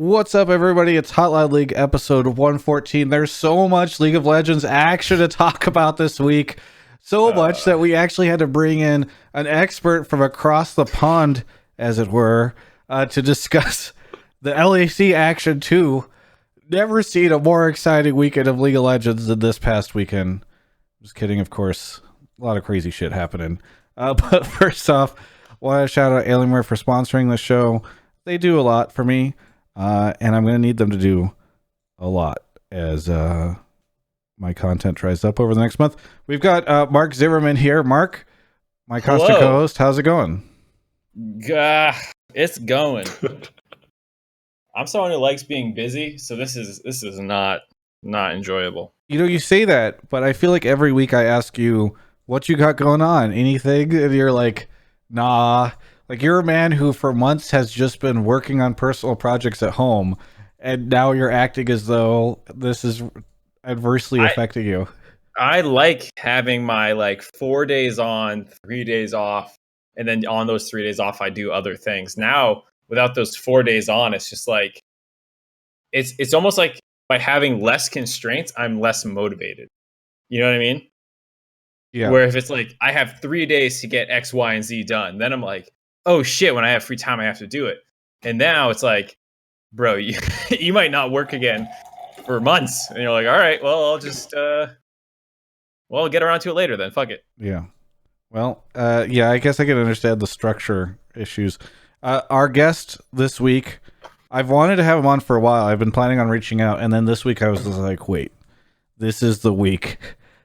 What's up, everybody? It's Hotline League episode 114. There's so much League of Legends action to talk about this week. So much that we actually had to bring in an expert from across the pond, as it were, to discuss the LAC action too. Never seen a more exciting weekend of League of Legends than this past weekend. Just kidding, of course. A lot of crazy shit happening. But first off, I want to shout out Alienware for sponsoring the show. They do a lot for me. And I'm going to need them to do a lot as my content dries up over the next month. We've got Mark Zimmerman here. Mark, my constant co-host. How's it going? It's going. I'm someone who likes being busy, so this is not enjoyable. You know, you say that, but I feel like every week I ask you, what you got going on? Anything? And you're like, nah. Like, you're a man who for months has just been working on personal projects at home, and now you're acting as though this is adversely affecting you. I like having my 4 days on, 3 days off, and then on those 3 days off, I do other things. Now, without those 4 days on, it's just like, it's almost like by having less constraints, I'm less motivated. You know what I mean? Yeah. Where if it's like, I have 3 days to get X, Y, and Z done, then I'm like, oh shit, when I have free time, I have to do it. And now it's like, bro, you might not work again for months. And you're like, all right, well, I'll just, I'll get around to it later then. Fuck it. Yeah. Well, yeah, I guess I can understand the structure issues. Our guest this week, I've wanted to have him on for a while. I've been planning on reaching out. And then this week I was just like, wait, this is the week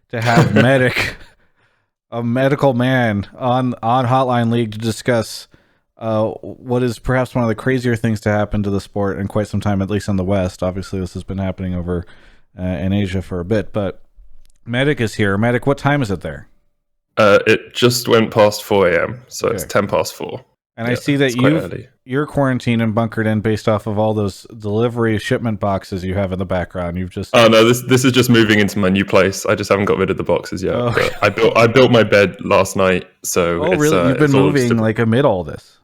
to have a medical man on Hotline League to discuss what is perhaps one of the crazier things to happen to the sport in quite some time, at least in the West. Obviously, this has been happening over in Asia for a bit, but Medic is here. Medic, what time is it there? It just went past 4 a.m., so okay. It's 10 past 4. And I see that you're quarantined and bunkered in based off of all those delivery shipment boxes you have in the background. You've just no, this is just moving into my new place. I just haven't got rid of the boxes yet. Oh. But I built my bed last night, so really? You've been moving amid all this?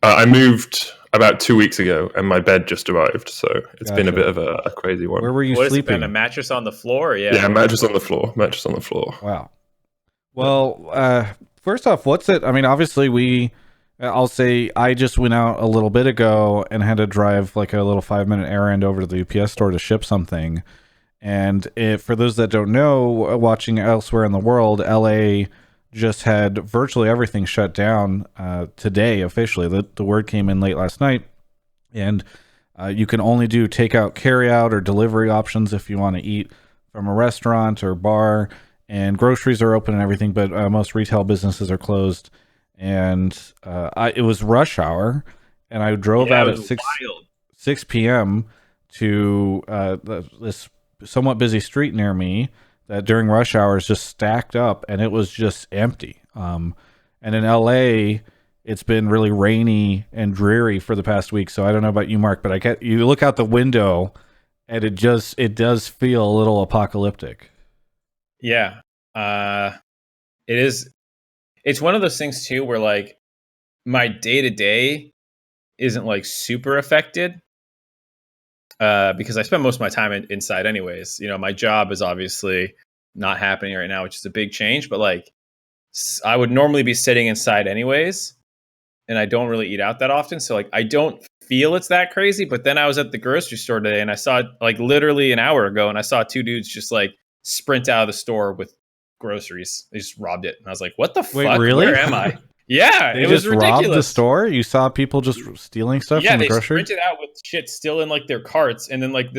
I moved about 2 weeks ago, and my bed just arrived, so it's been a bit of a crazy one. Where were you sleeping? A mattress on the floor? Yeah, mattress on the floor. Mattress on the floor. Wow. Well, first off, what's it? I mean, obviously I'll say I just went out a little bit ago and had to drive like a little 5-minute errand over to the UPS store to ship something. And for those that don't know, watching elsewhere in the world, LA just had virtually everything shut down today officially. The word came in late last night, and you can only do takeout, carryout, or delivery options if you want to eat from a restaurant or bar. And groceries are open and everything, but most retail businesses are closed. And it was rush hour, and I drove out at 6 p.m. to this somewhat busy street near me that during rush hour is just stacked up, and it was just empty. And in LA, it's been really rainy and dreary for the past week, so I don't know about you, Mark, but you look out the window, and it does feel a little apocalyptic. Yeah, it is. It's one of those things too, where like my day to day isn't like super affected because I spend most of my time inside anyways. You know, my job is obviously not happening right now, which is a big change. But like, I would normally be sitting inside anyways, and I don't really eat out that often, so like I don't feel it's that crazy. But then I was at the grocery store today, and I saw like literally an hour ago, and I saw two dudes just like sprint out of the store with groceries. They just robbed it, and I was like, what the fuck? Really? Where am I? Yeah, it was ridiculous. Robbed the store? You saw people just stealing stuff from the grocery? Yeah, they sprinted out with shit still in like their carts, and then like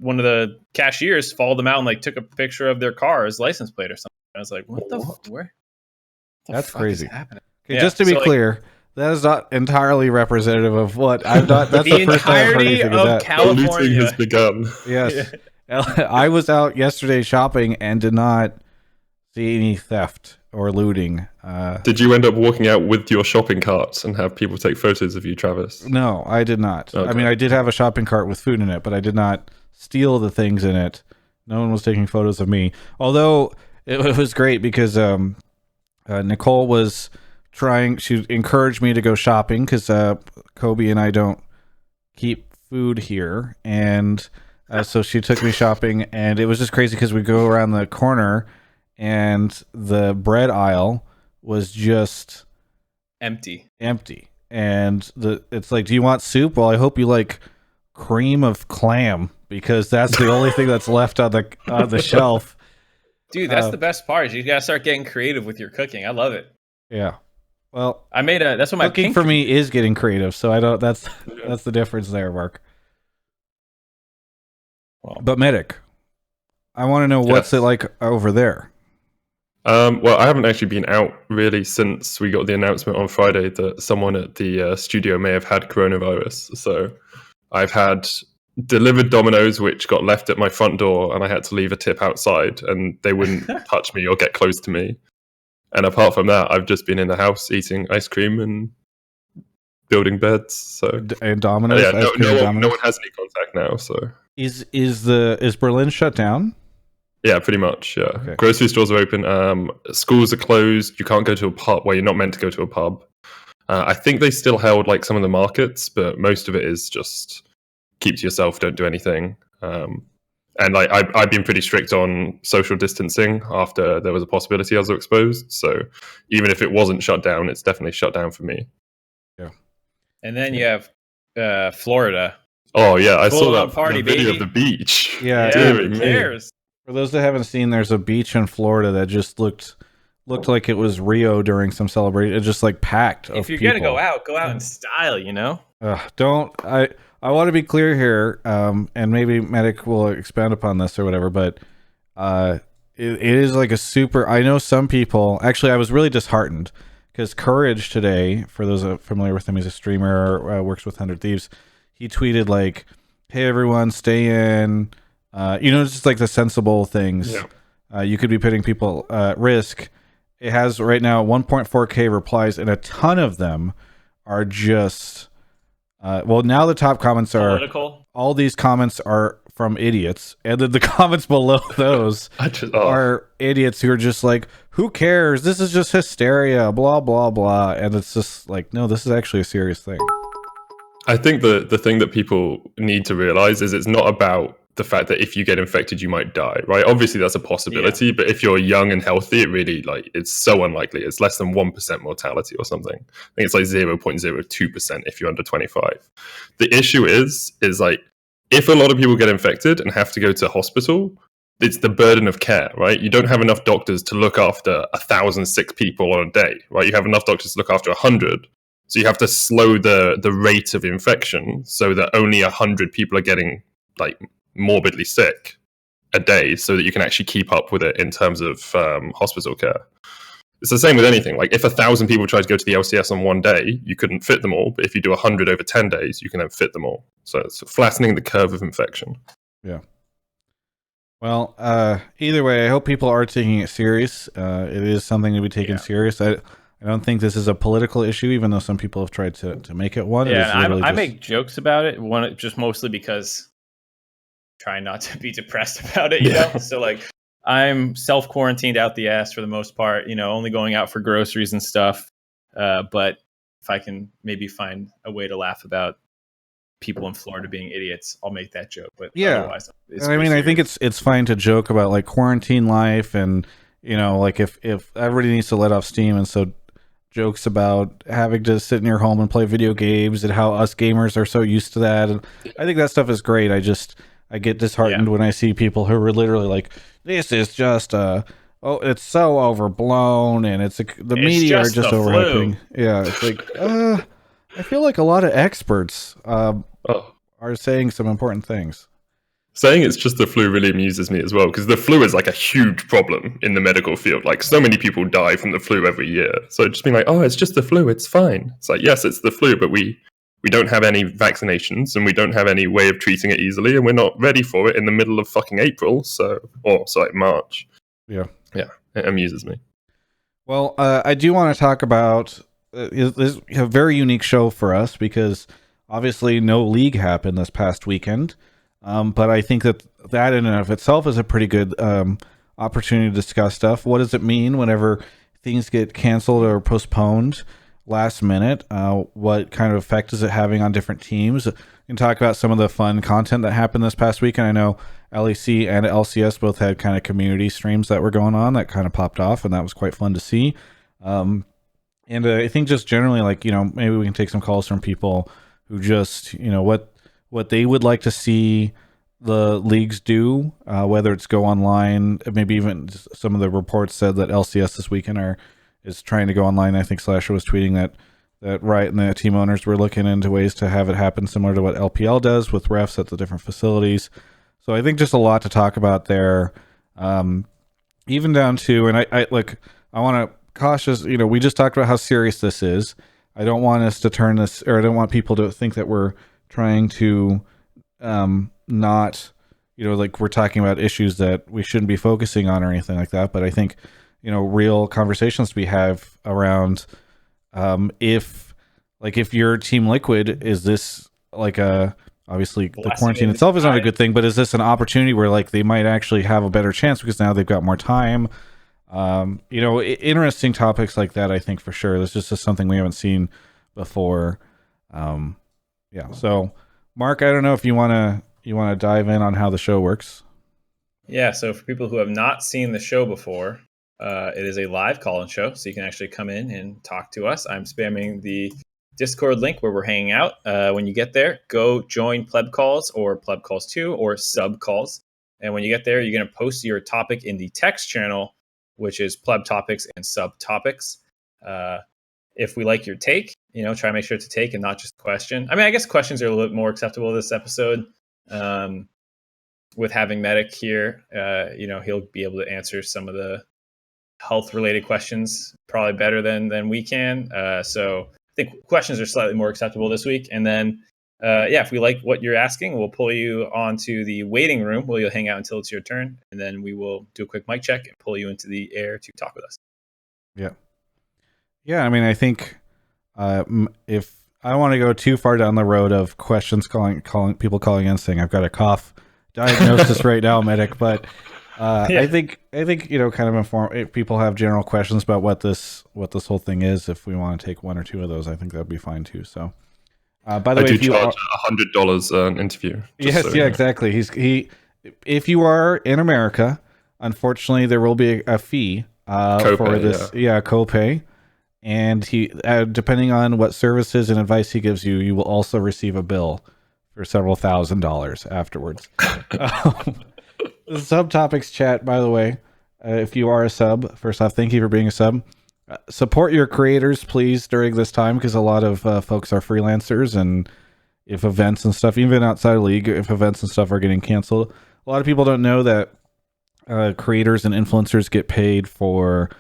one of the cashiers followed them out and like took a picture of their car's license plate or something. I was like, where? That's crazy. Okay, yeah, just to be clear, that is not entirely representative of what I've not. That's the first time I've heard anything of that. California. The looting has begun. Yes. Yeah. I was out yesterday shopping and did not see any theft or looting. Did you end up walking out with your shopping carts and have people take photos of you, Travis? No, I did not. Okay. I mean, I did have a shopping cart with food in it, but I did not steal the things in it. No one was taking photos of me. Although it was great because Nicole was she encouraged me to go shopping because Kobe and I don't keep food here, and so she took me shopping, and it was just crazy because we go around the corner, and the bread aisle was just Empty. and it's like, do you want soup? Well, I hope you like cream of clam, because that's the only thing that's left on the shelf. Dude, that's the best part. Is you gotta start getting creative with your cooking. I love it. Yeah. Well, that's what my cooking for me is getting creative, so I don't. That's the difference there, Mark. Well, but Medic, I want to know what's it like over there. Well, I haven't actually been out really since we got the announcement on Friday that someone at the studio may have had coronavirus. So I've had delivered Dominoes, which got left at my front door, and I had to leave a tip outside, and they wouldn't touch me or get close to me. And apart from that, I've just been in the house eating ice cream and building beds. So and Dominoes. Yeah, no one has any contact now. So is Berlin shut down? Yeah, pretty much. Yeah, okay. Grocery stores are open. Schools are closed. You can't go to a pub. Well, you're not meant to go to a pub. I think they still held like some of the markets, but most of it is just keep to yourself, don't do anything. And like I've been pretty strict on social distancing after there was a possibility I was exposed. So even if it wasn't shut down, it's definitely shut down for me. Yeah. And then you have Florida. Oh yeah, I saw that party, video baby. of the beach. Yeah, who cares? For those that haven't seen, there's a beach in Florida that just looked like it was Rio during some celebration. It just like packed. If you're gonna go out in style, you know. I want to be clear here, and maybe Medic will expand upon this or whatever, but it is like a super. I know some people. Actually, I was really disheartened because Courage today, for those familiar with him, he's a streamer, works with 100 Thieves. He tweeted like, "Hey everyone, stay in." It's just like the sensible things. Yeah. You could be putting people at risk. It has right now 1.4K replies, and a ton of them are just. Now the top comments are political. All these comments are from idiots, and then the comments below those are idiots who are just like, "Who cares? This is just hysteria." Blah blah blah, and it's just like, no, this is actually a serious thing. I think the thing that people need to realize is it's not about the fact that if you get infected, you might die, right? Obviously, that's a possibility, but if you're young and healthy, it really it's so unlikely. It's less than 1% mortality or something. I think it's like 0.02% if you're under 25. The issue is like, if a lot of people get infected and have to go to hospital, it's the burden of care, right? You don't have enough doctors to look after 1,000 sick people on a day, right? You have enough doctors to look after 100. So you have to slow the rate of infection so that only 100 people are getting like morbidly sick a day so that you can actually keep up with it in terms of hospital care. It's the same with anything. Like if 1,000 people tried to go to the LCS on one day, you couldn't fit them all. But if you do 100 over 10 days, you can then fit them all. So it's flattening the curve of infection. Yeah. Well, either way, I hope people are taking it serious. It is something to be taken serious. I don't think this is a political issue, even though some people have tried to make it one. Yeah, I make jokes about it. One, just mostly because trying not to be depressed about it, you know? So like I'm self-quarantined out the ass for the most part, only going out for groceries and stuff. But if I can maybe find a way to laugh about people in Florida being idiots, I'll make that joke. But otherwise, I think it's fine to joke about like quarantine life and, like if everybody needs to let off steam, and so jokes about having to sit in your home and play video games and how us gamers are so used to that. And I think that stuff is great. I get disheartened when I see people who are literally like, this is just it's so overblown, and the media are just overhyping. Yeah, it's like I feel like a lot of experts are saying some important things. Saying it's just the flu really amuses me as well, because the flu is like a huge problem in the medical field. Like so many people die from the flu every year. So just being like, oh, it's just the flu, it's fine. It's like, yes, it's the flu, but we don't have any vaccinations, and we don't have any way of treating it easily, and we're not ready for it in the middle of fucking April, March. Yeah. Yeah, it amuses me. Well, I do want to talk about this a very unique show for us, because obviously no league happened this past weekend, but I think that in and of itself is a pretty good opportunity to discuss stuff. What does it mean whenever things get canceled or postponed? last minute. What kind of effect is it having on different teams? And talk about some of the fun content that happened this past week. And I know LEC and LCS both had kind of community streams that were going on that kind of popped off, and that was quite fun to see. And I think just generally, like, maybe we can take some calls from people who just, what they would like to see the leagues do, whether it's go online. Maybe even some of the reports said that LCS this weekend is trying to go online. I think Slasher was tweeting that Riot and the team owners were looking into ways to have it happen similar to what LPL does with refs at the different facilities. So I think just a lot to talk about there. Even down to, and I want to cautious, we just talked about how serious this is. I don't want us to turn this, or I don't want people to think that we're trying to not, like we're talking about issues that we shouldn't be focusing on or anything like that. But I think, real conversations to be have around if you're Team Liquid, is this like obviously the quarantine itself is not a good thing, but is this an opportunity where like they might actually have a better chance because now they've got more time? Interesting topics like that, I think, for sure. This is just something we haven't seen before. So Mark, I don't know if you want to dive in on how the show works. Yeah, so for people who have not seen the show before, it is a live call-in show, so you can actually come in and talk to us. I'm spamming the Discord link where we're hanging out. When you get there, go join Pleb Calls or Pleb Calls 2 or Sub Calls. And when you get there, you're going to post your topic in the text channel, which is Pleb Topics and Sub Topics. If we like your take, try to make sure to take and not just question. I mean, I guess questions are a little bit more acceptable this episode. With having Medic here, he'll be able to answer some of the health-related questions probably better than we can. So I think questions are slightly more acceptable this week. And then, if we like what you're asking, we'll pull you onto the waiting room where you'll hang out until it's your turn. And then we will do a quick mic check and pull you into the air to talk with us. Yeah. Yeah, I mean, I think if I don't want to go too far down the road of questions calling people calling in saying I've got a cough diagnosis right now, Medic, but I think kind of inform if people have general questions about what this whole thing is. If we want to take one or two of those, I think that'd be fine too. So, by the way, if you charge $100 an interview. Exactly. If you are in America, unfortunately, there will be a fee for this. Copay. And he, depending on what services and advice he gives you, you will also receive a bill for several $1,000s afterwards. Subtopics chat, by the way, if you are a sub, first off, thank you for being a sub. Support your creators, please, during this time, because a lot of folks are freelancers, and if events and stuff, even outside of League, if events and stuff are getting canceled, a lot of people don't know that creators and influencers get paid for,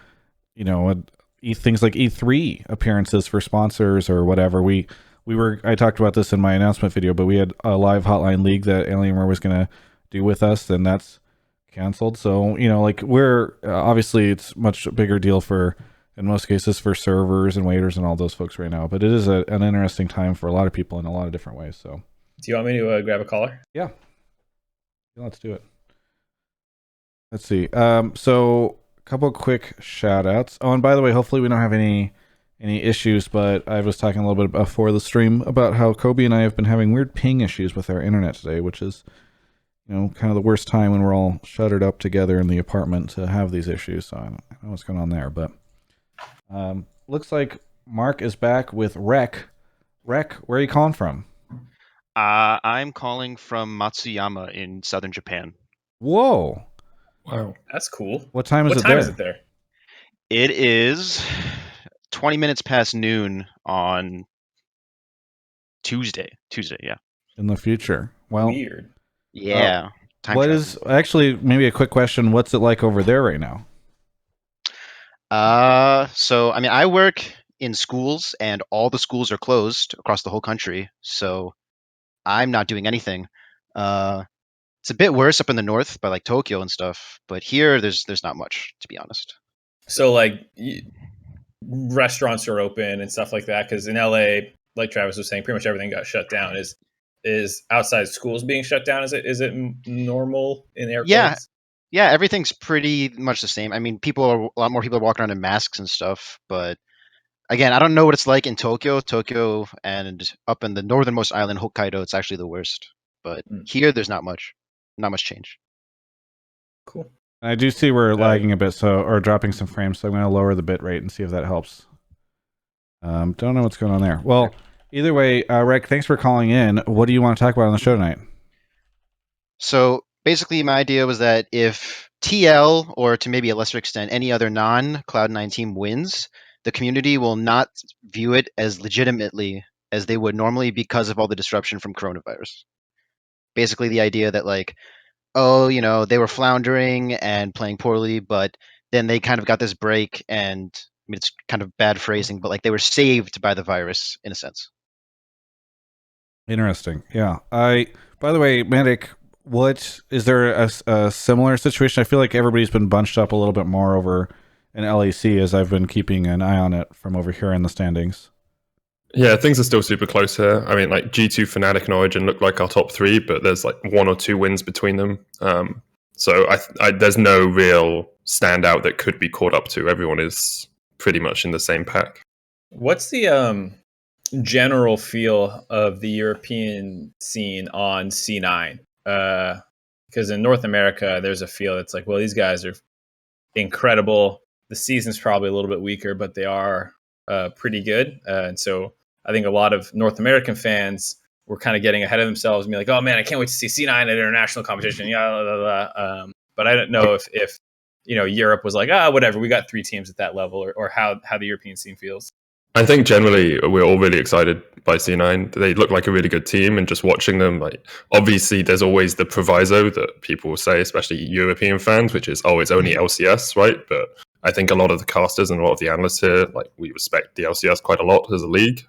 things like E3 appearances for sponsors or whatever. I talked about this in my announcement video, but we had a live Hotline League that Alienware was going to do with us, and that's canceled. So, we're obviously it's much bigger deal for, in most cases, for servers and waiters and all those folks right now. But it is an interesting time for a lot of people in a lot of different ways. So, do you want me to grab a caller? Yeah, let's do it. Let's see. So a couple of quick shout outs. Oh, and by the way, hopefully we don't have any issues, but I was talking a little bit before the stream about how Kobe and I have been having weird ping issues with our internet today, which is, kind of the worst time when we're all shuttered up together in the apartment to have these issues. So I don't know what's going on there, but looks like Mark is back with Rek. Rek, where are you calling from? I'm calling from Matsuyama in southern Japan. Whoa. Wow. That's cool. What time is it there? It is 20 minutes past noon on Tuesday, yeah. In the future. Well, weird. Yeah. What is actually maybe a quick question? What's it like over there right now? So I mean, I work in schools, and all the schools are closed across the whole country. So I'm not doing anything. It's a bit worse up in the north by like Tokyo and stuff, but here there's not much, to be honest. So like restaurants are open and stuff like that, because in LA, like Travis was saying, pretty much everything got shut down. Is outside schools being shut down? Is it normal in air quotes? Yeah, everything's pretty much the same. I mean, a lot more people are walking around in masks and stuff, but Again, I don't know what it's like in Tokyo, and up in the northernmost island, Hokkaido, it's actually the worst. But here, there's not much change. Cool. I do see we're lagging a bit, or dropping some frames, so I'm going to lower the bit rate and see if that helps. Don't know what's going on there. Well, either way, Rick, thanks for calling in. What do you want to talk about on the show tonight? So basically, my idea was that if TL, or to maybe a lesser extent, any other non-Cloud9 team wins, the community will not view it as legitimately as they would normally because of all the disruption from coronavirus. Basically, the idea that like, oh, they were floundering and playing poorly, but then they kind of got this break, and I mean, it's kind of bad phrasing, but like they were saved by the virus in a sense. Interesting. Yeah. By the way, Medic, what is there a similar situation? I feel like everybody's been bunched up a little bit more over in LEC as I've been keeping an eye on it from over here in the standings. Yeah, things are still super close here. I mean, like G2, Fnatic, and Origin look like our top three, but there's like 1 or 2 wins between them. So there's no real standout that could be caught up to. Everyone is pretty much in the same pack. What's the general feel of the European scene on C9? Because in North America, there's a feel that's like, well, these guys are incredible. The season's probably a little bit weaker, but they are pretty good. And so I think a lot of North American fans were kind of getting ahead of themselves and be like, oh man, I can't wait to see C9 at international competition. But I don't know if Europe was like, whatever, we got 3 teams at that level, or how the European scene feels. I think generally we're all really excited by C9. They look like a really good team, and just watching them, like, obviously there's always the proviso that people will say, especially European fans, which is, oh, it's only LCS, right? But I think a lot of the casters and a lot of the analysts here, like, we respect the LCS quite a lot as a league.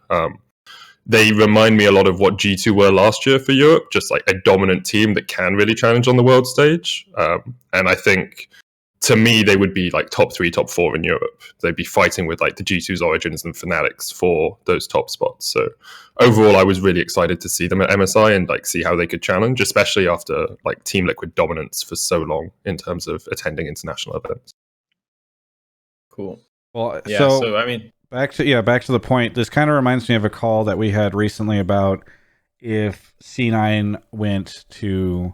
They remind me a lot of what G2 were last year for Europe, just like a dominant team that can really challenge on the world stage. And I think, to me, they would be like top 3, top 4 in Europe. They'd be fighting with like the G2's, Origins, and Fnatics for those top spots. So overall, I was really excited to see them at MSI and like see how they could challenge, especially after like Team Liquid dominance for so long in terms of attending international events. Cool. Well, yeah. So I mean, back to the point. This kind of reminds me of a call that we had recently about if C9 went to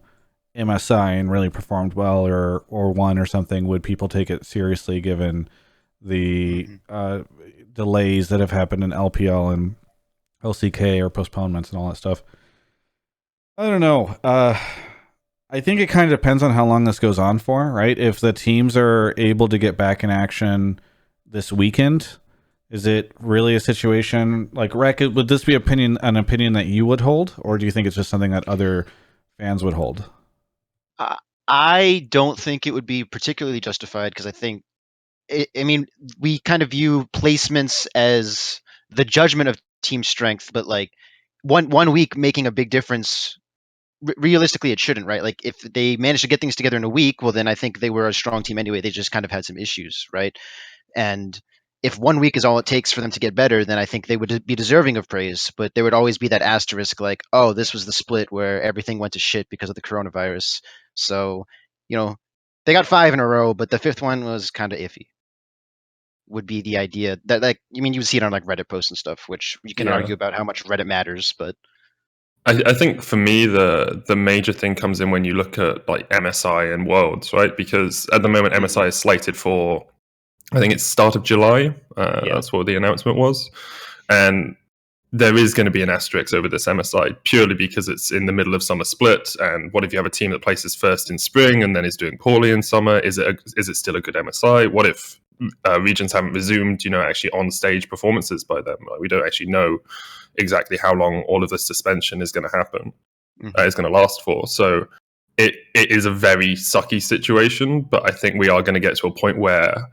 MSI and really performed well, or won or something, would people take it seriously given the delays that have happened in LPL and LCK, or postponements and all that stuff? I don't know. I think it kind of depends on how long this goes on for, right? If the teams are able to get back in action this weekend, is it really a situation like, Rek, would this be an opinion that you would hold, or do you think it's just something that other fans would hold? I don't think it would be particularly justified, because I think, I mean, we kind of view placements as the judgment of team strength, but like one week making a big difference, realistically, it shouldn't, right? Like, if they managed to get things together in a week, well, then I think they were a strong team anyway. They just kind of had some issues, right? And if 1 week is all it takes for them to get better, then I think they would be deserving of praise. But there would always be that asterisk, like, oh, this was the split where everything went to shit because of the coronavirus. So, they got 5 in a row, but the 5th one was kind of iffy. Would be the idea that, like, you would see it on like Reddit posts and stuff, which you can argue about how much Reddit matters, but I think for me the major thing comes in when you look at like MSI and Worlds, right? Because at the moment MSI is slated for, I think it's start of July. That's what the announcement was, and there is going to be an asterisk over this MSI purely because it's in the middle of summer split. And what if you have a team that places first in spring and then is doing poorly in summer? Is it still a good MSI? What if regions haven't resumed, actually on stage performances by then? Like, we don't actually know exactly how long all of this suspension is going to happen, is going to last for. So it is a very sucky situation, but I think we are going to get to a point where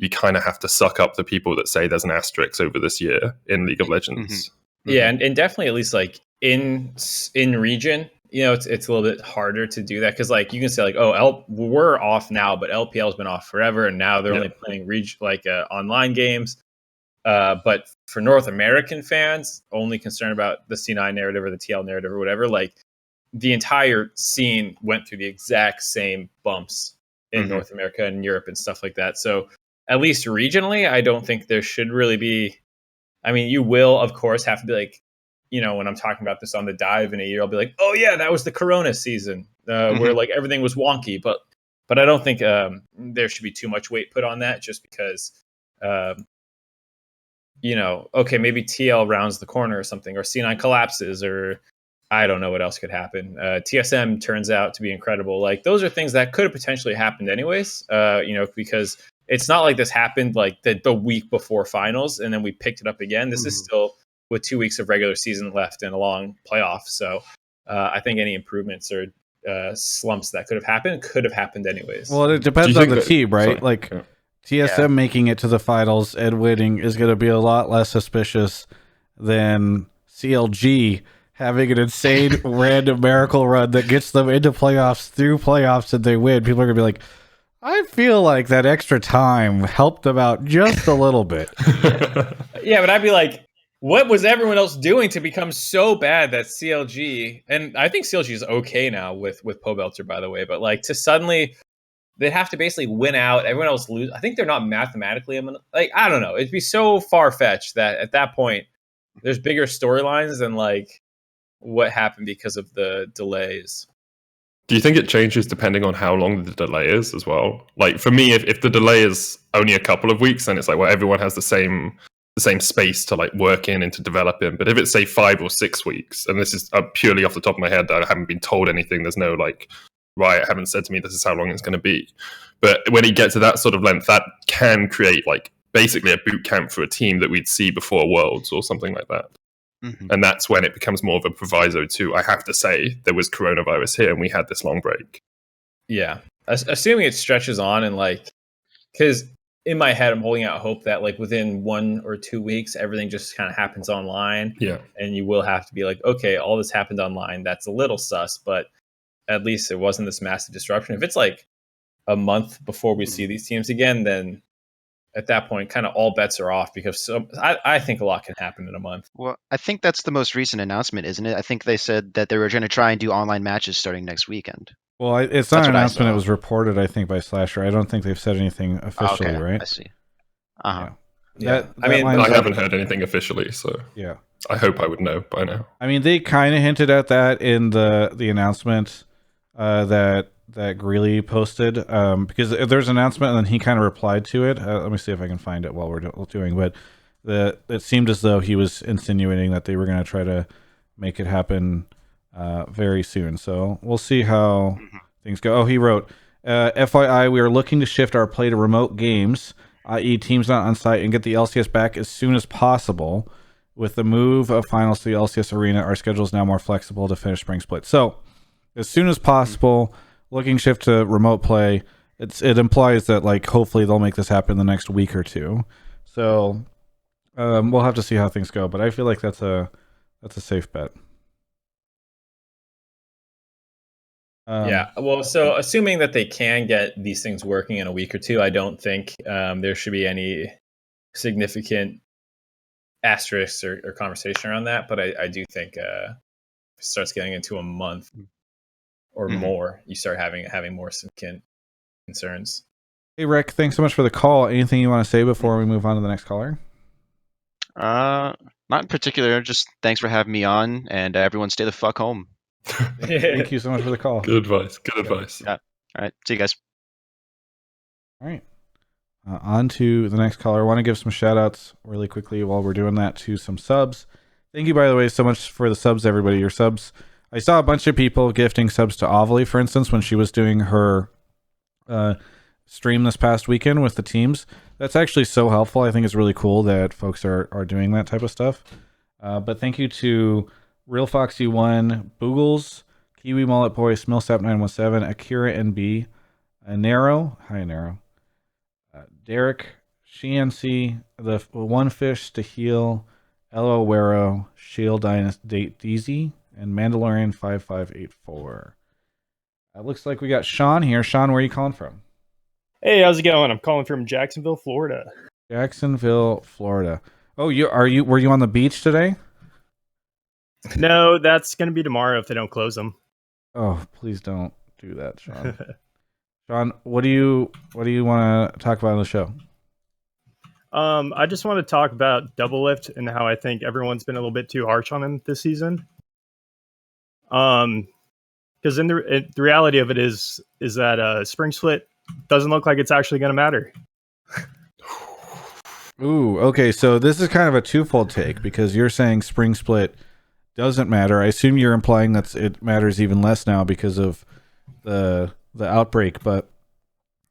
you kind of have to suck up the people that say there's an asterisk over this year in League of Legends. Yeah, and definitely at least like in region, it's a little bit harder to do that, because like you can say like, oh, we're off now, but LPL's been off forever, and now they're only playing online games. But for North American fans, only concerned about the C9 narrative or the TL narrative or whatever, like the entire scene went through the exact same bumps in North America and Europe and stuff like that. So at least regionally, I don't think there should really be I mean, you will, of course, have to be like, when I'm talking about this on the dive in a year, I'll be like, oh yeah, that was the Corona season where like everything was wonky. But I don't think there should be too much weight put on that just because, okay, maybe TL rounds the corner or something, or C9 collapses, or I don't know what else could happen. TSM turns out to be incredible. Like those are things that could have potentially happened anyways, because it's not like this happened like the week before finals and then we picked it up again. This is still with 2 weeks of regular season left and a long playoff. So I think any improvements or slumps that could have happened anyways. Well, it depends on the team, right? Sorry. Like Yeah. TSM making it to the finals and winning is going to be a lot less suspicious than CLG having an insane random miracle run that gets them into playoffs through playoffs and they win. People are going to be like, I feel like that extra time helped them out just a little bit. Yeah, but I'd be like, what was everyone else doing to become so bad that CLG, and I think CLG is okay now with Pobelter, by the way, but like to suddenly they'd have to basically win out, everyone else lose. I think they're not mathematically, like, I don't know. It'd be so far-fetched that at that point there's bigger storylines than like what happened because of the delays. Do you think it changes depending on how long the delay is as well? Like for me, if the delay is only a couple of weeks, then it's like, well, everyone has the same space to like work in and to develop in. But if it's say 5 or 6 weeks, and this is purely off the top of my head, I haven't been told anything. There's no like, Riot haven't said to me this is how long it's going to be. But when you get to that sort of length, that can create like basically a boot camp for a team that we'd see before Worlds or something like that. And that's when it becomes more of a proviso to, I have to say, there was coronavirus here and we had this long break. Yeah. Assuming it stretches on and like, because in my head, I'm holding out hope that like within 1 or 2 weeks, everything just kind of happens online. Yeah. And you will have to be like, okay, all this happened online. That's a little sus, but at least it wasn't this massive disruption. If it's like a month before we see these teams again, then at that point, kind of all bets are off because I think a lot can happen in a month. Well, I think that's the most recent announcement, isn't it? I think they said that they were going to try and do online matches starting next weekend. Well, it's not an announcement. It was reported, I think, by Slasher. I don't think they've said anything officially, right? I see. Uh-huh. Yeah. I haven't heard anything officially, so yeah, I hope I would know by now. I mean, they kind of hinted at that in the announcement that Greeley posted, because there's an announcement and then he kind of replied to it. Let me see if I can find it while we're doing. But it seemed as though he was insinuating that they were going to try to make it happen very soon. So we'll see how things go. Oh, he wrote, FYI, we are looking to shift our play to remote games, i.e. teams not on site, and get the LCS back as soon as possible. With the move of finals to the LCS arena, our schedule is now more flexible to finish spring split. So as soon as possible, looking shift to remote play. It implies that like hopefully they'll make this happen in the next week or two. So we'll have to see how things go, but I feel like that's a safe bet. Yeah, well, so assuming that they can get these things working in a week or two, I don't think there should be any significant asterisks or conversation around that. But I do think if it starts getting into a month or more, you start having more significant concerns. Hey, Rick, thanks so much for the call. Anything you want to say before we move on to the next caller? Not in particular. Just thanks for having me on, and everyone stay the fuck home. Thank you so much for the call. Good advice. Good advice. Yeah. All right. See you guys. All right. On to the next caller. I want to give some shout outs really quickly while we're doing that to some subs. Thank you, by the way, so much for the subs, everybody. Your subs. I saw a bunch of people gifting subs to Ovely, for instance, when she was doing her stream this past weekend with the teams. That's actually so helpful. I think it's really cool that folks are doing that type of stuff. But thank you to Real Foxy 1, Boogles, Kiwi Mullet Boy, Smillsap 917, Akira NB, Nero, hi Nero, Derek, Shiancy, the One Fish to Heal, Elo Wero, Shield Dynasty DZ, and Mandalorian 5584. It looks like we got Sean here. Sean, where are you calling from? Hey, how's it going? I'm calling from Jacksonville, Florida. Jacksonville, Florida. Oh, were you on the beach today? No, that's going to be tomorrow if they don't close them. Oh, please don't do that, Sean. Sean, what do you want to talk about on the show? I just want to talk about Double Lift and how I think everyone's been a little bit too harsh on him this season. Because the reality of it is that Spring Split doesn't look like it's actually going to matter. Ooh, okay. So this is kind of a twofold take because you're saying Spring Split doesn't matter. I assume you're implying that it matters even less now because of the outbreak. But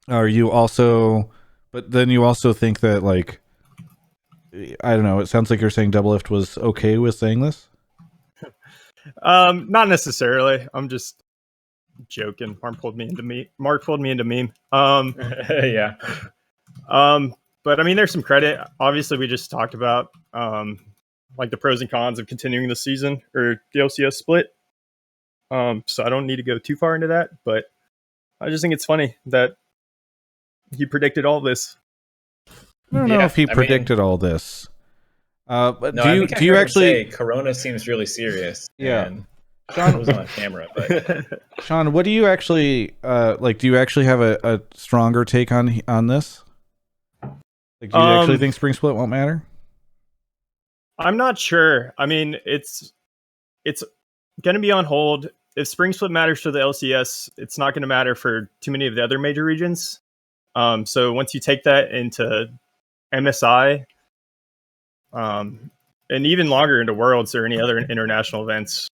are you also? But then you also think that, like, I don't know. It sounds like you're saying Double Lift was okay with saying this. Not necessarily. I'm just joking. Mark pulled me into meme. Yeah. But I mean, there's some credit. Obviously, we just talked about like the pros and cons of continuing the season or the LCS split. So I don't need to go too far into that, but I just think it's funny that he predicted all this. I don't know if he predicted all this. But No, do you actually? Corona seems really serious. Yeah. And Sean was on camera, but Sean, what do you actually like? Do you actually have a stronger take on this? Like, do you actually think Spring Split won't matter? I'm not sure. I mean, it's going to be on hold. If Spring Split matters for the LCS, it's not going to matter for too many of the other major regions. So once you take that into MSI, and even longer into Worlds or any other international events,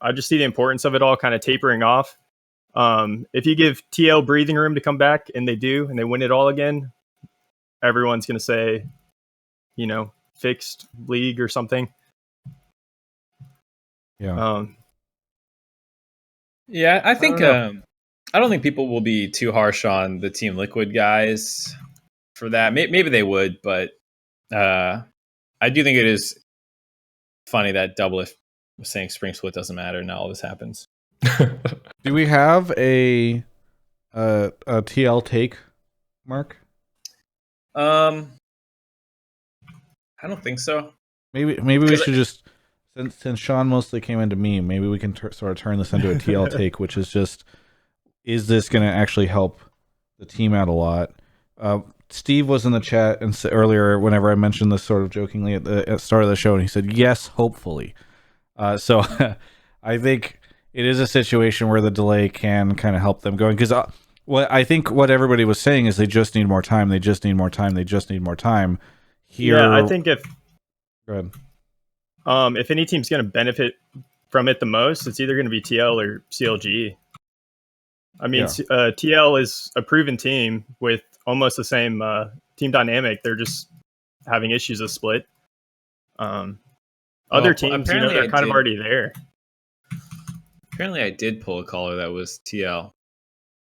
I just see the importance of it all kind of tapering off. If you give TL breathing room to come back, and they do, and they win it all again, everyone's going to say, fixed league or something. Yeah. Yeah, I think I don't think people will be too harsh on the Team Liquid guys for that. Maybe they would, but I do think it is funny that Double Lift was saying Spring Split doesn't matter. Now all this happens. Do we have a TL take, Mark? I don't think so. Maybe we should just, since Sean mostly came into meme, maybe we can sort of turn this into a TL take, which is just, is this going to actually help the team out a lot? Steve was in the chat and earlier whenever I mentioned this sort of jokingly at the start of the show, and he said, yes, hopefully. So I think it is a situation where the delay can kind of help them going, because I think what everybody was saying is they just need more time. They just need more time. They just need more time. Yeah, I think Go ahead. If any team's going to benefit from it the most, it's either going to be TL or CLG. I mean, TL is a proven team with almost the same team dynamic. They're just having issues with split. Other teams, they're kind of already there. Apparently, I did pull a caller that was TL.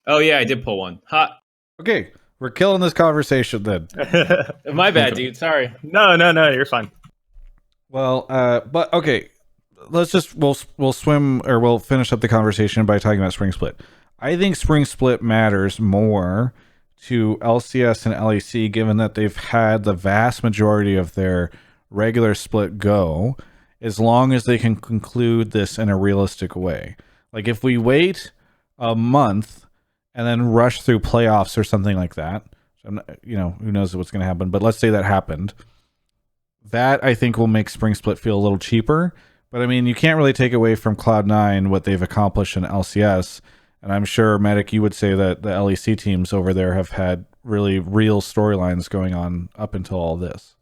Oh yeah, I did pull one. Hot. Okay, we're killing this conversation then. My bad, dude. Sorry. No, you're fine. Well, but okay, we'll swim, or we'll finish up the conversation by talking about Spring Split. I think Spring Split matters more to LCS and LEC, given that they've had the vast majority of their regular split go, as long as they can conclude this in a realistic way. Like, if we wait a month and then rush through playoffs or something like that, who knows what's going to happen, but let's say that happened. That, I think, will make Spring Split feel a little cheaper. But, I mean, you can't really take away from Cloud9 what they've accomplished in LCS. And I'm sure, Medic, you would say that the LEC teams over there have had really real storylines going on up until all this.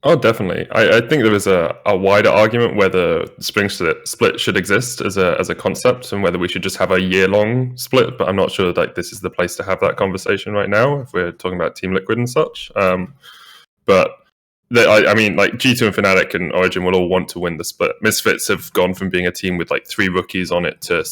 Oh, definitely. I think there is a wider argument whether Spring Split should exist as a concept and whether we should just have a year-long split. But I'm not sure that this is the place to have that conversation right now if we're talking about Team Liquid and such. But I mean, like G2 and Fnatic and Origin will all want to win the split. Misfits have gone from being a team with like 3 rookies on it to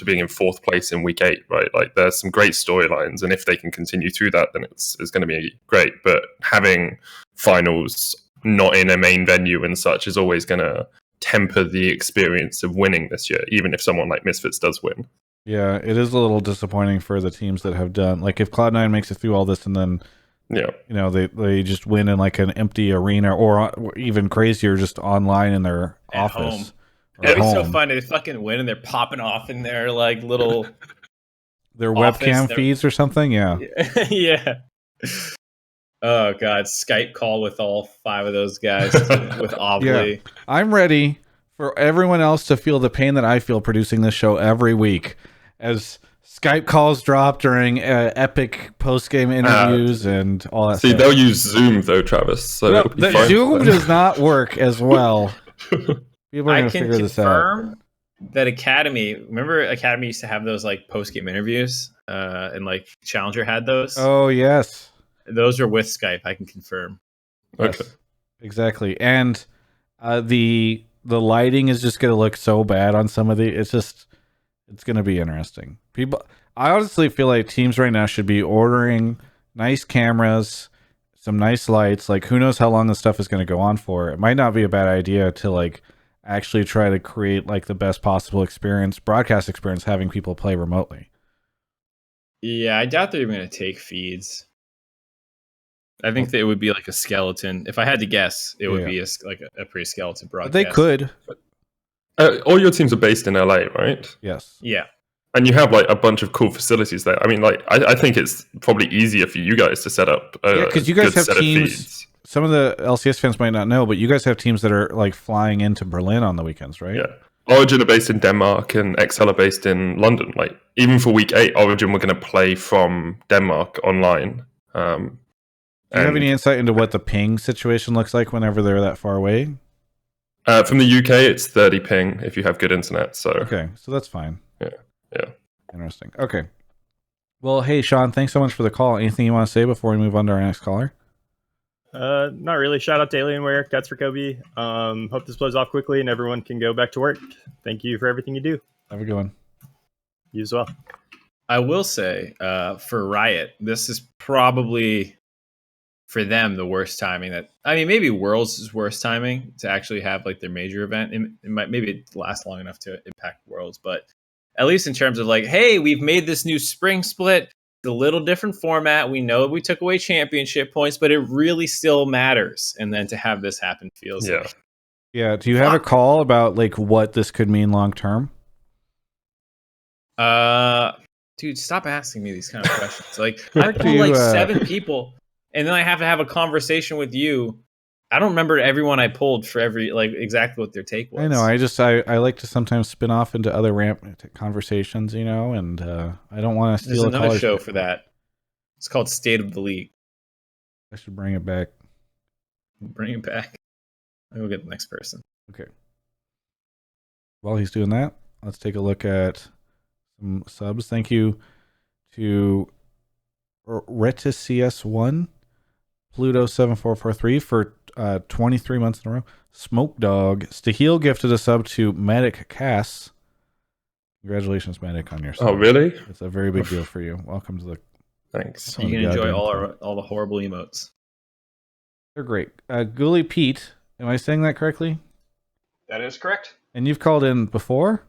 being in 4th place in week 8, right? Like there's some great storylines, and if they can continue through that, then it's going to be great. But having finals not in a main venue and such is always going to temper the experience of winning this year, even if someone like Misfits does win. Yeah, it is a little disappointing for the teams that have done, like if Cloud9 makes it through all this and then they just win in like an empty arena, or even crazier, just online in their office. It'd be so fun. They fucking win and they're popping off in their like little their webcam feeds or something. Yeah. Yeah. Oh god, Skype call with all 5 of those guys with Obley. I'm ready for everyone else to feel the pain that I feel producing this show every week as Skype calls drop during epic post-game interviews and all that See, stuff. they'll use Zoom though, Travis. So No, it'll be the fine Zoom for them. does not work as well. People are I going to can figure this out. confirm that Academy. Remember, Academy used to have those like post-game interviews, and like Challenger had those. Oh, yes. Those are with Skype. I can confirm. Yes, Okay. exactly. And the lighting is just going to look so bad on some of the. It's going to be interesting. I honestly feel like teams right now should be ordering nice cameras, some nice lights. Like, who knows how long this stuff is going to go on for? It might not be a bad idea to like actually try to create like the best possible broadcast experience, having people play remotely. Yeah, I doubt they're going to take feeds. I think that it would be like a skeleton. If I had to guess, it would be like a pretty skeleton broadcast. But they could. All your teams are based in LA, right? Yes. Yeah. And you have like a bunch of cool facilities there. I mean, like I think it's probably easier for you guys to set up. Because you guys good have set of teams. feeds. Some of the LCS fans might not know, but you guys have teams that are like flying into Berlin on the weekends, right? Yeah. Origin are based in Denmark and XL are based in London. Like even for week 8, Origin were going to play from Denmark online. Do you have any insight into what the ping situation looks like whenever they're that far away? From the UK, it's 30 ping if you have good internet. So Okay, so that's fine. Yeah. Interesting. Okay. Well, hey, Sean, thanks so much for the call. Anything you want to say before we move on to our next caller? Not really. Shout out to Alienware, Guts for Kobe. Hope this blows off quickly and everyone can go back to work. Thank you for everything you do. Have a good one. You as well. I will say, for Riot, this is probably for them the worst timing. Maybe Worlds is worst timing to actually have like their major event. It might maybe last long enough to impact Worlds, but at least in terms of like, hey, we've made this new spring split, a little different format. We know we took away championship points, but it really still matters. And then to have this happen feels like, yeah. Do you have a call about like what this could mean long term? Dude, stop asking me these kind of questions. Like I call like 7 people, and then I have to have a conversation with you. I don't remember everyone I pulled for every like exactly what their take was. I know. I like to sometimes spin off into other ramp conversations, you know, and I don't want to steal. There's another show for that. It's called State of the League. I should bring it back. Bring it back. I will get the next person. Okay. While he's doing that, let's take a look at some subs. Thank you to Reticius1, Pluto7443 for 23 months in a row. Smoke Dog. Stahil gifted a sub to Medic Cass. Congratulations, Medic, on your sub. Oh, really? It's a very big deal for you. Welcome to the... Thanks. You can enjoy all the horrible emotes. They're great. Ghoulie Pete, am I saying that correctly? That is correct. And you've called in before?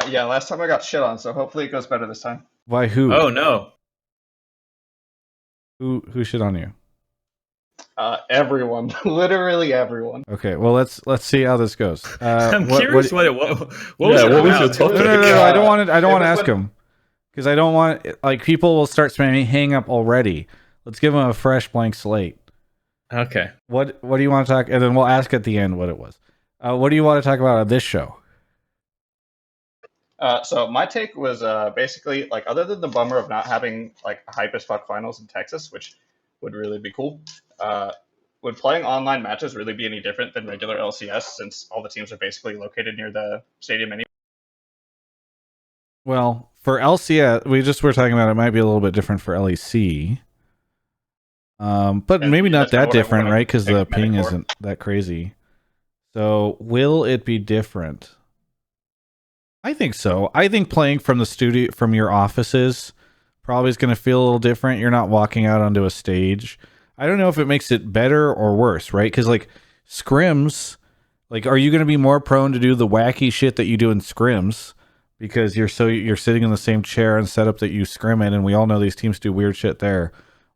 Yeah, last time I got shit on, so hopefully it goes better this time. Why, who? Oh, no. Who shit on you? Everyone. Literally everyone. Okay, well let's see how this goes. I'm curious what was your topic? No, I don't want to ask him because I don't want like people will start spamming hang up already. Let's give him a fresh blank slate. Okay. What do you want to talk? And then we'll ask at the end what it was. What do you want to talk about on this show? So my take was basically like, other than the bummer of not having like a hype as fuck finals in Texas, which would really be cool. Would playing online matches really be any different than regular LCS, since all the teams are basically located near the stadium anyway? Well, for LCS, we just were talking about it might be a little bit different for LEC. But Yeah, maybe not that's kinda that what I different, wanna right? Because pick the ping Medic for. isn't that crazy. So will it be different? I think so. I think playing from the studio, from your offices, probably is going to feel a little different. You're not walking out onto a stage. I don't know if it makes it better or worse, right? Because like scrims, like are you going to be more prone to do the wacky shit that you do in scrims because you're sitting in the same chair and setup that you scrim in, and we all know these teams do weird shit there,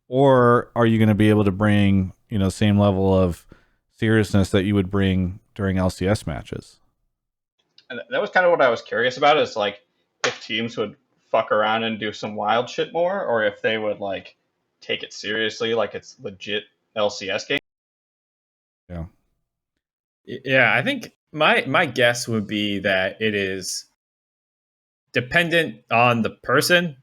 or are you going to be able to bring same level of seriousness that you would bring during LCS matches? And that was kind of what I was curious about, is like if teams would fuck around and do some wild shit more, or if they would like take it seriously, like it's legit LCS game. Yeah. Yeah, I think my guess would be that it is dependent on the person,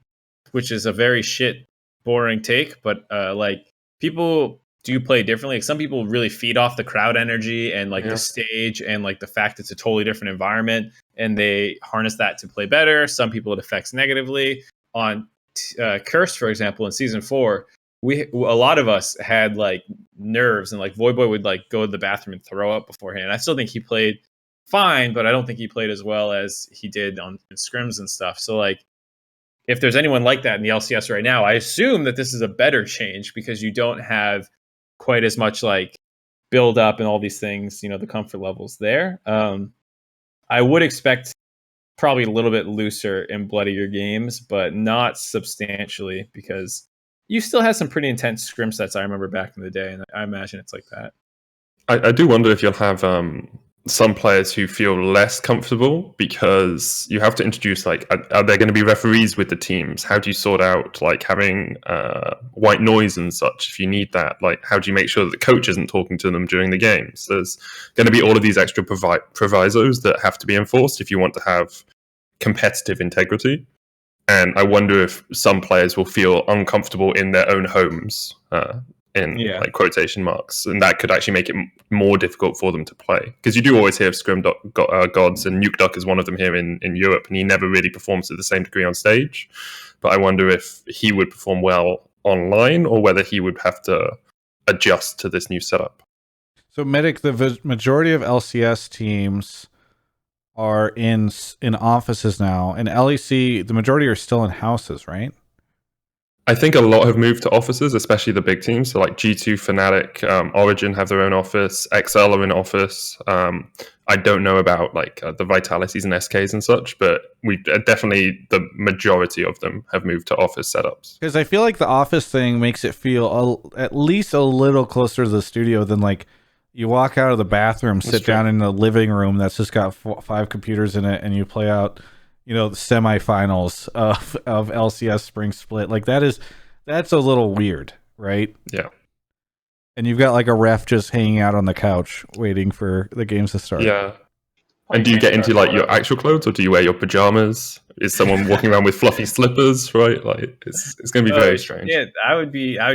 which is a very shit boring take, but like people do play differently. Like some people really feed off the crowd energy and like the stage and like the fact it's a totally different environment, and they harness that to play better. Some people it affects negatively. On Curse, for example, in season 4, a lot of us had like nerves, and like Voyboy would like go to the bathroom and throw up beforehand. I still think he played fine, but I don't think he played as well as he did on scrims and stuff. So like, if there's anyone like that in the LCS right now, I assume that this is a better change because you don't have quite as much like build up and all these things, you know, the comfort levels there. I would expect probably a little bit looser and bloodier games, but not substantially, because you still had some pretty intense scrim sets I remember back in the day, and I imagine it's like that. I do wonder if you'll have some players who feel less comfortable because you have to introduce, like, are there going to be referees with the teams? How do you sort out like having white noise and such if you need that? Like, how do you make sure that the coach isn't talking to them during the games? There's going to be all of these extra provisos that have to be enforced if you want to have competitive integrity. And I wonder if some players will feel uncomfortable in their own homes, like quotation marks, and that could actually make it more difficult for them to play. Because you do always hear of scrim gods, and Nuke Duck is one of them here in Europe, and he never really performs to the same degree on stage. But I wonder if he would perform well online, or whether he would have to adjust to this new setup. So, Medic, the majority of LCS teams are in offices now, and LEC, the majority are still in houses, right? I think a lot have moved to offices, especially the big teams. So like G2, Fnatic, Origin have their own office. XL are in office. I don't know about like the Vitalities and SKs and such, but we definitely, the majority of them have moved to office setups. Because I feel like the office thing makes it feel at least a little closer to the studio than like you walk out of the bathroom, sit down in the living room that's just got 5 computers in it, and you play out, you know, the semifinals of LCS Spring Split. Like that's a little weird, right? Yeah. And you've got like a ref just hanging out on the couch waiting for the games to start. Yeah. And do you get into like your actual clothes, or do you wear your pajamas? Is someone walking around with fluffy slippers, right? Like it's going to be very strange. Yeah, I would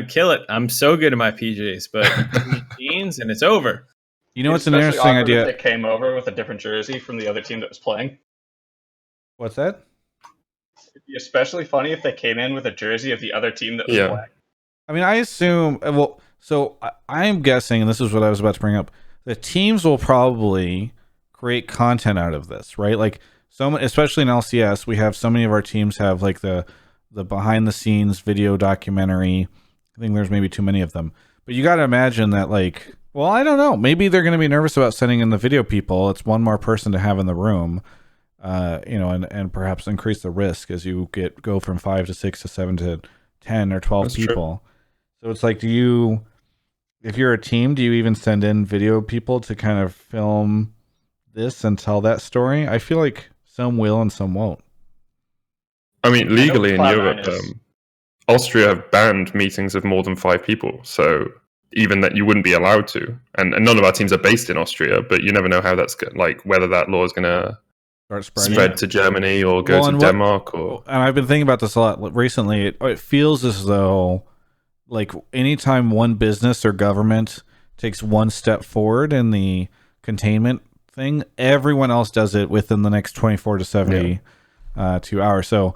kill it. I'm so good at my PJs, but jeans and it's over. You know, it's an interesting idea. If they came over with a different jersey from the other team that was playing. What's that? It'd be especially funny if they came in with a jersey of the other team that was playing. I mean, I assume, well, so I'm guessing, and this is what I was about to bring up, the teams will probably create content out of this, right? Like, especially in LCS, we have so many of our teams have like the behind the scenes video documentary. I think there's maybe too many of them. But you got to imagine that, like, well, I don't know. Maybe they're going to be nervous about sending in the video people. It's one more person to have in the room. You know, and perhaps increase the risk as you go from 5 to 6 to 7 to 10 or 12 That's people. True. So it's like, if you're a team, do you even send in video people to kind of film this and tell that story? I feel like some will and some won't. I mean, legally in Europe, Austria have banned meetings of more than 5 people. So even that you wouldn't be allowed to. And none of our teams are based in Austria, but you never know how that's like whether that law is going to spread to Germany or go to Denmark. And I've been thinking about this a lot recently. It feels as though, like, anytime one business or government takes one step forward in the containment thing, everyone else does it within the next 24 to 72 hours. So,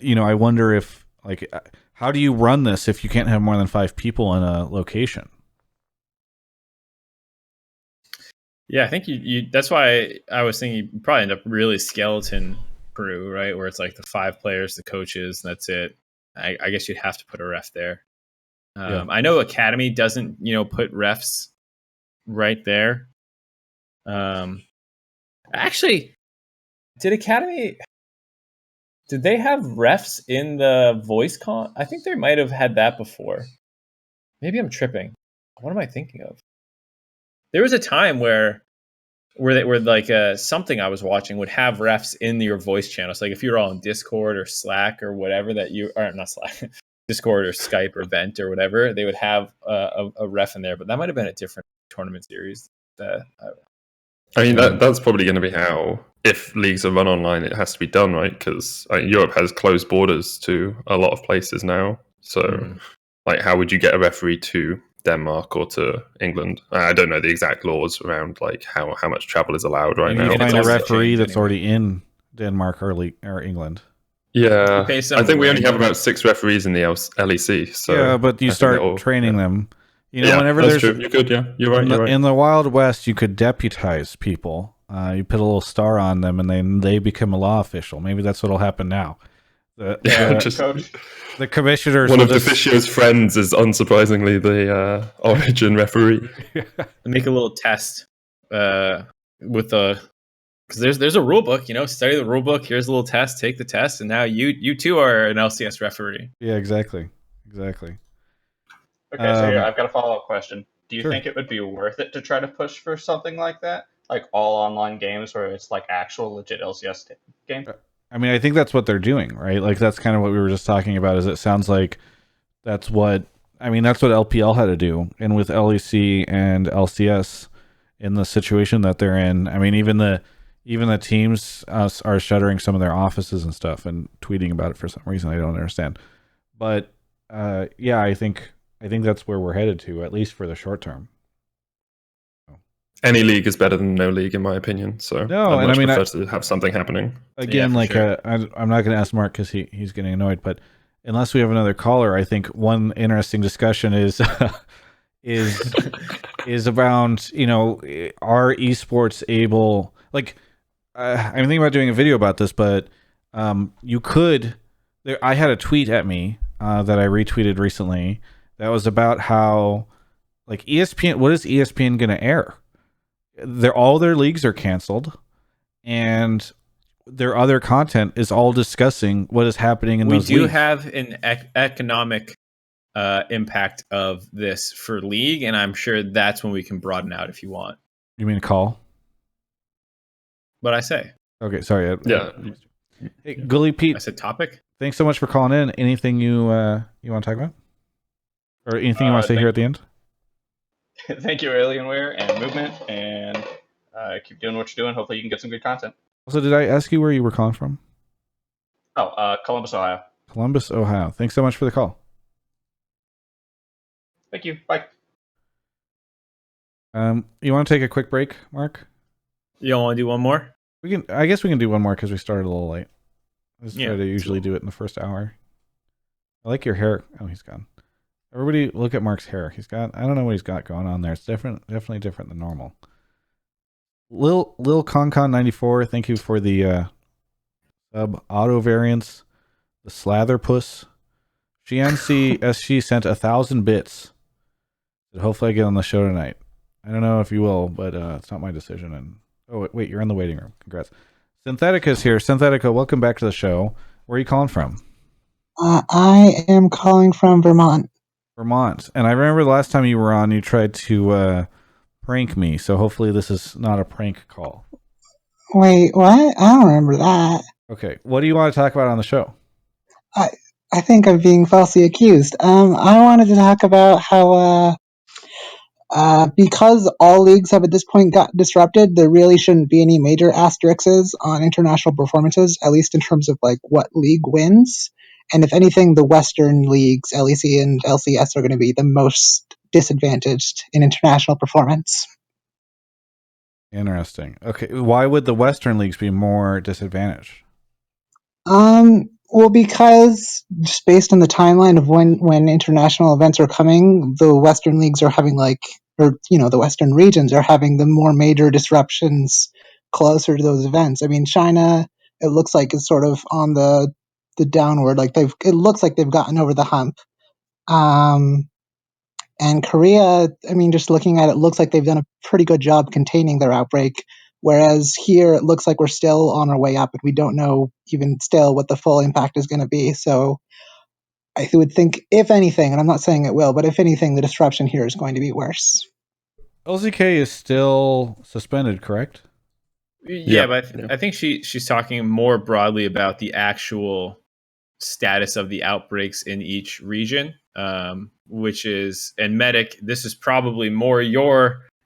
you know, I wonder if, like, how do you run this if you can't have more than 5 people in a location? Yeah, I think you that's why I was thinking you probably end up really skeleton crew, right? Where it's like the 5 players, the coaches, and that's it. I guess you'd have to put a ref there. I know Academy doesn't, you know, put refs right there. Actually, did they have refs in the voice con? I think they might have had that before. Maybe I'm tripping. What am I thinking of? There was a time where they were like something I was watching would have refs in your voice channels. Like if you're all in Discord or Slack or whatever or not Slack, Discord or Skype or Vent or whatever, they would have a ref in there. But that might have been a different tournament series. I mean, that's probably going to be how, if leagues are run online, it has to be done, right? Because Europe has closed borders to a lot of places now. So, like, how would you get a referee to Denmark or to England? I don't know the exact laws around like how much travel is allowed right You now. need to find a also referee changed that's anyway. already in Denmark or England. Yeah, You pay I some think we only have random- about 6 referees in the LEC. So yeah, but you I think start that'll- training yeah. them. You know, Yeah, whenever that's there's true. You're good. Yeah, you're right. You're right. in the Wild West, you could deputize people. You put a little star on them, and then they become a law official. Maybe that's what'll happen now. Yeah, just Coach. The commissioners. one will of Deficio's friends is unsurprisingly the Origin referee. make a little test with the because there's a rule book. Study the rule book. Here's a little test. Take the test, and now you too are an LCS referee. Yeah, exactly. Okay, so here I've got a follow-up question. Do you Sure. think it would be worth it to try to push for something like that, like all online games where it's like actual legit LCS game? I mean, I think that's what they're doing, right? Like that's kind of what we were just talking about. Is it sounds like that's what LPL had to do, and with LEC and LCS in the situation that they're in. I mean, even the teams are shuttering some of their offices and stuff and tweeting about it for some reason I don't understand. But yeah, I think that's where we're headed to, at least for the short term. Any league is better than no league, in my opinion. So No, I'd and much I mean, prefer to have something happening. Again, Yeah, for like sure. I'm not going to ask Mark because he's getting annoyed. But unless we have another caller, I think one interesting discussion is is around are esports able, like I'm thinking about doing a video about this, but you could. I had a tweet at me that I retweeted recently that was about how like ESPN. What is ESPN going to air? All their leagues are canceled, and their other content is all discussing what is happening in We those do leagues. have an economic impact of this for league, and I'm sure that's when we can broaden out if you want. You mean call? But I say, Okay, sorry. Yeah. Hey, Gully Pete, I said topic. thanks so much for calling in. Anything you want to talk about, or anything you want to say here at the end? Thank you, Alienware and Movement, and keep doing what you're doing. Hopefully, you can get some good content. Also, did I ask you where you were calling from? Oh, Columbus, Ohio. Columbus, Ohio. Thanks so much for the call. Thank you. Bye. You want to take a quick break, Mark? You want to do one more? I guess we can do one more because we started a little late. Let's Yeah. try to usually do it in the first hour. I like your hair. Oh, he's gone. Everybody look at Mark's hair. I don't know what he's got going on there. It's definitely different than normal. Lil Concon94, thank you for the sub auto variants. The Slatherpuss. Shiansi SG sent 1,000 bits. Hopefully I get on the show tonight. I don't know if you will, but it's not my decision. And oh wait, you're in the waiting room. Congrats. Synthetica's here. Synthetica, welcome back to the show. Where are you calling from? I am calling from Vermont. Vermont. And I remember the last time you were on, you tried to prank me. So hopefully this is not a prank call. Wait, what? I don't remember that. Okay. What do you want to talk about on the show? I think I'm being falsely accused. I wanted to talk about how because all leagues have at this point got disrupted, there really shouldn't be any major asterisks on international performances, at least in terms of like what league wins. And if anything, the Western leagues, LEC and LCS, are going to be the most disadvantaged in international performance. Interesting. Okay. Why would the Western leagues be more disadvantaged? Well, because just based on the timeline of when international events are coming, the Western leagues are having the Western regions are having the more major disruptions closer to those events. I mean, China, it looks like it's sort of on the downward. It looks like they've gotten over the hump. And Korea, I mean, just looking at it, looks like they've done a pretty good job containing their outbreak. Whereas here, it looks like we're still on our way up, and we don't know even still what the full impact is going to be. So I would think, if anything, and I'm not saying it will, but if anything, the disruption here is going to be worse. LZK is still suspended, correct? Yeah, Yeah, but I think she's talking more broadly about the actual status of the outbreaks in each region, which is, and Medic, this is probably more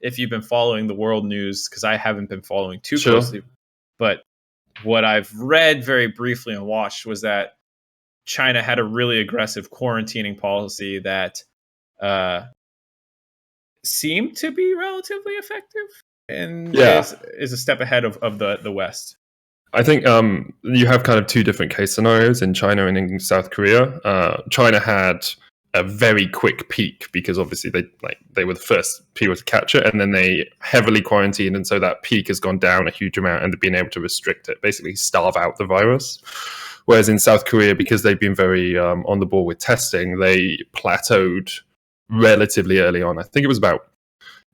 if you've been following the world news, because I haven't been following too closely. But what I've read very briefly and watched was that China had a really aggressive quarantining policy that seemed to be relatively effective and is a step ahead of the West. I think you have kind of two different case scenarios in China and in South Korea. China had a very quick peak because obviously they were the first people to catch it, and then they heavily quarantined, and so that peak has gone down a huge amount, and they've been able to restrict it, basically starve out the virus. Whereas in South Korea, because they've been very on the ball with testing, they plateaued relatively early on. I think it was about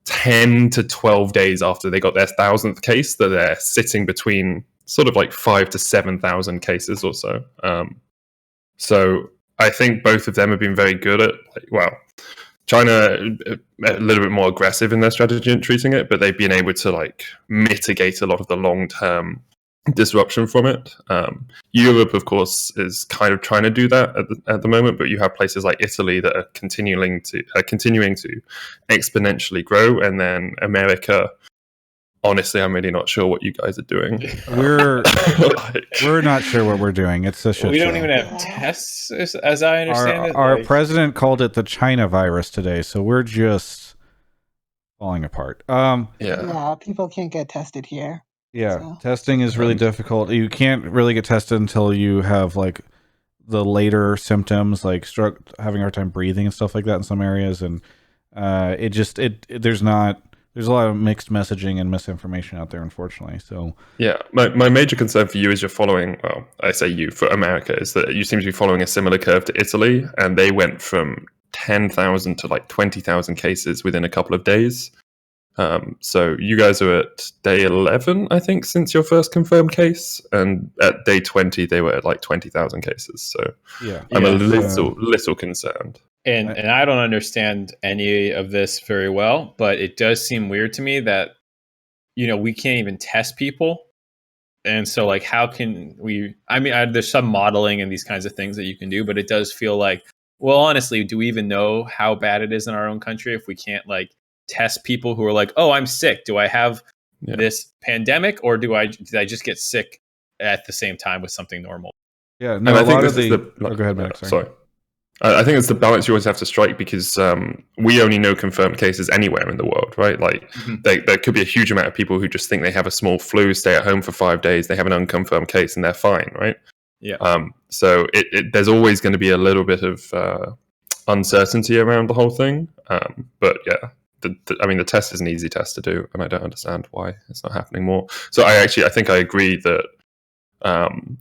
10 to 12 days after they got their 1,000th case that they're sitting between sort of like 5,000 to 7,000 cases or so. So I think both of them have been very good at, China a little bit more aggressive in their strategy in treating it, but they've been able to mitigate a lot of the long-term disruption from it. Europe, of course, is kind of trying to do that at the moment, but you have places like Italy that are continuing to exponentially grow, and then America. Honestly, I'm really not sure what you guys are doing. We're not sure what we're doing. It's a shit We show. don't even have tests, as I understand it. Our president called it the China virus today, so we're just falling apart. Yeah, people can't get tested here. Yeah, So. testing is really difficult. You can't really get tested until you have the later symptoms, like having a hard time breathing and stuff like that in some areas, and there's a lot of mixed messaging and misinformation out there, unfortunately. So yeah, my major concern for you is you're following. Well, I say you for America is that you seem to be following a similar curve to Italy, and they went from 10,000 to 20,000 cases within a couple of days. So you guys are at day 11, I think, since your first confirmed case, and at day 20 they were at 20,000 cases. So I'm a little concerned. And I don't understand any of this very well, but it does seem weird to me that we can't even test people. And so how can we? I mean, there's some modeling and these kinds of things that you can do, but it does feel like, well, honestly, do we even know how bad it is in our own country if we can't test people who are like, oh, I'm sick. Do I have this pandemic, or did I just get sick at the same time with something normal? Yeah, no. I think go ahead, Max. Sorry. I think it's the balance you always have to strike, because we only know confirmed cases anywhere in the world, right? There could be a huge amount of people who just think they have a small flu, stay at home for 5 days, they have an unconfirmed case, and they're fine, right? Yeah. So there's always going to be a little bit of uncertainty around the whole thing. But yeah. The test is an easy test to do, and I don't understand why it's not happening more. So I think I agree that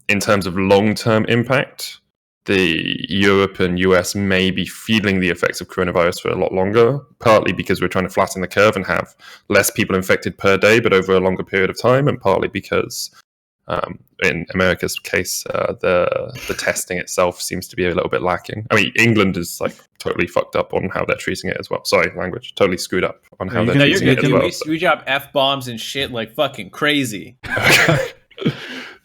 in terms of long-term impact, the Europe and US may be feeling the effects of coronavirus for a lot longer, partly because we're trying to flatten the curve and have less people infected per day, but over a longer period of time, and partly because in America's case, the testing itself seems to be a little bit lacking. I mean, England is totally fucked up on how they're treating it as well. Sorry, language. Totally screwed up on how they're treating it as well. We drop F-bombs and shit like fucking crazy.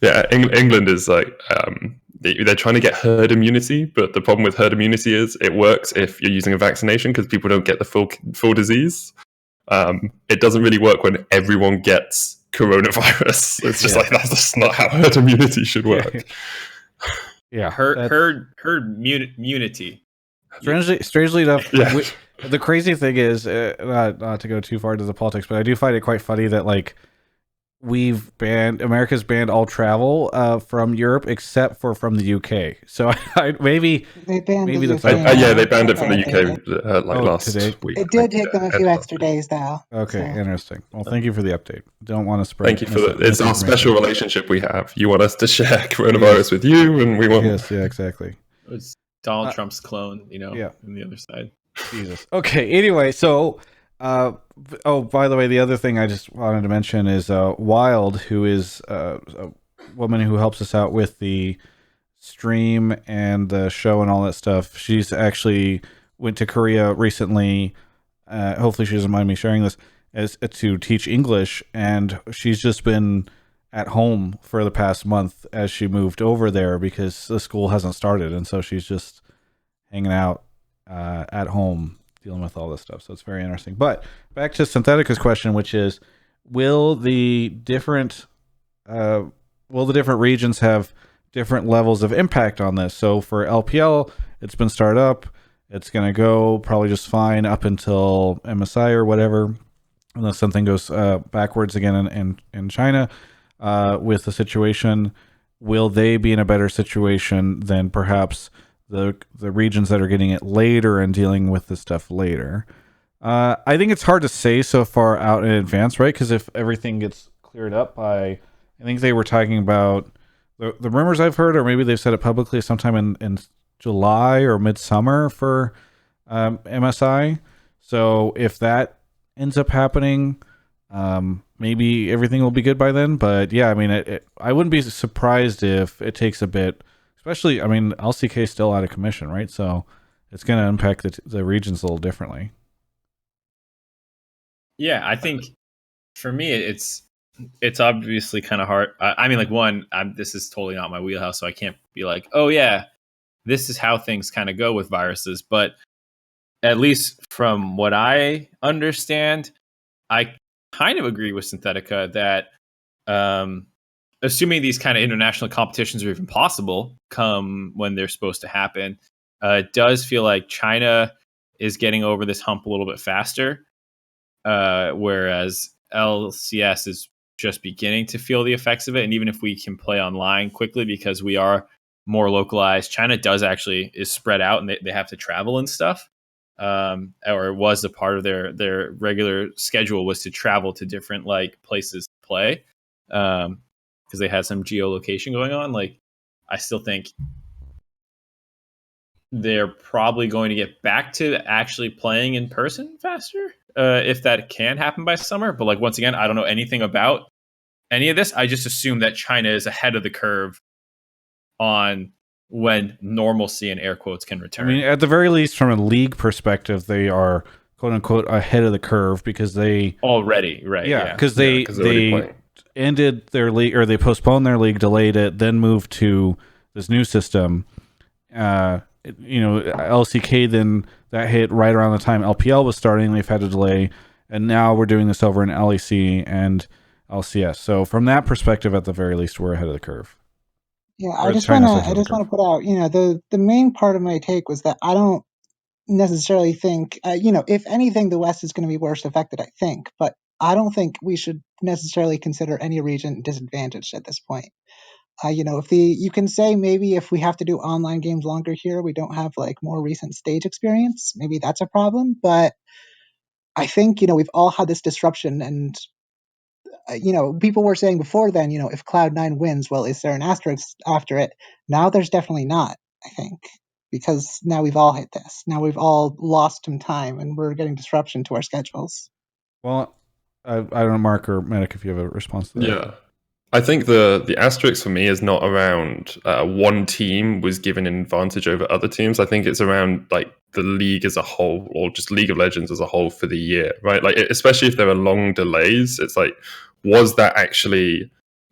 Yeah, England is they're trying to get herd immunity, but the problem with herd immunity is it works if you're using a vaccination because people don't get the full disease. It doesn't really work when everyone gets coronavirus. It's just that's just not how herd immunity should work. Yeah, herd immunity. Strangely enough, the crazy thing is, not to go too far into the politics, but I do find it quite funny that America's banned all travel from Europe except for from the UK. So maybe they banned the they banned it from the UK last week. It did take them a few extra days, though. Okay, interesting. Well, thank you for the update. Don't want to spread. Thank you for that. It's our special relationship we have. You want us to share coronavirus with you, and we want. Yes, yeah, exactly. It's Donald Trump's clone, on the other side. Jesus. Okay. Anyway, so. By the way, the other thing I just wanted to mention is Wild, who is a woman who helps us out with the stream and the show and all that stuff. She's actually went to Korea recently. Hopefully she doesn't mind me sharing this, as to teach English, and she's just been at home for the past month as she moved over there because the school hasn't started, and so she's just hanging out at home dealing with all this stuff. So it's very interesting. But back to Synthetica's question, which is, will the different regions have different levels of impact on this? So for LPL, it's been started up. It's going to go probably just fine up until MSI or whatever, unless something goes backwards again in China with the situation. Will they be in a better situation than perhaps the regions that are getting it later and dealing with this stuff later? I think it's hard to say so far out in advance, right? Because if everything gets cleared up by, I think they were talking about the rumors I've heard, or maybe they've said it publicly, sometime in July or midsummer for MSI. So if that ends up happening, maybe everything will be good by then. But yeah, I mean, I wouldn't be surprised if it takes a bit. Especially, I mean, LCK is still out of commission, right? So it's going to impact the regions a little differently. Yeah, I think for me, it's obviously kind of hard. I mean, like, this is totally not my wheelhouse, so I can't be like, oh yeah, this is how things kind of go with viruses. But at least from what I understand, I kind of agree with Synthetica that assuming these kind of international competitions are even possible come when they're supposed to happen, it does feel like China is getting over this hump a little bit faster, whereas LCS is just beginning to feel the effects of it. And even if we can play online quickly because we are more localized, China is spread out and they have to travel and stuff. Or it was a part of their regular schedule was to travel to different like places to play. Because they had some geolocation going on. Like, I still think they're probably going to get back to actually playing in person faster, if that can happen by summer. But like, once again, I don't know anything about any of this. I just assume that China is ahead of the curve on when normalcy in air quotes can return. I mean, at the very least, from a league perspective, they are quote unquote ahead of the curve because they already, right? Yeah, because they playing. Ended their league, or they postponed their league, delayed it, then moved to this new system. LCK, then that hit right around the time LPL was starting. They've had to delay, and now we're doing this over in LEC and LCS. So from that perspective, at the very least, we're ahead of the curve. Yeah, I just want to put out, the main part of my take was that I don't necessarily think, if anything, the West is going to be worse affected, I think, but I don't think we should necessarily consider any region disadvantaged at this point. You can say maybe if we have to do online games longer here, we don't have like more recent stage experience. Maybe that's a problem, but I think, we've all had this disruption, and people were saying before then, if Cloud9 wins, well, is there an asterisk after it? Now there's definitely not, I think, because now we've all hit this. Now we've all lost some time, and we're getting disruption to our schedules. Well, I don't know, Mark or Medic, if you have a response to that. Yeah. I think the asterisk for me is not around one team was given an advantage over other teams. I think it's around like the league as a whole, or just League of Legends as a whole for the year, right? Like, especially if there are long delays, it's like, was that actually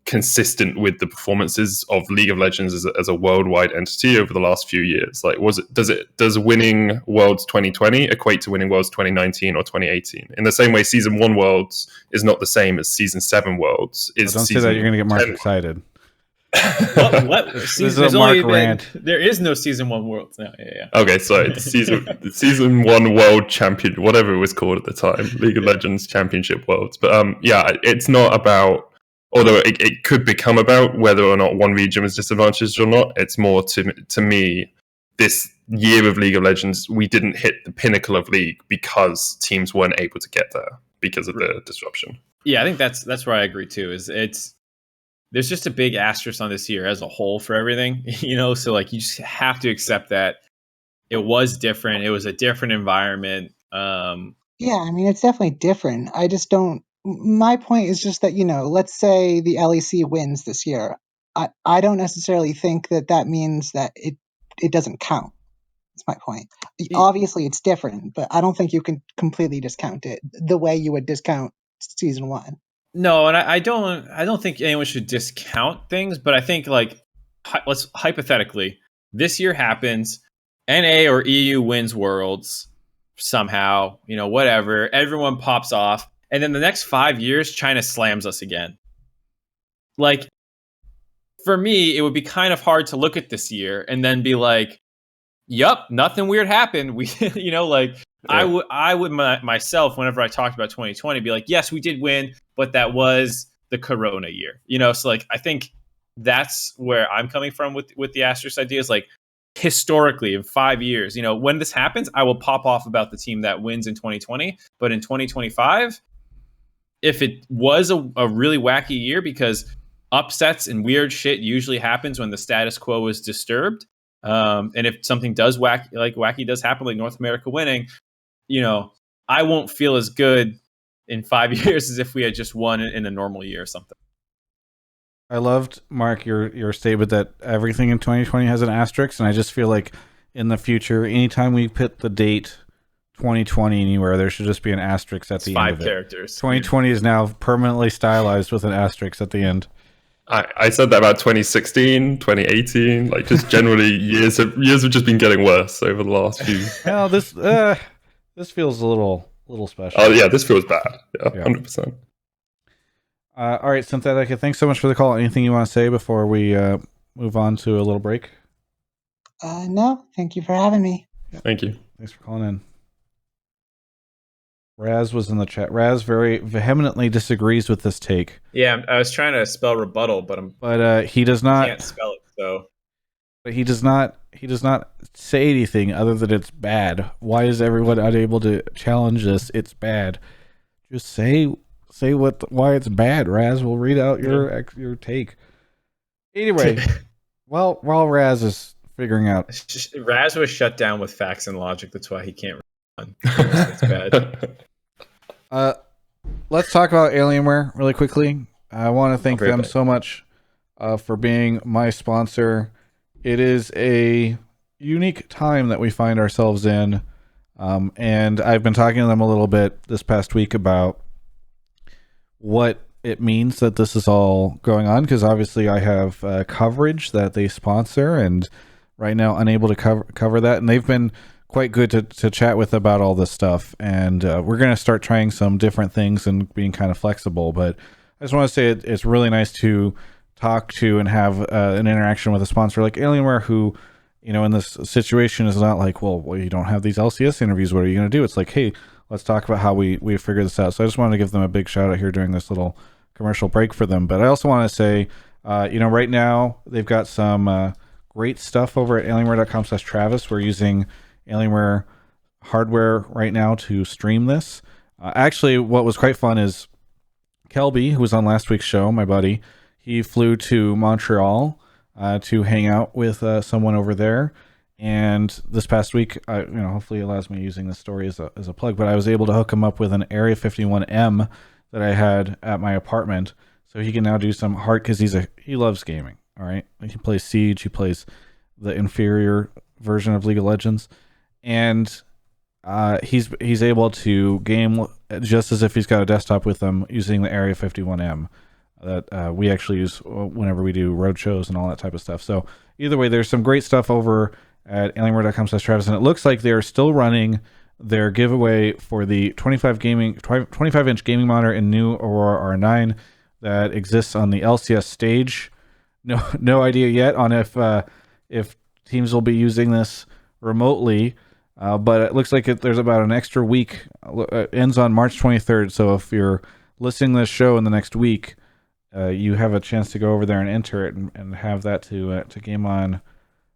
consistent with the performances of League of Legends as a worldwide entity over the last few years? Like, does winning Worlds 2020 equate to winning Worlds 2019 or 2018? In the same way, Season 1 Worlds is not the same as Season 7 Worlds. Don't say that, you're going to get Mark excited. What? This is a Mark rant. There is no Season 1 Worlds now. Yeah. Okay, sorry. The season 1 World Champion, whatever it was called at the time, League of Legends Championship Worlds. But it's not about, although it could become about whether or not one region was disadvantaged or not. It's more to me, this year of League of Legends, we didn't hit the pinnacle of League because teams weren't able to get there because of the disruption. Yeah, I think that's where I agree too. There's just a big asterisk on this year as a whole for everything, so like you just have to accept that it was different. It was a different environment. Yeah, I mean, it's definitely different. I just don't, my point is just that, let's say the LEC wins this year. I don't necessarily think that means that it doesn't count. That's my point. Obviously, it's different, but I don't think you can completely discount it the way you would discount Season 1. No, and I don't think anyone should discount things, but I think like let's hypothetically, this year happens, NA or EU wins Worlds somehow, whatever, everyone pops off, and then the next 5 years, China slams us again. Like, for me, it would be kind of hard to look at this year and then be like, "Yup, nothing weird happened." We, I would myself, whenever I talked about 2020, be like, "Yes, we did win, but that was the Corona year." So like, I think that's where I'm coming from with the asterisk ideas. Like, historically, in 5 years, when this happens, I will pop off about the team that wins in 2020, but in 2025, if it was a really wacky year, because upsets and weird shit usually happens when the status quo is disturbed. And if something does wacky does happen, like North America winning, I won't feel as good in 5 years as if we had just won in a normal year or something. I loved, Mark, your statement that everything in 2020 has an asterisk, and I just feel like in the future, anytime we put the date 2020 anywhere, there should just be an asterisk at the end of it. 5 characters. 2020 is now permanently stylized with an asterisk at the end. I said that about 2016, 2018, like just generally years have just been getting worse over the last few. Well, this feels a little special. Oh yeah, this feels bad. Yeah, 100%. All right, Synthetica, thanks so much for the call. Anything you want to say before we move on to a little break? No, thank you for having me. Thank you. Thanks for calling in. Raz was in the chat. Raz very vehemently disagrees with this take. Yeah, I was trying to spell rebuttal, but he does not. Can't spell it, so. But he does not say anything other than it's bad. Why is everyone unable to challenge this? It's bad. Just say why it's bad, Raz. We'll read out your take. Anyway, while Raz is figuring out, Raz was shut down with facts and logic. That's why he can't run. It's bad. Let's talk about Alienware really quickly. I want to thank them so much for being my sponsor. It is a unique time that we find ourselves in, and I've been talking to them a little bit this past week about what it means that this is all going on, because obviously I have coverage that they sponsor, and right now unable to cover that, and they've been quite good to chat with about all this stuff, and we're going to start trying some different things and being kind of flexible. But I just want to say it's really nice to talk to and have an interaction with a sponsor like Alienware, who, in this situation is not like, well, you don't have these LCS interviews, what are you going to do? It's like, hey, let's talk about how we figure this out. So I just wanted to give them a big shout out here during this little commercial break for them. But I also want to say, right now they've got some great stuff over at alienware.com/Travis. We're using Alienware hardware right now to stream this. Actually, what was quite fun is Kelby, who was on last week's show, my buddy, he flew to Montreal to hang out with someone over there. And this past week, hopefully it allows me using this story as a plug, but I was able to hook him up with an Area 51M that I had at my apartment. So he can now do some hard, because he loves gaming. All right. He plays Siege. He plays the inferior version of League of Legends. And he's able to game just as if he's got a desktop with him using the Area 51M that we actually use whenever we do road shows and all that type of stuff. So either way, there's some great stuff over at alienware.com/Travis, and it looks like they're still running their giveaway for the 25-inch gaming monitor in new Aurora R9 that exists on the LCS stage. No idea yet on if teams will be using this remotely, but it looks like there's about an extra week. It ends on March 23rd, so if you're listening to this show in the next week, you have a chance to go over there and enter it and have that to game on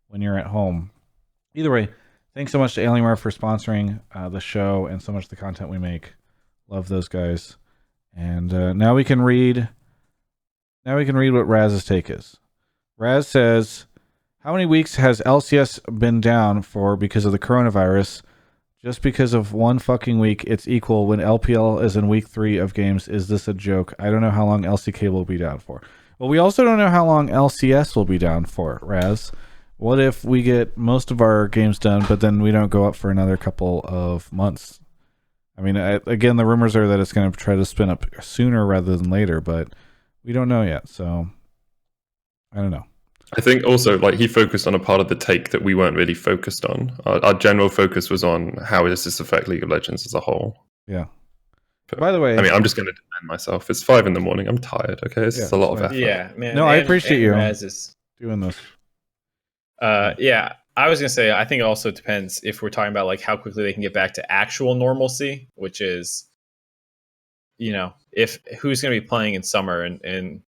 when you're at home. Either way, thanks so much to Alienware for sponsoring the show and so much the content we make. Love those guys. And now we can read what Raz's take is. Raz says, how many weeks has LCS been down for because of the coronavirus? Just because of one fucking week, it's equal when LPL is in week 3 of games. Is this a joke? I don't know how long LCK will be down for. Well, we also don't know how long LCS will be down for, Raz. What if we get most of our games done, but then we don't go up for another couple of months? I mean, again, the rumors are that it's going to try to spin up sooner rather than later, but we don't know yet. So I don't know. I think also like he focused on a part of the take that we weren't really focused on. Our general focus was on how does this affect League of Legends as a whole. Yeah. But, by the way, I mean, I'm just going to defend myself. It's 5 a.m. I'm tired. Okay, it's a lot of fine. effort. Yeah, man. No, I appreciate you Raz is doing this. Yeah, I was gonna say I think it also depends if we're talking about like how quickly they can get back to actual normalcy, which is, if who's gonna be playing in summer and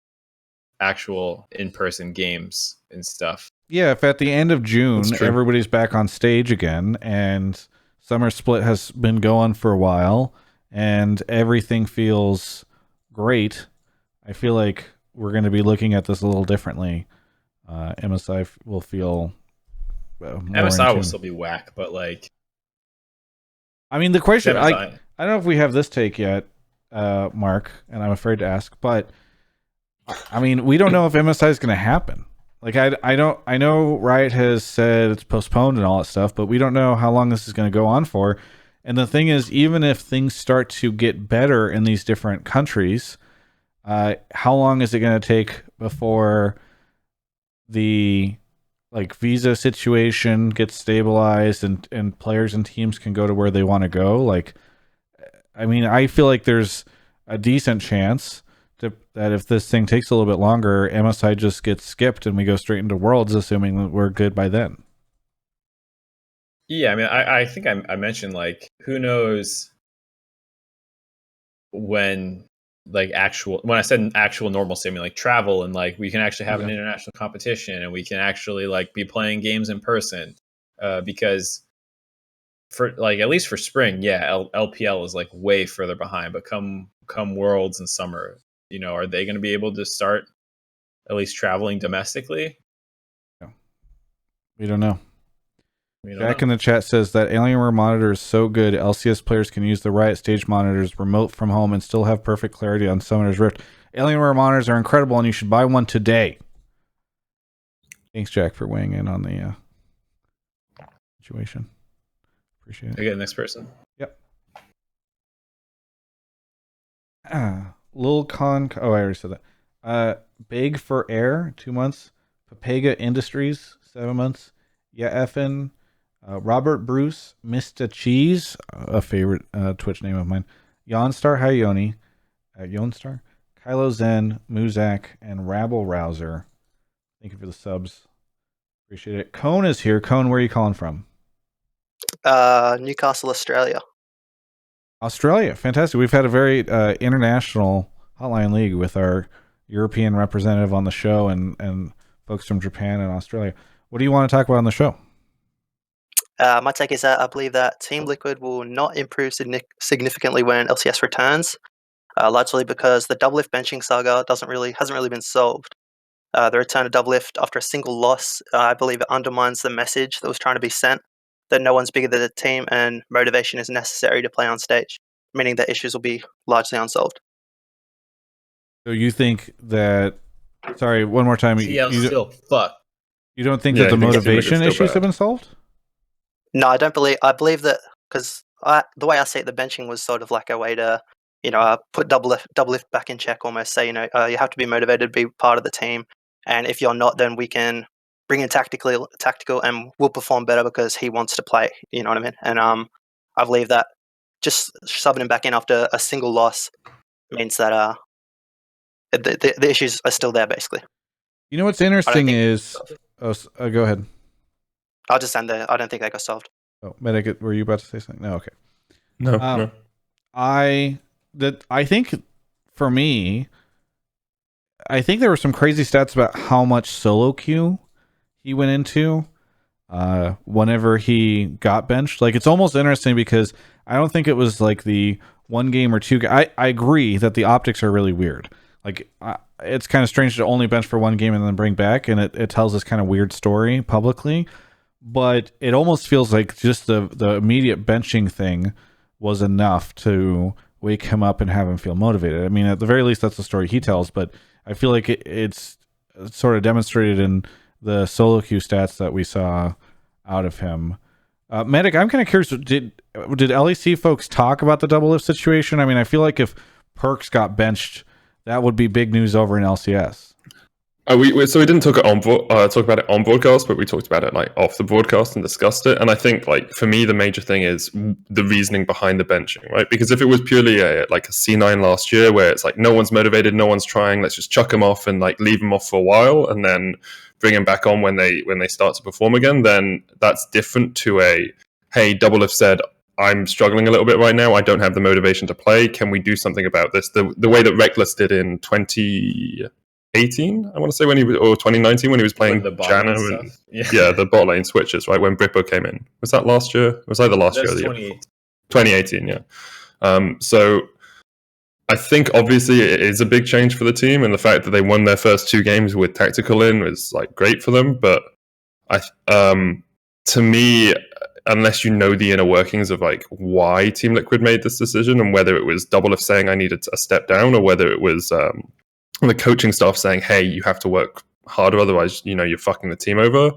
actual in-person games and stuff. Yeah, if at the end of June That's true. everybody's back on stage again and Summer Split has been going for a while and everything feels great, I feel like we're going to be looking at this a little differently. MSI will feel more MSI in will tune. still be whack, but like, I mean, the question, I MSI, don't know if we have this take yet, Mark, and I'm afraid to ask, but I mean, we don't know if MSI is going to happen. Like, I know Riot has said it's postponed and all that stuff, but we don't know how long this is going to go on for. And the thing is, even if things start to get better in these different countries, how long is it going to take before the visa situation gets stabilized and players and teams can go to where they want to go? Like, I mean, I feel like there's a decent chance that if this thing takes a little bit longer, MSI just gets skipped and we go straight into Worlds, assuming that we're good by then. yeah. I mean, I think I mentioned like who knows when when I said actual normalcy, I mean like travel and like we can actually have an international competition and we can actually like be playing games in person, because for like at least for spring, LPL is like way further behind, but come Worlds and summer, are they going to be able to start at least traveling domestically? We don't know. We don't Jack know. in the chat says that Alienware monitor is so good, LCS players can use the Riot stage monitors remote from home and still have perfect clarity on Summoner's Rift. Alienware monitors are incredible and you should buy one today. Thanks, Jack, for weighing in on the situation. Appreciate it. Okay, next person. Yep. Lil Con. Oh, I already said that. Big for Air, 2 months. Papega Industries, 7 months. Yeah, effin. Robert Bruce, Mr. Cheese, a favorite Twitch name of mine. Yonstar Hayoni, Yonstar, Kylo Zen, Muzak, and Rabble Rouser. Thank you for the subs. Appreciate it. Cone is here. Cone, where are you calling from? Newcastle, Australia. Australia. Fantastic. We've had a very international Hotline League with our European representative on the show and folks from Japan and Australia. What do you want to talk about on the show? My take is that I believe that Team Liquid will not improve significantly when LCS returns, largely because the doublelift benching saga hasn't really been solved. The return of doublelift after a single loss, I believe it undermines the message that was trying to be sent, that no one's bigger than the team and motivation is necessary to play on stage, meaning that issues will be largely unsolved. So you think that... Sorry, one more time. TL's still fucked. You don't think Yeah, that the I think motivation still issues bad. have been solved? No, I don't believe. I believe that because the way I see it, the benching was sort of like a way to, put doublelift back in check. Almost say, you have to be motivated to be part of the team, and if you're not, then we can bring in tactical, and we'll perform better because he wants to play. You know what I mean? And I believe that just subbing him back in after a single loss means that the issues are still there. Basically, You know what's interesting is... Oh, go ahead. I'll just end there. I don't think that got solved. Oh, Medic, were you about to say something? No, okay. No. I think for me, I think there were some crazy stats about how much solo queue he went into whenever he got benched. Like, it's almost interesting because I don't think it was like the one game or two. I agree that the optics are really weird. Like, it's kind of strange to only bench for one game and then bring back, and it tells this kind of weird story publicly. But it almost feels like just the immediate benching thing was enough to wake him up and have him feel motivated. I mean, at the very least, that's the story he tells, but I feel like it's sort of demonstrated in the solo queue stats that we saw out of him. Medic, I'm kind of curious. Did LEC folks talk about the double lift situation? I mean, I feel like if Perks got benched, that would be big news over in LCS. So we didn't talk about it on broadcast, but we talked about it like off the broadcast and discussed it. And I think like for me, the major thing is the reasoning behind the benching, right? Because if it was purely a C9 last year, where it's like no one's motivated, no one's trying, let's just chuck them off and like leave them off for a while, and then bring them back on when they start to perform again, then that's different to a hey, Double Lift said, I'm struggling a little bit right now. I don't have the motivation to play. Can we do something about this? The way that Reckless did in 2018, I want to say, or 2019 when he was playing Janna and the bot lane switches, right, when Brippo came in. Was that last year? It was either last year or the year. 2018, yeah. So I think obviously it is a big change for the team, and the fact that they won their first 2 games with tactical in was like great for them. But to me, unless you know the inner workings of like why Team Liquid made this decision, and whether it was Double Lift saying I needed a step down, or whether it was the coaching staff saying, hey, you have to work harder, otherwise, you're fucking the team over,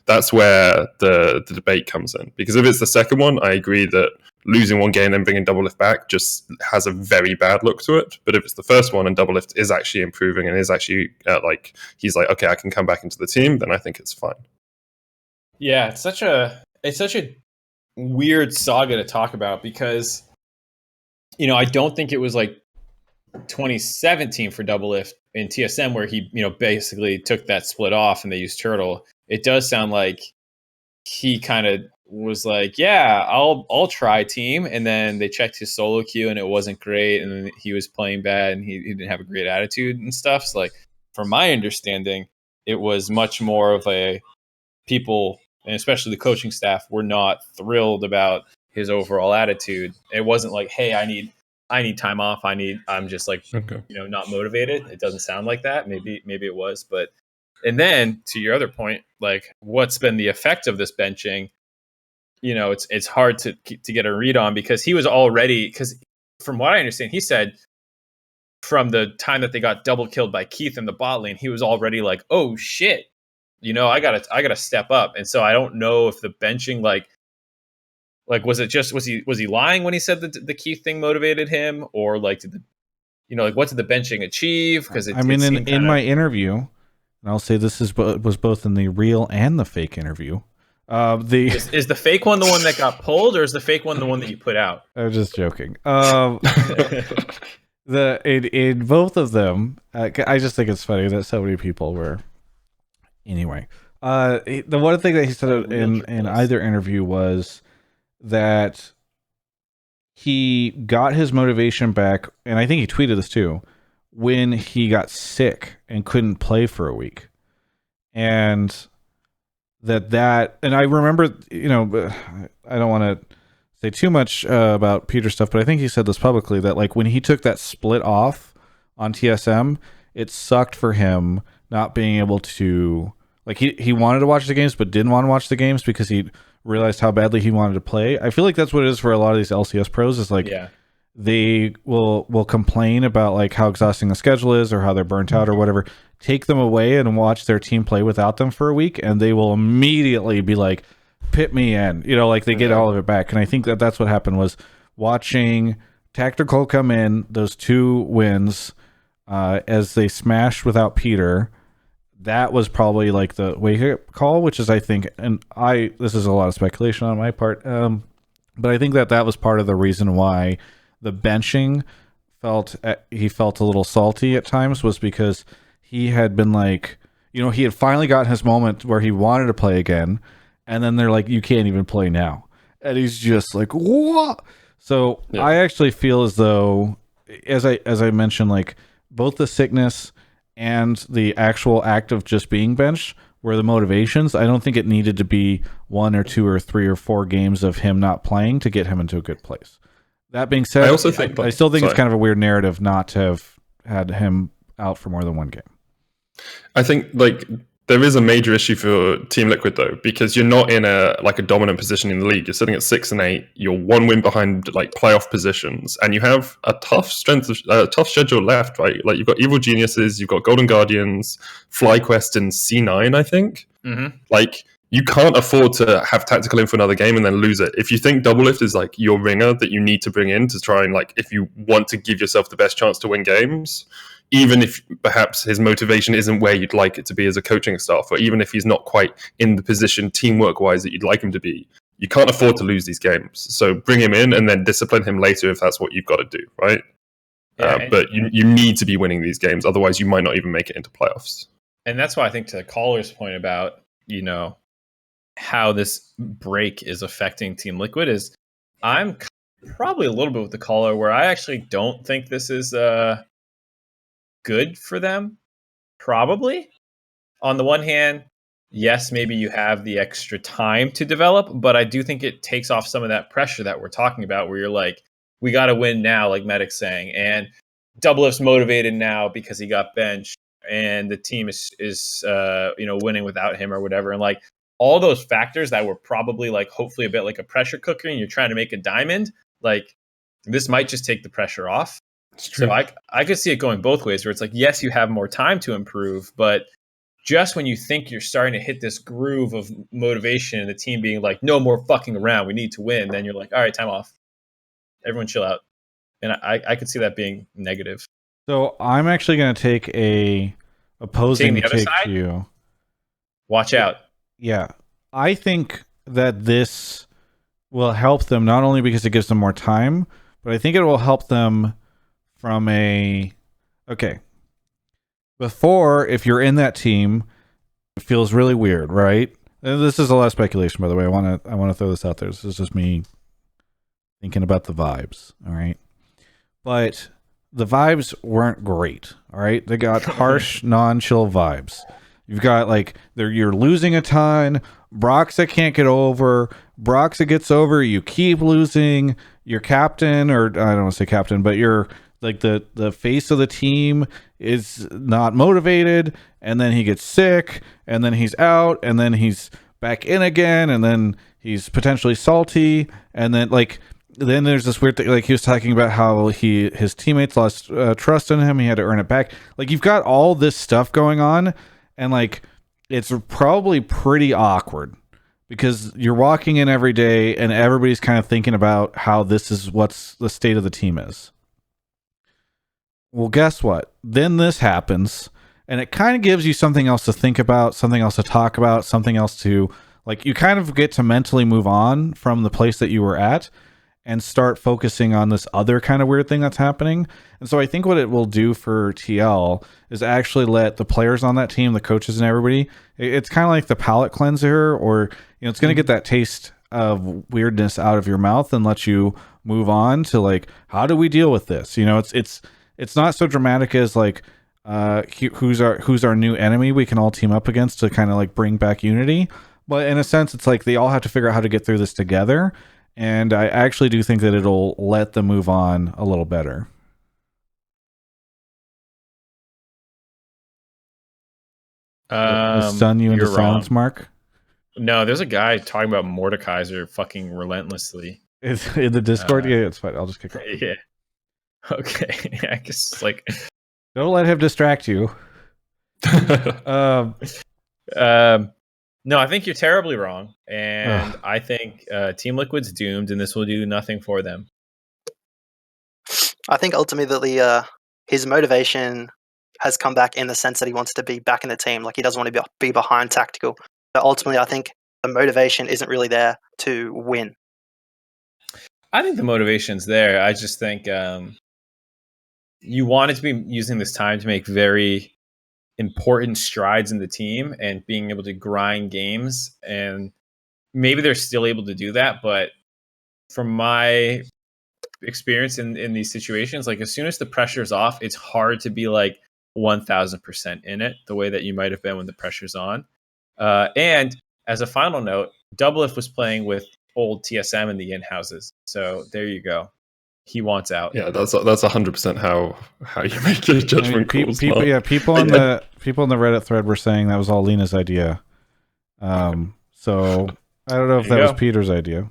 that's where the debate comes in. Because if it's the second one, I agree that losing one game and then bringing Double Lift back just has a very bad look to it. But if it's the first one and Double Lift is actually improving and is actually he's like, okay, I can come back into the team, then I think it's fine. Yeah, it's such a weird saga to talk about because, I don't think it was like 2017 for Double Lift in TSM where he, basically took that split off and they used Turtle. It does sound like he kind of was like, yeah, I'll try team. And then they checked his solo queue and it wasn't great. And then he was playing bad and he didn't have a great attitude and stuff. So like, from my understanding, it was much more of a people, and especially the coaching staff, were not thrilled about his overall attitude. It wasn't like, hey, I need time off. I'm just like, not motivated. It doesn't sound like that. Maybe it was, but, and then to your other point, like what's been the effect of this benching? It's hard to get a read on because he was already, because from what I understand, he said from the time that they got double killed by Keith in the bot lane, he was already like, oh shit, I gotta step up. And so I don't know if the benching, like was it just, was he lying when he said that the Keith thing motivated him, or like what did the benching achieve? Because in my interview, and I'll say this was both in the real and the fake interview. Is the fake one the one that got pulled, or is the fake one the one that you put out? I'm just joking. In both of them, I just think it's funny that so many people were. Anyway, the one thing that he said in either interview was that he got his motivation back, and I think he tweeted this too, when he got sick and couldn't play for a week. And and I remember, I don't want to say too much about Peter stuff, but I think he said this publicly, that like when he took that split off on TSM, it sucked for him not being able to, like, he wanted to watch the games but didn't want to watch the games because he realized how badly he wanted to play. I feel like that's what it is for a lot of these LCS pros, is like, they will complain about like how exhausting the schedule is or how they're burnt out or whatever. Take them away and watch their team play without them for a week, and they will immediately be like, pit me in, like they get all of it back. And I think that's what happened, was watching Tactical come in, those 2 wins, as they smashed without Peter. That was probably like the wake-up call, which is, I think, and this is a lot of speculation on my part, but I think that was part of the reason why the benching he felt a little salty at times, was because he had been like, he had finally gotten his moment where he wanted to play again, and then they're like, you can't even play now. And he's just like, what? So I actually feel as though, as I mentioned, like both the sickness and the actual act of just being benched were the motivations. I don't think it needed to be 1 or 2 or 3 or 4 games of him not playing to get him into a good place. That being said, I still think it's kind of a weird narrative not to have had him out for more than 1 game. I think like there is a major issue for Team Liquid though, because you're not in a dominant position in the league. You're sitting at 6 and 8. You're 1 win behind like playoff positions, and you have a tough schedule left, right? Like you've got Evil Geniuses, you've got Golden Guardians, FlyQuest, and C9. I think. Mm-hmm. Like you can't afford to have tactical in for another game and then lose it. If you think Doublelift is like your ringer that you need to bring in to try and like, if you want to give yourself the best chance to win games, even if perhaps his motivation isn't where you'd like it to be as a coaching staff, or even if he's not quite in the position teamwork wise that you'd like him to be, you can't afford to lose these games. So bring him in and then discipline him later if that's what you've got to do, right? Yeah, But you need to be winning these games, otherwise you might not even make it into playoffs. And that's why I think, to the caller's point about, you know, how this break is affecting Team Liquid, is I'm probably a little bit with the caller, where I actually don't think this is good for them. Probably. On the one hand, yes, maybe you have the extra time to develop, but I do think it takes off some of that pressure that we're talking about, where you're like, we got to win now, like Medic's saying, and Doublelift's motivated now because he got benched, and the team is winning without him or whatever, and like all those factors that were probably like hopefully a bit like a pressure cooker, and you're trying to make a diamond, like this might just take the pressure off. So I could see it going both ways, where it's like, yes, you have more time to improve, but just when you think you're starting to hit this groove of motivation and the team being like, no more fucking around, we need to win, then you're like, all right, time off. Everyone chill out. And I could see that being negative. So I'm actually going to take a opposing take to you. Watch out. Yeah. I think that this will help them, not only because it gives them more time, but I think it will help them from okay. Before, if you're in that team, it feels really weird, right? And this is a lot of speculation, by the way. I want to throw this out there. This is just me thinking about the vibes, all right? But the vibes weren't great, all right? They got harsh, non-chill vibes. You've got, like, you're losing a ton. Broxa can't get over. Broxa gets over. You keep losing. Your captain, or I don't want to say captain, but you're like the face of the team is not motivated, and then he gets sick, and then he's out, and then he's back in again, and then he's potentially salty, and then then there's this weird thing, like he was talking about how his teammates lost trust in him. He had to earn it back. Like, you've got all this stuff going on, and like it's probably pretty awkward because you're walking in every day and everybody's kind of thinking about how this is what's the state of the team is. Well, guess what? Then this happens, and it kind of gives you something else to think about, something else to talk about, something else to, like, you kind of get to mentally move on from the place that you were at and start focusing on this other kind of weird thing that's happening. And so I think what it will do for TL is actually let the players on that team, the coaches and everybody, it's kind of like the palate cleanser, or, you know, it's going to get that taste of weirdness out of your mouth and let you move on to, like, how do we deal with this? You know, it's not so dramatic as like who's our new enemy we can all team up against to kind of like bring back unity. But in a sense, it's like they all have to figure out how to get through this together. And I actually do think that it'll let them move on a little better. Stun you into silence, Mark? No, there's a guy talking about Mordekaiser fucking relentlessly. In the Discord? Yeah, it's fine. I'll just kick off. Yeah. Okay. I guess, like, don't let him distract you. No, I think you're terribly wrong, and I think Team Liquid's doomed, and this will do nothing for them. I think ultimately his motivation has come back in the sense that he wants to be back in the team. Like, he doesn't want to be behind tactical. But ultimately, I think the motivation isn't really there to win. I think the motivation's there. I just think you wanted to be using this time to make very important strides in the team and being able to grind games, and maybe they're still able to do that, but from my experience in these situations, like, as soon as the pressure's off, it's hard to be like 1000% in it the way that you might have been when the pressure's on. And as a final note, Doublelift was playing with old TSM in the in-houses, so there you go. He wants out. Yeah, that's 100% how you make your judgment calls. People in the Reddit thread were saying that was all Lena's idea. So I don't know if that was Peter's idea.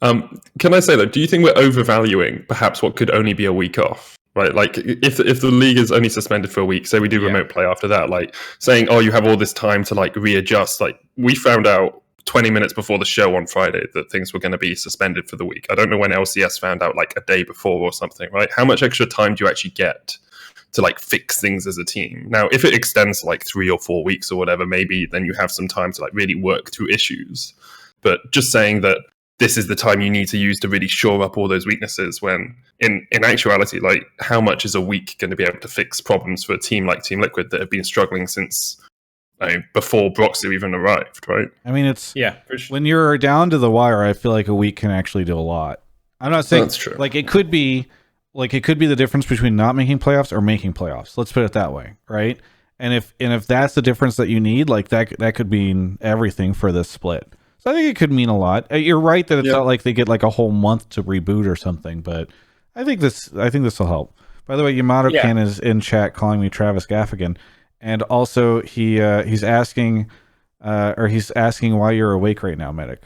Can I say, though, do you think we're overvaluing perhaps what could only be a week off? right? Like if the league is only suspended for a week, say we do remote play after that, like saying, oh, you have all this time to like readjust. Like we found out 20 minutes before the show on Friday that things were going to be suspended for the week. I don't know when LCS found out, like a day before or something, right? How much extra time do you actually get to like fix things as a team? Now, if it extends to like 3 or 4 weeks or whatever, maybe then you have some time to like really work through issues. But just saying that this is the time you need to use to really shore up all those weaknesses, when in actuality, like how much is a week going to be able to fix problems for a team like Team Liquid that have been struggling since before Broxy even arrived, right? I mean, it's for sure. when you're down to the wire, I feel like a week can actually do a lot. I'm not saying That's true. Like it could be the difference between not making playoffs or making playoffs. Let's put it that way, right? And if that's the difference that you need, like that could mean everything for this split. So I think it could mean a lot. You're right that it's not like they get like a whole month to reboot or something, but I think this will help. By the way, Yamato Ken is in chat calling me Travis Gaffigan, and also he's asking why you're awake right now, Medic.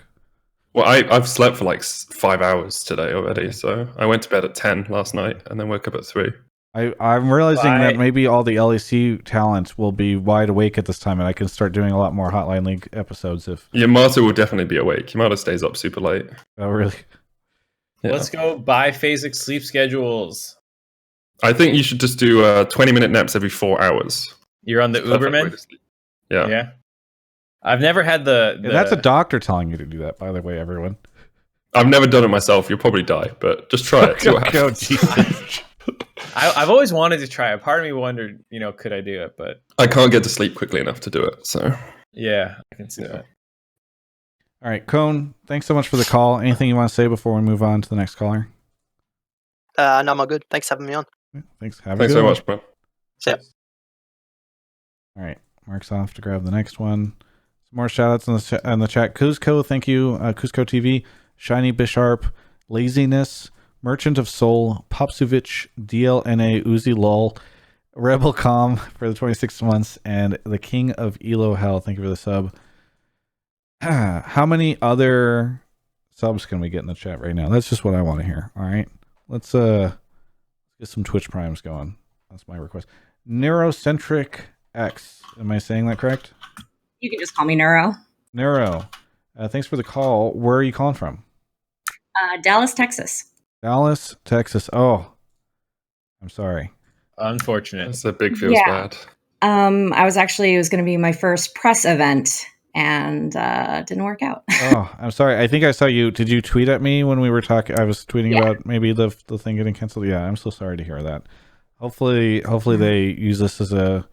Well, I've slept for like 5 hours today already, so I went to bed at 10 last night and then woke up at 3. I'm realizing that maybe all the LEC talent will be wide awake at this time, and I can start doing a lot more Hotline League episodes. Yamato will definitely be awake. Yamato stays up super late. Oh, really? Yeah. Let's go biphasic sleep schedules. I think you should just do 20-minute naps every 4 hours. You're on the Uberman? Yeah. I've never had the... That's a doctor telling you to do that, by the way, everyone. I've never done it myself. You'll probably die, but just try it. See what happens. I've always wanted to try it. Part of me wondered, could I do it? But I can't get to sleep quickly enough to do it. So yeah, I can see that. All right, Cone, thanks so much for the call. Anything you want to say before we move on to the next caller? No, I'm all good. Thanks for having me on. Thanks. Thanks very much, bro. See ya. All right, Mark's off to grab the next one. Some more shout outs in the chat. Kuzco, thank you. Kuzco TV, Shiny Bisharp, Laziness, Merchant of Soul, Popsuvich, DLNA, Uzi Lol, Rebel Com for the 26 months, and the King of Elo Hell. Thank you for the sub. How many other subs can we get in the chat right now? That's just what I want to hear. All right, let's get some Twitch primes going. That's my request. Neurocentric X. Am I saying that correct? You can just call me Neuro. Neuro. Thanks for the call. Where are you calling from? Dallas, Texas. Dallas, Texas. Oh, I'm sorry. Unfortunate. That's a big feels bad. It was going to be my first press event, and didn't work out. Oh, I'm sorry. I think I saw you. Did you tweet at me when we were talking? I was tweeting about maybe the thing getting canceled. Yeah, I'm so sorry to hear that. Hopefully they use this as an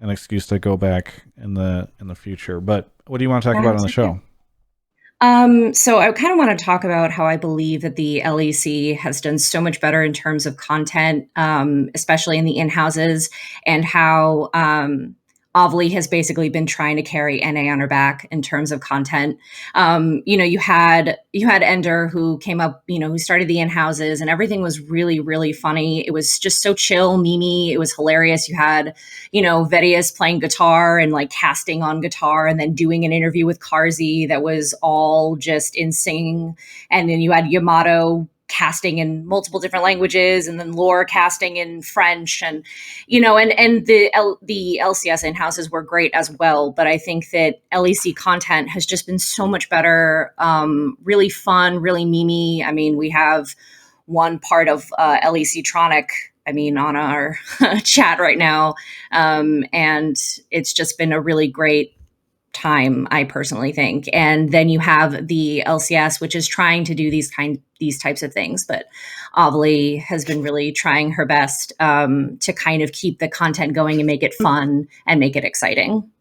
excuse to go back in the future. But what do you want to talk about on the show? So I kind of want to talk about how I believe that the LEC has done so much better in terms of content, especially in the in-houses, and how Ovly has basically been trying to carry NA on her back in terms of content. You had Ender, who came up, who started the in-houses, and everything was really, really funny. It was just so chill, memey. It was hilarious. You had, Vedius playing guitar and like casting on guitar, and then doing an interview with Karzi that was all just in singing. And then you had Yamato casting in multiple different languages, and then Lore casting in French, and the LCS in-houses were great as well. But I think that LEC content has just been so much better, really fun, really memey. I mean, we have one part of LEC Tronic, on our chat right now, and it's just been a really great time, I personally think. And then you have the LCS, which is trying to do these types of things, but Ovly has been really trying her best to kind of keep the content going and make it fun and make it exciting.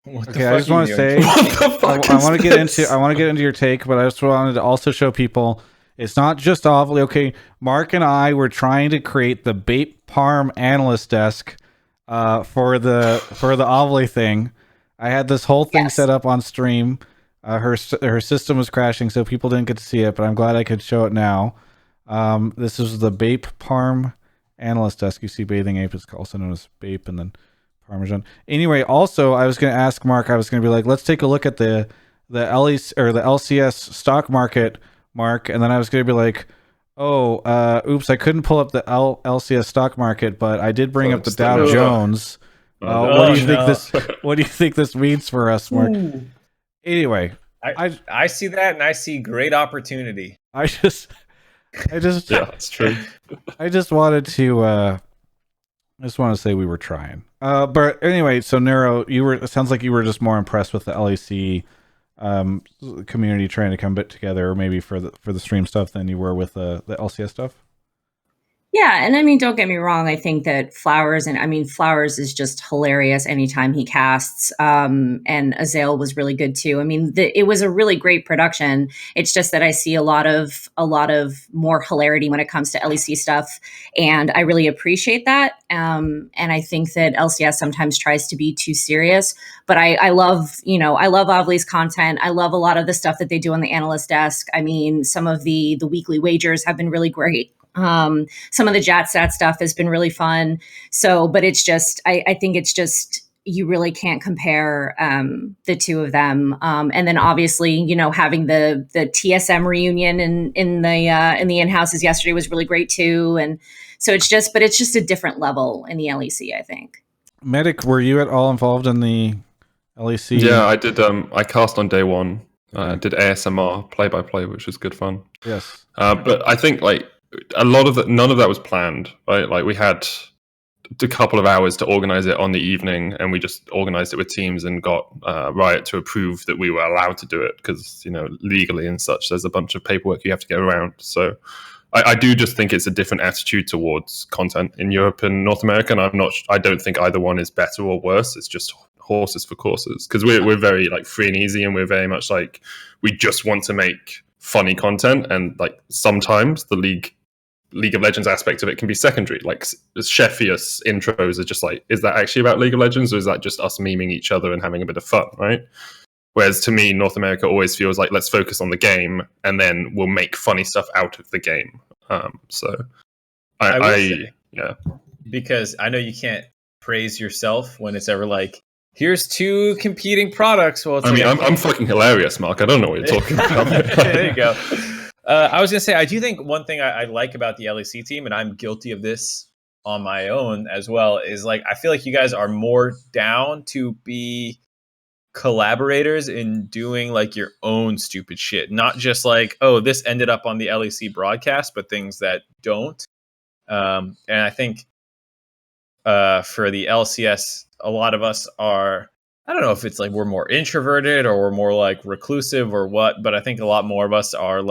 Okay, I just want to say, I want to get into your take, but I just wanted to also show people it's not just Ovly. Okay, Mark and I were trying to create the Bape Parm analyst desk for the Ovly thing. I had this whole thing set up on stream. Her system was crashing, so people didn't get to see it, but I'm glad I could show it now. This is the Bape Parm analyst desk. You see Bathing Ape. It's also known as Bape and then Parmesan. Anyway, also, I was going to ask Mark, I was going to be like, let's take a look at the LCS stock market, Mark, and then I was going to be like, Oops, I couldn't pull up the LCS stock market, but I did bring up the Dow Ugh. Jones. What do you think this? What do you think this means for us, Mark? Anyway, I see that, and I see great opportunity. I just Yeah, it's true. I just wanted to say we were trying. But anyway, so Nero, it sounds like you were just more impressed with the LEC community trying to come together, maybe for the stream stuff than you were with the LCS stuff. Yeah, and I mean, don't get me wrong. I think that Flowers is just hilarious anytime he casts. And Azale was really good too. I mean, it was a really great production. It's just that I see a lot of more hilarity when it comes to LEC stuff, and I really appreciate that. And I think that LCS sometimes tries to be too serious, but I love Ovly's content. I love a lot of the stuff that they do on the analyst desk. I mean, some of the weekly wagers have been really great. Some of the JatStat stuff has been really fun. So, but it's just, I think it's just, you really can't compare the two of them. And then obviously, having the TSM reunion in the in-houses yesterday was really great too. And so it's just a different level in the LEC, I think. Medic, were you at all involved in the LEC? Yeah, I did. I cast on day one. Did ASMR play-by-play, which was good fun. Yes. But I think a lot of none of that was planned, right? Like we had a couple of hours to organize it on the evening, and we just organized it with teams and got Riot to approve that we were allowed to do it because legally and such, there's a bunch of paperwork you have to get around. So I do just think it's a different attitude towards content in Europe and North America, and I don't think either one is better or worse. It's just horses for courses because we're very free and easy, and we're very much we just want to make funny content, and sometimes the League of Legends aspect of it can be secondary. Sheffius intros are just is that actually about League of Legends, or is that just us memeing each other and having a bit of fun, right? Whereas to me, North America always feels like let's focus on the game and then we'll make funny stuff out of the game. So I because I know you can't praise yourself when it's ever here's two competing products. Well, I'm fucking hilarious, Mark. I don't know what you're talking about. There you go. I was going to say, I do think one thing I like about the LEC team, and I'm guilty of this on my own as well, is I feel like you guys are more down to be collaborators in doing your own stupid shit. Not just this ended up on the LEC broadcast, but things that don't. And I think for the LCS, a lot of us are, I don't know if it's we're more introverted or we're more reclusive or what, but I think a lot more of us are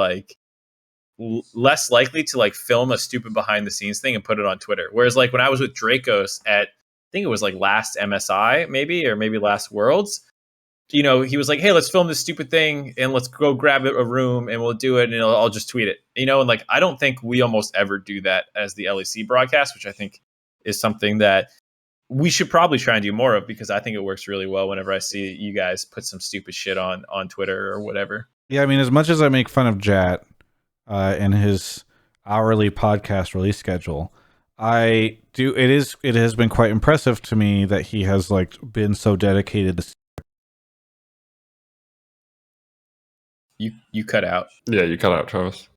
less likely to film a stupid behind the scenes thing and put it on Twitter. Whereas when I was with Dracos at, I think it was last MSI maybe, or maybe last Worlds, he was hey, let's film this stupid thing and let's go grab a room and we'll do it and I'll just tweet it, and I don't think we almost ever do that as the LEC broadcast, which I think is something that we should probably try and do more of, because I think it works really well whenever I see you guys put some stupid shit on Twitter or whatever. Yeah, I mean, as much as I make fun of Jat in his hourly podcast release schedule, it has been quite impressive to me that he has been so dedicated to. You cut out. Yeah, you cut out, Travis.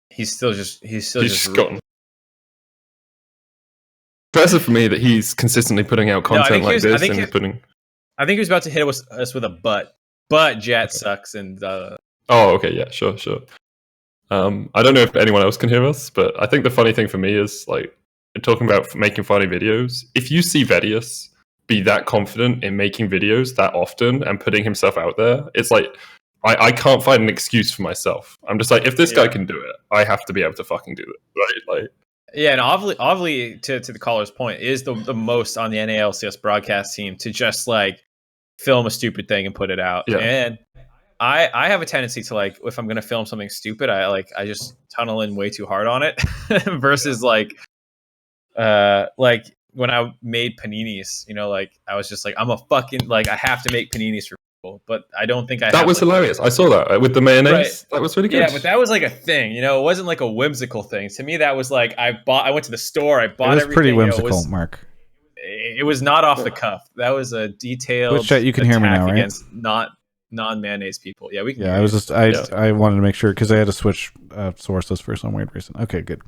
He's still just gone. Impressive for me that he's consistently putting out content this. I think he was about to hit us with a but Jat sucks and. Oh, okay, yeah, sure. I don't know if anyone else can hear us, but I think the funny thing for me is talking about making funny videos. If you see Vedius be that confident in making videos that often and putting himself out there, it's I can't find an excuse for myself. I'm just if this guy can do it, I have to be able to fucking do it, right? Yeah, and Ovly to the caller's point, is the most on the NALCS broadcast team to just film a stupid thing and put it out. Yeah. And I have a tendency to if I'm gonna film something stupid, I just tunnel in way too hard on it versus when I made paninis, I was just I'm a fucking I have to make paninis for people, but I don't think that was hilarious. I saw that with the mayonnaise. Right. That was really good. Yeah, but that was a thing, it wasn't a whimsical thing. To me, that was I went to the store, I bought everything. It was pretty whimsical, Mark. It was not off the cuff. That was a detailed Chat, you can hear me now, right? Not non-mayonnaise people. Yeah, we can. Yeah, hear I was you. just I wanted to make sure because I had to switch sources for some weird reason. Okay, good.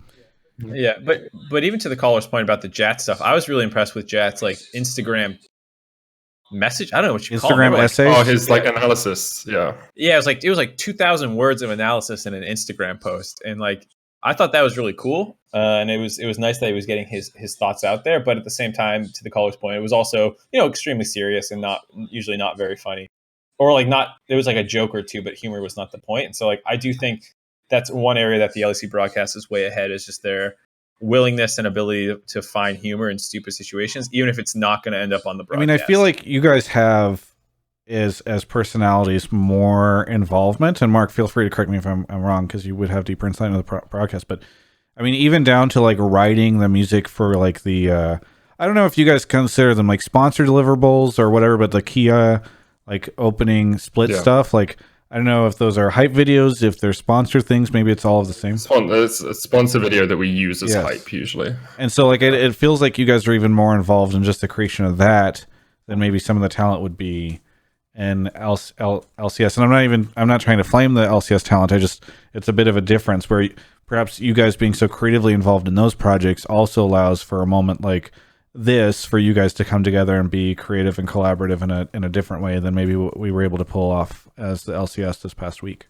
Yeah, but even to the caller's point about the Jat stuff, I was really impressed with Jat's like Instagram message. I don't know what you call them. Instagram Like, essays. Oh, his like analysis. Yeah. yeah, it was like 2,000 words of analysis in an Instagram post, and like I thought that was really cool, and it was nice that he was getting his thoughts out there. But at the same time, to the caller's point, it was also extremely serious and not usually not very funny, or like not. There was like a joke or two, but humor was not the point. And so like I do think that's one area that the LEC broadcast is way ahead, is just their willingness and ability to find humor in stupid situations, even if it's not going to end up on the broadcast. I mean, I feel like you guys have as personalities more involvement, and Mark, feel free to correct me if I'm wrong, because you would have deeper insight into the broadcast. But I mean, even down to like writing the music for like the I don't know if you guys consider them like sponsored deliverables or whatever, but the Kia like opening split stuff, like I don't know if those are hype videos, if they're sponsored things, maybe it's all of the same. It's a sponsor video that we use as hype usually. And so like it feels like you guys are even more involved in just the creation of that than maybe some of the talent would be in LCS. And I'm not trying to flame the LCS talent. It's a bit of a difference where perhaps you guys being so creatively involved in those projects also allows for a moment like this for you guys to come together and be creative and collaborative in a different way than maybe what we were able to pull off as the LCS this past week,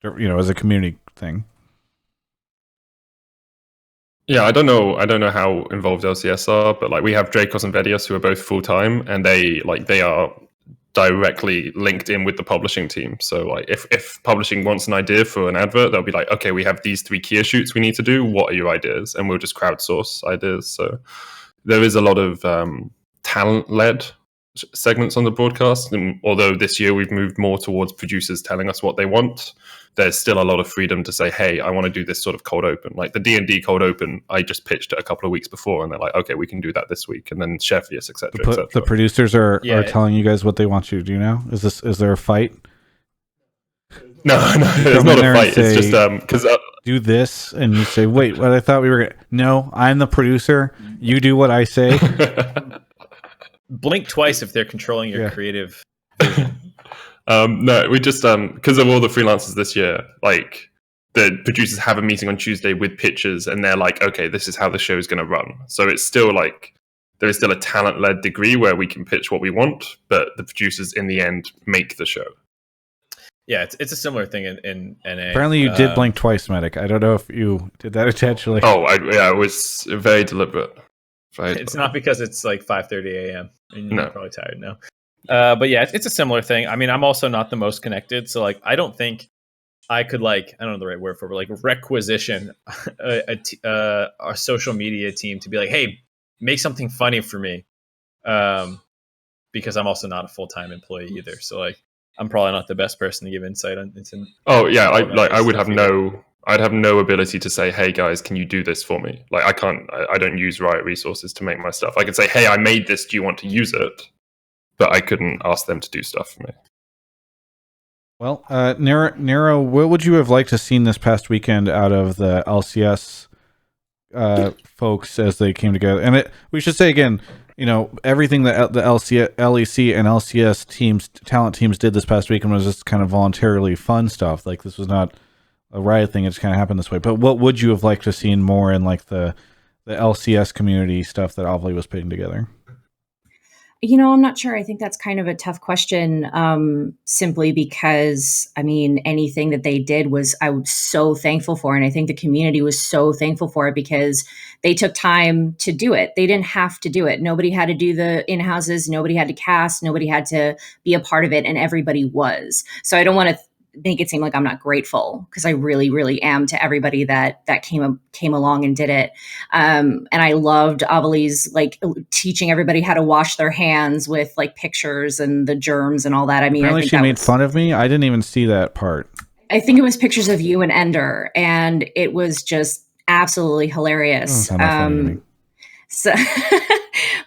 as a community thing. Yeah, I don't know how involved LCS are, but like we have Dracos and Vedios who are both full time, and they are directly linked in with the publishing team. So like if publishing wants an idea for an advert, they'll be like, okay, we have these 3 Kia shoots we need to do. What are your ideas? And we'll just crowdsource ideas. So there is a lot of talent-led segments on the broadcast. And although this year we've moved more towards producers telling us what they want, there's still a lot of freedom to say, hey, I want to do this sort of cold open. Like the D&D cold open, I just pitched it a couple of weeks before, and they're like, okay, we can do that this week. And then Chefius, etc. The producers are telling you guys what they want you to do now? Is there a fight? No, there's not a fight. It's just because do this, and you say, wait, what? I thought we were no, I'm the producer, you do what I say. Blink twice if they're controlling your creative vision. No, we just because of all the freelancers this year, like the producers have a meeting on Tuesday with pitchers, and they're like, okay, this is how the show is going to run. So it's still like there is still a talent-led degree where we can pitch what we want, but the producers in the end make the show. Yeah, it's a similar thing in NA. Apparently, you did blink twice, Medic. I don't know if you did that intentionally. Oh, it was very deliberate. It's not because it's like 5:30 a.m. and you're No. probably tired now. But yeah, it's a similar thing. I mean, I'm also not the most connected, so like I don't think I could I don't know the right word for it, but like requisition a social media team to be like, hey, make something funny for me, because I'm also not a full-time employee either. So like I'm probably not the best person to give insight on. Oh yeah, I'd have no ability to say, hey guys, can you do this for me? Like I don't use Riot resources to make my stuff. I could say, hey, I made this, do you want to use it? But I couldn't ask them to do stuff for me. Well, Nero, what would you have liked to seen this past weekend out of the LCS folks as they came together? And we should say again, everything that the LEC and LCS teams, talent teams did this past weekend was just kind of voluntarily fun stuff. Like this was not a Riot thing; it just kind of happened this way. But what would you have liked to seen more in like the LCS community stuff that Ovly was putting together? I'm not sure. I think that's kind of a tough question, simply because, I mean, anything that they did I was so thankful for. And I think the community was so thankful for it because they took time to do it. They didn't have to do it. Nobody had to do the in-houses. Nobody had to cast. Nobody had to be a part of it. And everybody was. So I don't want to make it seem like I'm not grateful, because I really, really am to everybody that came along and did it. And I loved Avali's like teaching everybody how to wash their hands with like pictures and the germs and all that. I mean, apparently she made fun of me. I didn't even see that part. I think it was pictures of you and Ender, and it was just absolutely hilarious. So,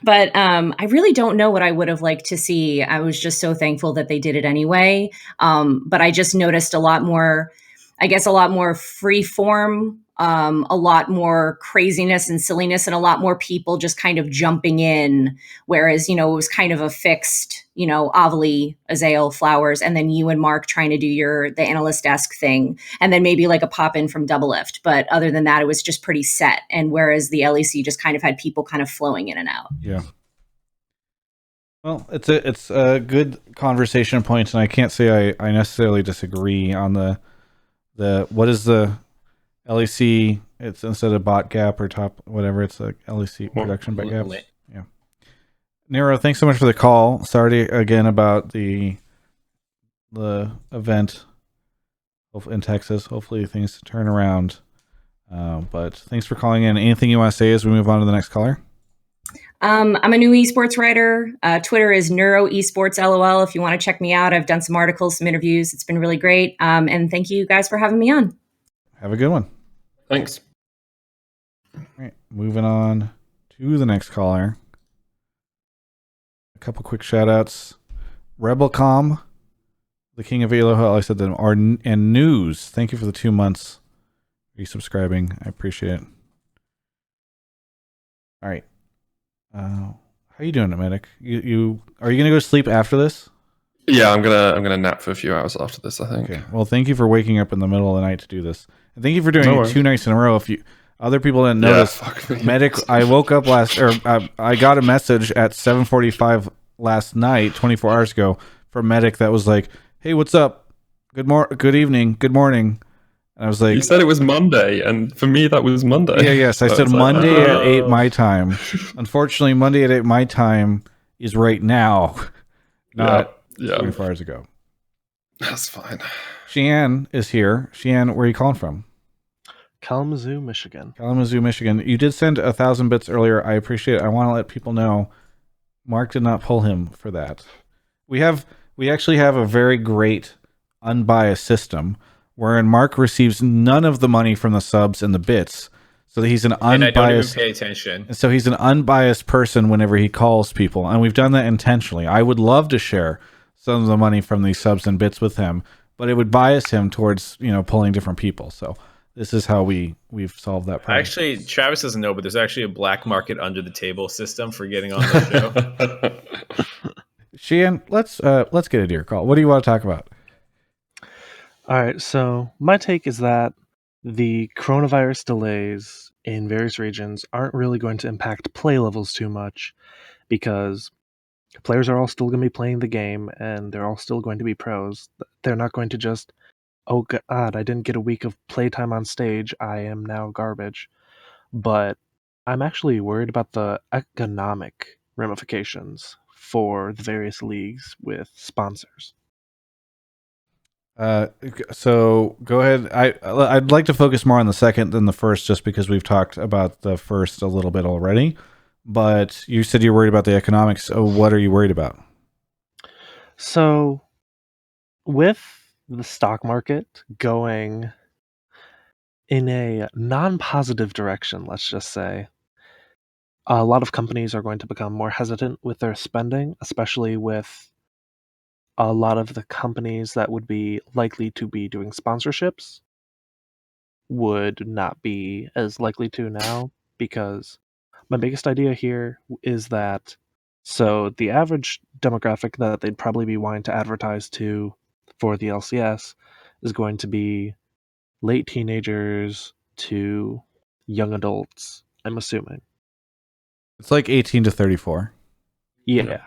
but I really don't know what I would have liked to see. I was just so thankful that they did it anyway. But I just noticed a lot more. I guess, a lot more free form, a lot more craziness and silliness, and a lot more people just kind of jumping in. Whereas, it was kind of a fixed, Avali, Azael, Flowers, and then you and Mark trying to do the analyst desk thing, and then maybe like a pop in from Double Lift. But other than that, it was just pretty set. And whereas the LEC just kind of had people kind of flowing in and out. Yeah. Well, it's a good conversation point, and I can't say I necessarily disagree on the what is the LEC? It's instead of bot gap or top whatever. It's like LEC production bot gap. Yeah. Nero, thanks so much for the call. Sorry again about the event in Texas. Hopefully things turn around. But thanks for calling in. Anything you want to say as we move on to the next caller? I'm a new esports writer. Twitter is Neuro Esports LOL. If you want to check me out, I've done some articles, some interviews. It's been really great. And thank you guys for having me on. Have a good one. Thanks. All right, moving on to the next caller. A couple quick shout outs. Rebelcom, the king of Aloha, I said them, and News. Thank you for the 2 months resubscribing. I appreciate it. All right. How you doing, Medic? You are you gonna go sleep after this? Yeah, I'm gonna nap for a few hours after this, I think. Okay. Well, thank you for waking up in the middle of the night to do this, and thank you for doing No it worries. 2 nights in a row. If you other people didn't notice, Medic, I woke up I got a message at 7:45 last night, 24 hours ago, from Medic that was like, "Hey, what's up? Good evening, good morning." And I was like, You said it was Monday, and for me that was Monday. Yeah, yes. I So said it's like, Monday oh. at 8 my time. Unfortunately, Monday at 8 my time is right now, not Yeah. 24 hours ago. That's fine. Sheann is here. Sheann, where are you calling from? Kalamazoo, Michigan. Kalamazoo, Michigan. You did send 1,000 bits earlier. I appreciate it. I want to let people know Mark did not pull him for that. We actually have a very great unbiased system wherein Mark receives none of the money from the subs and the bits. So he's an unbiased. And I don't even pay attention. And so he's an unbiased person whenever he calls people. And we've done that intentionally. I would love to share some of the money from these subs and bits with him, but it would bias him towards, pulling different people. So this is how we've solved that problem. Actually, Travis doesn't know, but there's actually a black market under the table system for getting on the show. Sheann, let's get into your call. What do you want to talk about? All right, so my take is that the coronavirus delays in various regions aren't really going to impact play levels too much because players are all still going to be playing the game and they're all still going to be pros. They're not going to just, oh god, I didn't get a week of playtime on stage, I am now garbage. But I'm actually worried about the economic ramifications for the various leagues with sponsors. So go ahead. I'd like to focus more on the second than the first, just because we've talked about the first a little bit already. But you said you're worried about the economics. So what are you worried about? So, with the stock market going in a non-positive direction, let's just say, a lot of companies are going to become more hesitant with their spending, especially with a lot of the companies that would be likely to be doing sponsorships would not be as likely to now, because my biggest idea here is that so the average demographic that they'd probably be wanting to advertise to for the LCS is going to be late teenagers to young adults, I'm assuming. It's like 18 to 34. Yeah.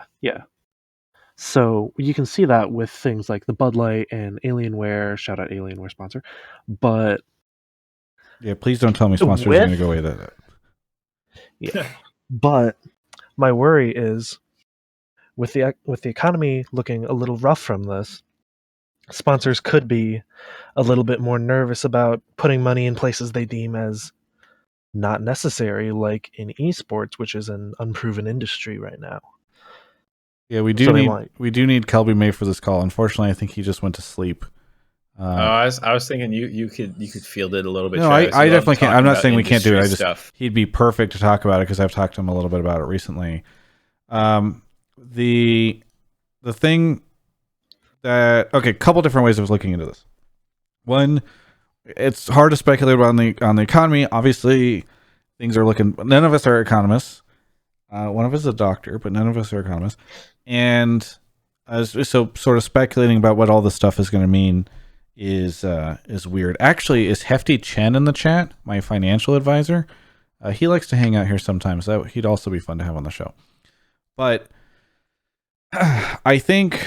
So you can see that with things like the Bud Light and Alienware. Shout out Alienware sponsor. But Yeah, please don't tell me sponsors are going to go away that. yeah. But my worry is with the economy looking a little rough from this, sponsors could be a little bit more nervous about putting money in places they deem as not necessary, like in esports, which is an unproven industry right now. Yeah, we do need Kelby May for this call. Unfortunately, I think he just went to sleep. I was thinking you could field it a little bit. No, Travis. I definitely can't. I'm not saying we can't do it. Industry stuff. He'd be perfect to talk about it because I've talked to him a little bit about it recently. The thing that couple different ways of looking into this. One, it's hard to speculate on the economy. Obviously, things are looking. None of us are economists. One of us is a doctor, but none of us are economists. And so, sort of speculating about what all this stuff is going to mean is weird. Actually, is Hefty Chen in the chat? My financial advisor. He likes to hang out here sometimes. He'd also be fun to have on the show. But I think,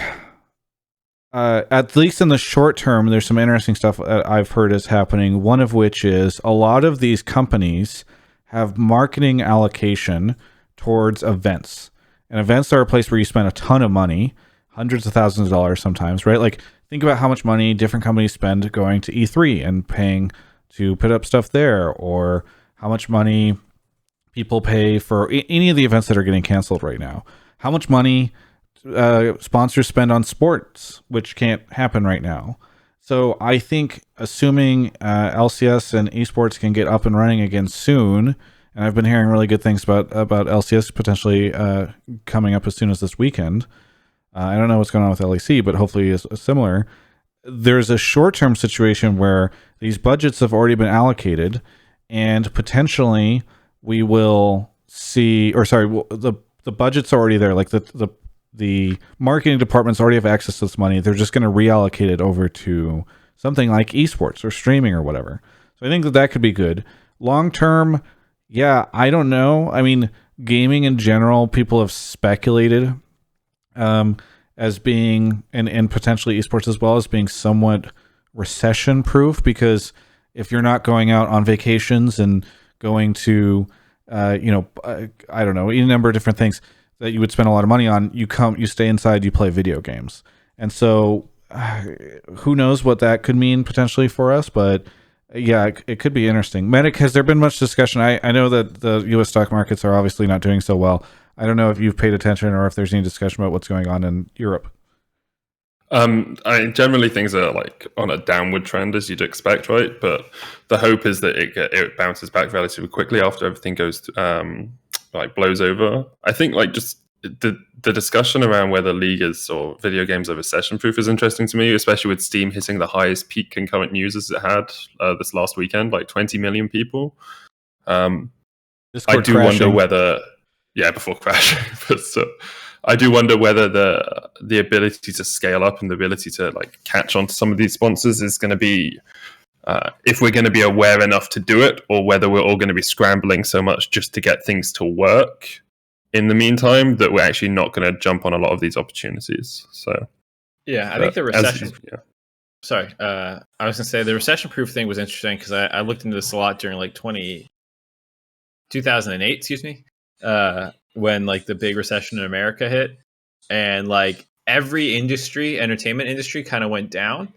at least in the short term, there's some interesting stuff that I've heard is happening. One of which is a lot of these companies have marketing allocation towards events. And events are a place where you spend a ton of money, hundreds of thousands of dollars sometimes, right? Like, think about how much money different companies spend going to E3 and paying to put up stuff there, or how much money people pay for any of the events that are getting canceled right now. How much money sponsors spend on sports, which can't happen right now. So I think, assuming LCS and esports can get up and running again soon, and I've been hearing really good things about LCS potentially coming up as soon as this weekend. I don't know what's going on with LEC, but hopefully it's similar. There's a short-term situation where these budgets have already been allocated, and potentially we will see, or sorry, the budget's already there. Like the marketing departments already have access to this money. They're just going to reallocate it over to something like esports or streaming or whatever. So I think that could be good. Long-term, yeah, I don't know. I mean, gaming in general, people have speculated as being, and potentially esports as well, as being somewhat recession-proof, because if you're not going out on vacations and going to, I don't know, any number of different things that you would spend a lot of money on, you stay inside, you play video games. And so who knows what that could mean potentially for us, but yeah, it could be interesting. Medic, has there been much discussion? I know that the U.S. stock markets are obviously not doing so well. I don't know if you've paid attention or if there's any discussion about what's going on in Europe. Generally things are like on a downward trend, as you'd expect, right? But the hope is that it bounces back relatively quickly after everything goes blows over. I think like just the discussion around whether League is or video games are recession proof is interesting to me, especially with Steam hitting the highest peak concurrent users it had this last weekend, like 20 million people. I do wonder whether, before crashing, but I do wonder whether the ability to scale up and the ability to like catch on to some of these sponsors is going to be, if we're going to be aware enough to do it, or whether we're all going to be scrambling so much just to get things to work in the meantime that we're actually not going to jump on a lot of these opportunities. So yeah, I think the recession. Sorry, I was going to say the recession-proof thing was interesting because I looked into this a lot during like 2008, excuse me, when like the big recession in America hit, and like every industry, entertainment industry, kind of went down.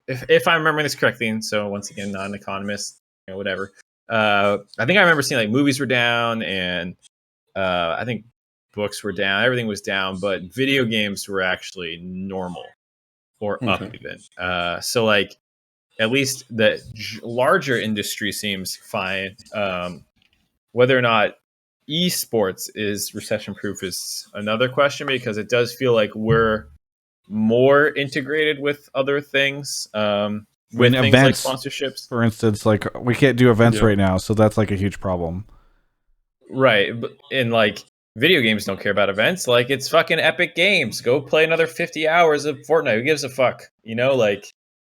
If I'm remembering this correctly, and so once again, not an economist, whatever. I think I remember seeing like movies were down, and I think books were down. Everything was down, but video games were actually normal or up even. So like at least the larger industry seems fine. Whether or not esports is recession proof is another question, because it does feel like we're more integrated with other things. With things events, like sponsorships, for instance, like we can't do events right now, so that's like a huge problem. Right, and like video games don't care about events. Like it's fucking Epic Games. Go play another 50 hours of Fortnite. Who gives a fuck? Like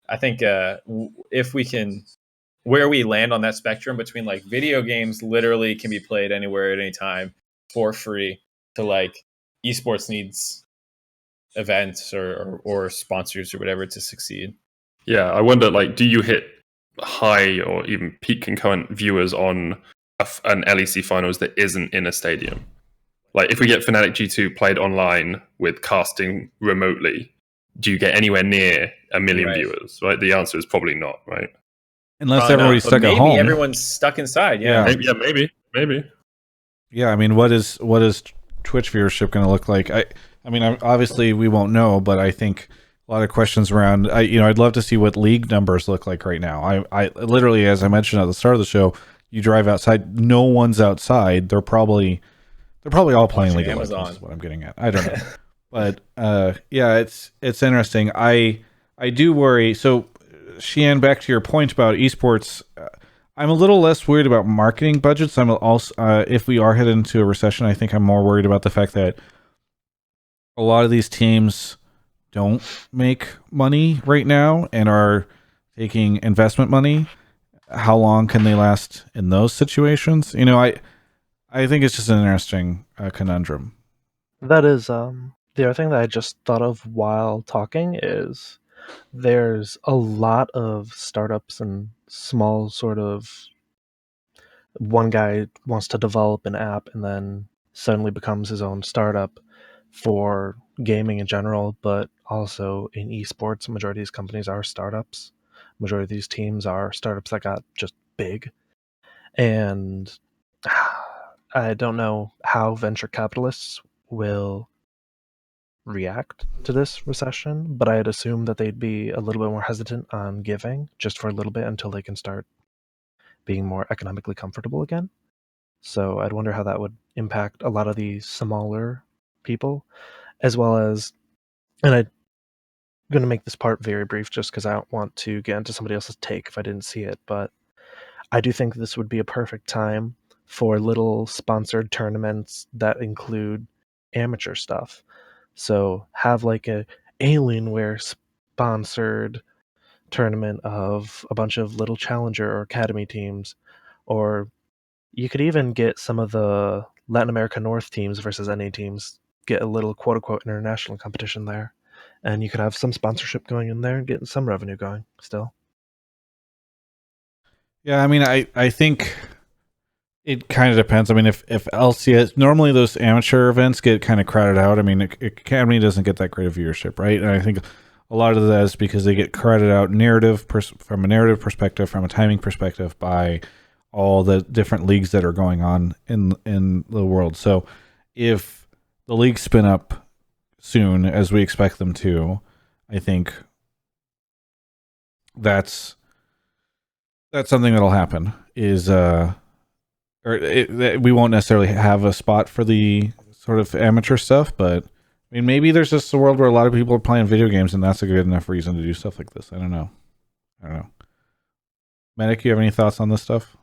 I think if we can, where we land on that spectrum between like video games literally can be played anywhere at any time for free, to like esports needs events or sponsors or whatever to succeed. Yeah, I wonder, like, do you hit high or even peak concurrent viewers on an LEC finals that isn't in a stadium? Like, if we get Fnatic G2 played online with casting remotely, do you get anywhere near 1 million viewers? Right, the answer is probably not. Right, unless everybody's stuck at home. Maybe everyone's stuck inside. Yeah, maybe. Yeah, I mean, what is Twitch viewership going to look like? I mean, obviously we won't know, but I think a lot of questions around. I'd love to see what league numbers look like right now. I literally, as I mentioned at the start of the show, you drive outside, no one's outside. They're probably all playing League of Legends. Is what I'm getting at. I don't know, but yeah, it's interesting. I do worry. So Sheehan, back to your point about esports, I'm a little less worried about marketing budgets. I'm also, if we are headed into a recession, I think I'm more worried about the fact that a lot of these teams don't make money right now and are taking investment money. How long can they last in those situations? I think it's just an interesting conundrum. That is the other thing that I just thought of while talking is there's a lot of startups and small sort of one guy wants to develop an app and then suddenly becomes his own startup for gaming in general, but also in esports. Majority of these companies are startups. Majority of these teams are startups that got just big. And I don't know how venture capitalists will react to this recession, but I'd assume that they'd be a little bit more hesitant on giving just for a little bit until they can start being more economically comfortable again. So I'd wonder how that would impact a lot of the smaller people, as well as, and I'm going to make this part very brief just because I don't want to get into somebody else's take if I didn't see it, but I do think this would be a perfect time for little sponsored tournaments that include amateur stuff. So have like a Alienware sponsored tournament of a bunch of little challenger or academy teams, or you could even get some of the Latin America North teams versus NA teams, get a little quote unquote international competition there. And you could have some sponsorship going in there and getting some revenue going still. Yeah, I mean, I think it kind of depends. I mean, if LCS, normally those amateur events get kind of crowded out. I mean, Academy doesn't get that great of viewership, right? And I think a lot of that is because they get crowded out from a narrative perspective, from a timing perspective, by all the different leagues that are going on in the world. So if the leagues spin up soon, as we expect them to, I think that's something that'll happen. We won't necessarily have a spot for the sort of amateur stuff, but I mean, maybe there's just a world where a lot of people are playing video games, and that's a good enough reason to do stuff like this. I don't know. Medic, you have any thoughts on this stuff?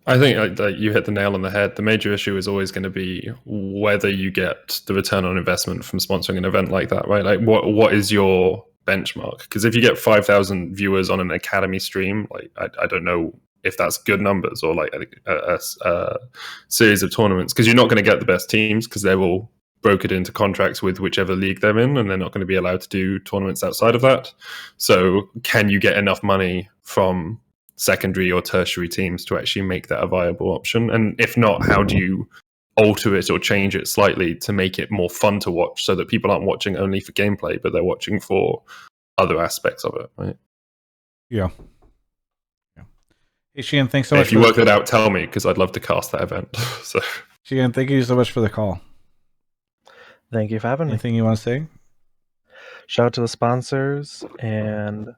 I think you hit the nail on the head. The major issue is always going to be whether you get the return on investment from sponsoring an event like that, right? Like, what is your benchmark? Because if you get 5,000 viewers on an academy stream, like I don't know if that's good numbers, or like a series of tournaments, because you're not going to get the best teams because they're all brokered into contracts with whichever league they're in, and they're not going to be allowed to do tournaments outside of that. So can you get enough money from secondary or tertiary teams to actually make that a viable option? And if not, how do you alter it or change it slightly to make it more fun to watch, so that people aren't watching only for gameplay, but they're watching for other aspects of it, right? Yeah. Hey, Sheehan, thanks so much. If you work that out, tell me, because I'd love to cast that event. So, Sheehan, thank you so much for the call. Thank you for having me. Anything you want to say? Shout out to the sponsors, and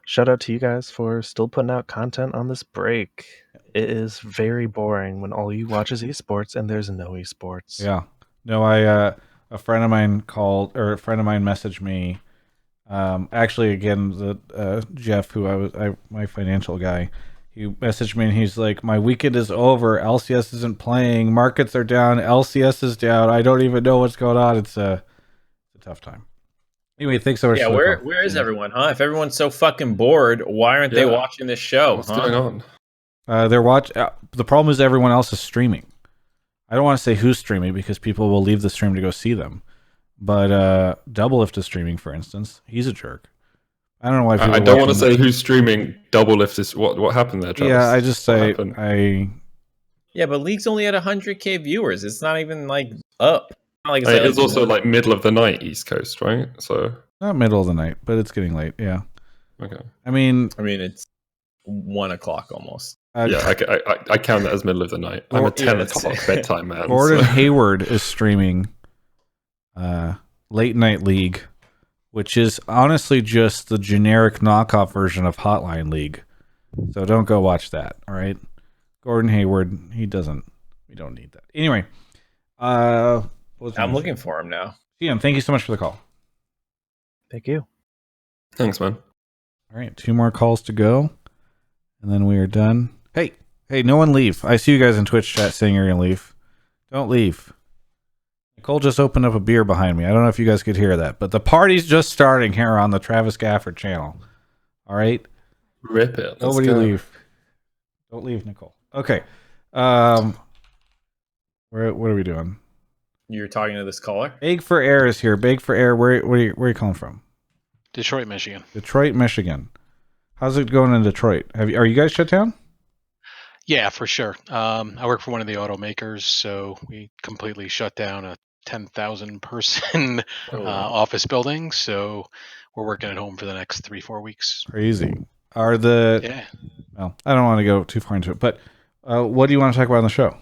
shout out to you guys for still putting out content on this break. It is very boring when all you watch is esports and there's no esports. Yeah. No, a friend of mine messaged me. Actually, again, the Jeff, who my financial guy, he messaged me and he's like, "My weekend is over. LCS isn't playing. Markets are down. LCS is down. I don't even know what's going on." It's a tough time. Anyway, thanks so much. Yeah, where is everyone, huh? If everyone's so fucking bored, why aren't they watching this show? What's going on? The problem is everyone else is streaming. I don't want to say who's streaming because people will leave the stream to go see them. But Doublelift is streaming, for instance. He's a jerk. I don't know why. I don't want to say who's streaming. Doublelift is what happened there, Travis? Yeah, I just say Yeah, but League's only at 100K viewers. It's not even like up. It's also like middle of the night East Coast, right? So not middle of the night, but it's getting late. Yeah. Okay. I mean, it's 1 o'clock almost. Yeah, I count that as middle of the night. I'm a 10 o'clock bedtime man. Gordon Hayward is streaming Late Night League, which is honestly just the generic knockoff version of Hotline League. So don't go watch that, all right? Gordon Hayward, we don't need that. Anyway, I'm looking for him now. Ian, thank you so much for the call. Thank you. Thanks, man. All right, 2 more calls to go, and then we are done. Hey, no one leave. I see you guys in Twitch chat saying you're gonna leave. Don't leave. Nicole just opened up a beer behind me. I don't know if you guys could hear that, but the party's just starting here on the Travis Gafford channel. All right, Rip it. Let's nobody go. leave. Don't leave, Nicole. Okay. What are we doing? You're talking to this caller? Bake for Air is here. Bake for Air. Where are you calling from? Detroit, Michigan. Detroit, Michigan. How's it going in Detroit? Are you guys shut down? Yeah, for sure. I work for one of the automakers, so we completely shut down a 10,000 person office building. So we're working at home for the next 3-4 weeks. Crazy. Yeah. Well, I don't want to go too far into it, but what do you want to talk about on the show?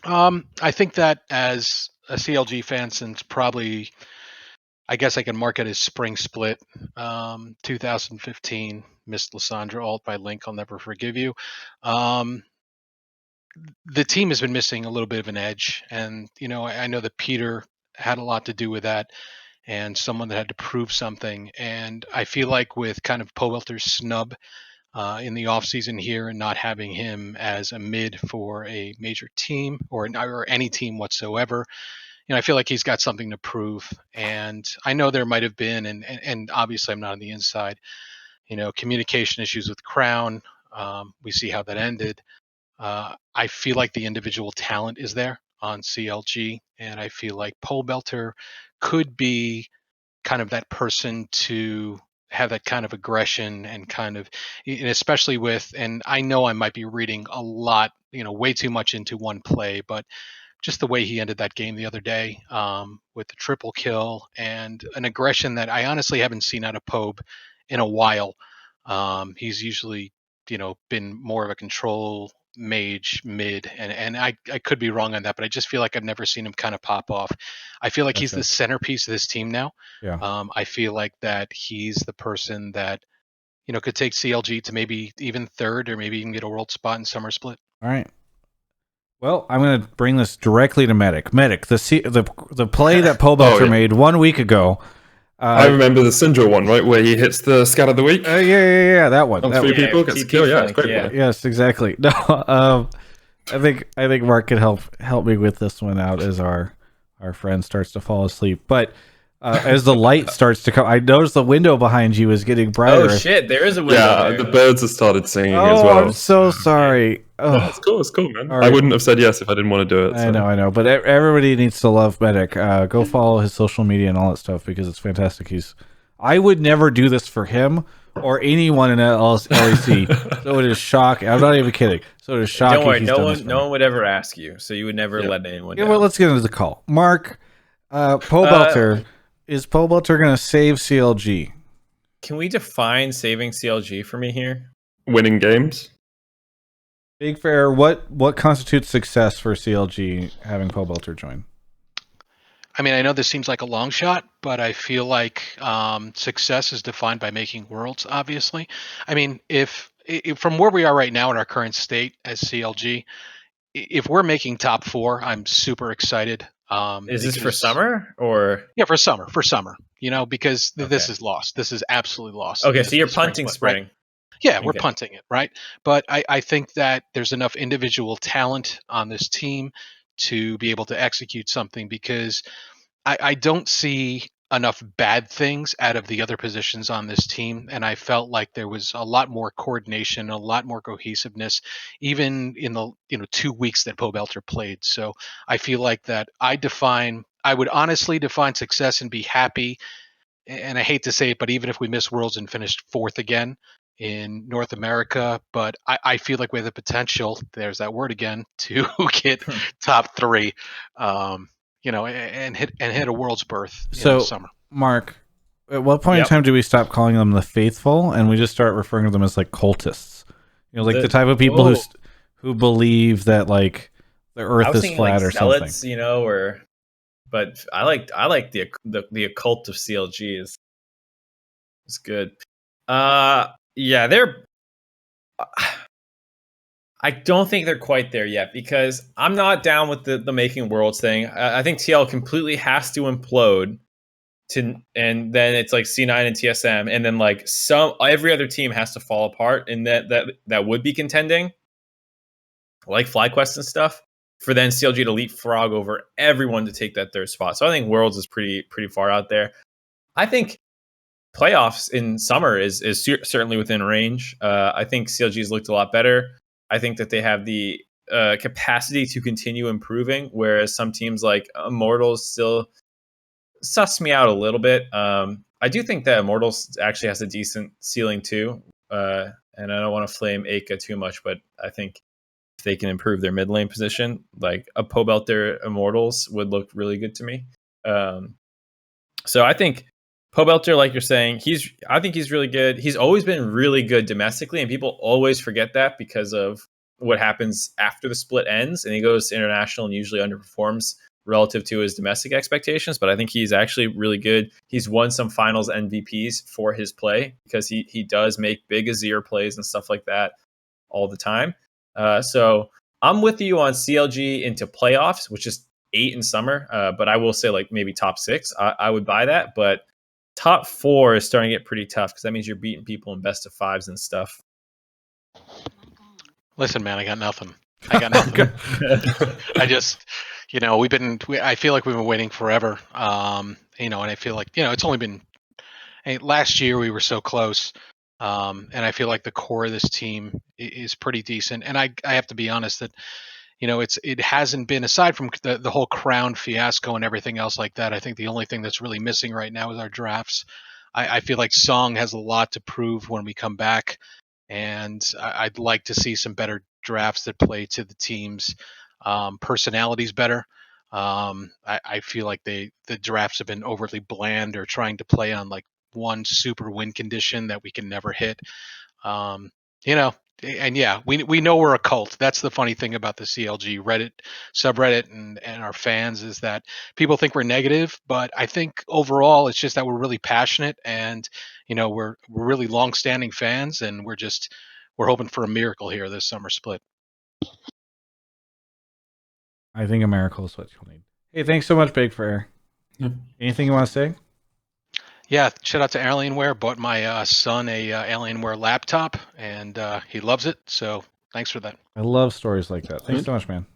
I think that as a CLG fan, since probably, I guess I can mark it as Spring Split, 2015, Miss Lysandra Alt by Link, I'll Never Forgive You. The team has been missing a little bit of an edge, and I know that Peter had a lot to do with that, and someone that had to prove something. And I feel like with kind of Powelter's snub in the offseason here and not having him as a mid for a major team or any team whatsoever, I feel like he's got something to prove. And I know there might have been, and obviously I'm not on the inside, communication issues with Crown. We see how that ended. I feel like the individual talent is there on CLG, and I feel like Pole Belter could be kind of that person to have that kind of aggression and especially with, and I know I might be reading a lot, way too much into one play, but just the way he ended that game the other day with the triple kill and an aggression that I honestly haven't seen out of Pobe in a while. He's usually, been more of a control mage mid, and I could be wrong on that, but I just feel like I've never seen him kind of pop off. I feel like he's the centerpiece of this team now. Yeah. I feel like that he's the person that could take CLG to maybe even third or maybe even get a world spot in Summer Split. All right. Well, I'm going to bring this directly to Medic. Medic, the play that Pole Belter made 1 week ago. I remember the Syndra one, right, where he hits the scat of the week. Yeah, that one. On 3 people gets a kill. Yeah, it's great. Yeah, yes, exactly. No, I think Mark can help me with this one out as our friend starts to fall asleep. But as the light starts to come, I noticed the window behind you is getting brighter. Oh shit, there is a window. Yeah, there. The birds have started singing as well. I'm so sorry. Oh, it's cool, man. Right. I wouldn't have said yes if I didn't want to do it. So. I know, but everybody needs to love Medic. Go follow his social media and all that stuff because it's fantastic. I would never do this for him or anyone in LEC. So it is shocking. I'm not even kidding. So it is shocking. Don't worry, no one would ever ask you. So you would never let anyone down. Well, let's get into the call. Mark, Pole Belter. Is Pole Belter going to save CLG? Can we define saving CLG for me here? Winning games. Big Fair, what constitutes success for CLG having Pole Belter join? I mean, I know this seems like a long shot, but I feel like success is defined by making worlds, obviously. I mean, if from where we are right now in our current state as CLG, if we're making top 4, I'm super excited. Is this for summer or? Yeah, for summer, because this is lost. This is absolutely lost. Okay, so you're punting spring. Right? Yeah, we're punting it, right? But I think that there's enough individual talent on this team to be able to execute something because I don't see enough bad things out of the other positions on this team. And I felt like there was a lot more coordination, a lot more cohesiveness, even in the 2 weeks that Pole Belter played. So I feel like that I would honestly define success and be happy. And I hate to say it, but even if we miss Worlds and finished 4th again in North America, but I feel like we have the potential, there's that word again, to get top 3. And hit a world's berth in the summer. Mark, at what point in time do we stop calling them the faithful and we just start referring to them as like cultists? The type of people who believe that like the Earth is flat or zealots, something. But I like the occult of CLG is good. They're. I don't think they're quite there yet because I'm not down with the making worlds thing. I think TL completely has to implode and then it's like C9 and TSM, and then like every other team has to fall apart, and that would be contending, like FlyQuest and stuff, for then CLG to leapfrog over everyone to take that third spot. So I think Worlds is pretty far out there. I think playoffs in summer is certainly within range. I think CLG's looked a lot better. I think that they have the capacity to continue improving, whereas some teams like Immortals still suss me out a little bit. I do think that Immortals actually has a decent ceiling too, and I don't want to flame Aka too much, but I think if they can improve their mid lane position, like a Pobelter Immortals would look really good to me. So I think Pobelter, like you're saying, I think he's really good. He's always been really good domestically, and people always forget that because of what happens after the split ends, and he goes to international and usually underperforms relative to his domestic expectations. But I think he's actually really good. He's won some finals MVPs for his play because he does make big Azir plays and stuff like that all the time. So I'm with you on CLG into playoffs, which is 8 in summer. But I will say like maybe top 6. I would buy that, but top 4 is starting to get pretty tough because that means you're beating people in best of 5s and stuff. Listen, man, I got nothing. I just, I feel like we've been waiting forever. And I feel like, it's only been last year we were so close. And I feel like the core of this team is pretty decent. And I have to be honest that, it hasn't been, aside from the whole crown fiasco and everything else like that, I think the only thing that's really missing right now is our drafts. I feel like Song has a lot to prove when we come back. And I'd like to see some better drafts that play to the team's personalities better. I feel like the drafts have been overly bland or trying to play on like one super win condition that we can never hit. And yeah, we know we're a cult. That's the funny thing about the CLG Reddit subreddit and our fans is that people think we're negative, but I think overall it's just that we're really passionate and we're really long-standing fans, and we're hoping for a miracle here this summer split. I think a miracle is what you'll need. Hey, thanks so much, Big, for air. Yeah. Anything you want to say? Yeah, shout out to Alienware. Bought my son a Alienware laptop, and he loves it. So thanks for that. I love stories like that. Thanks so much, man.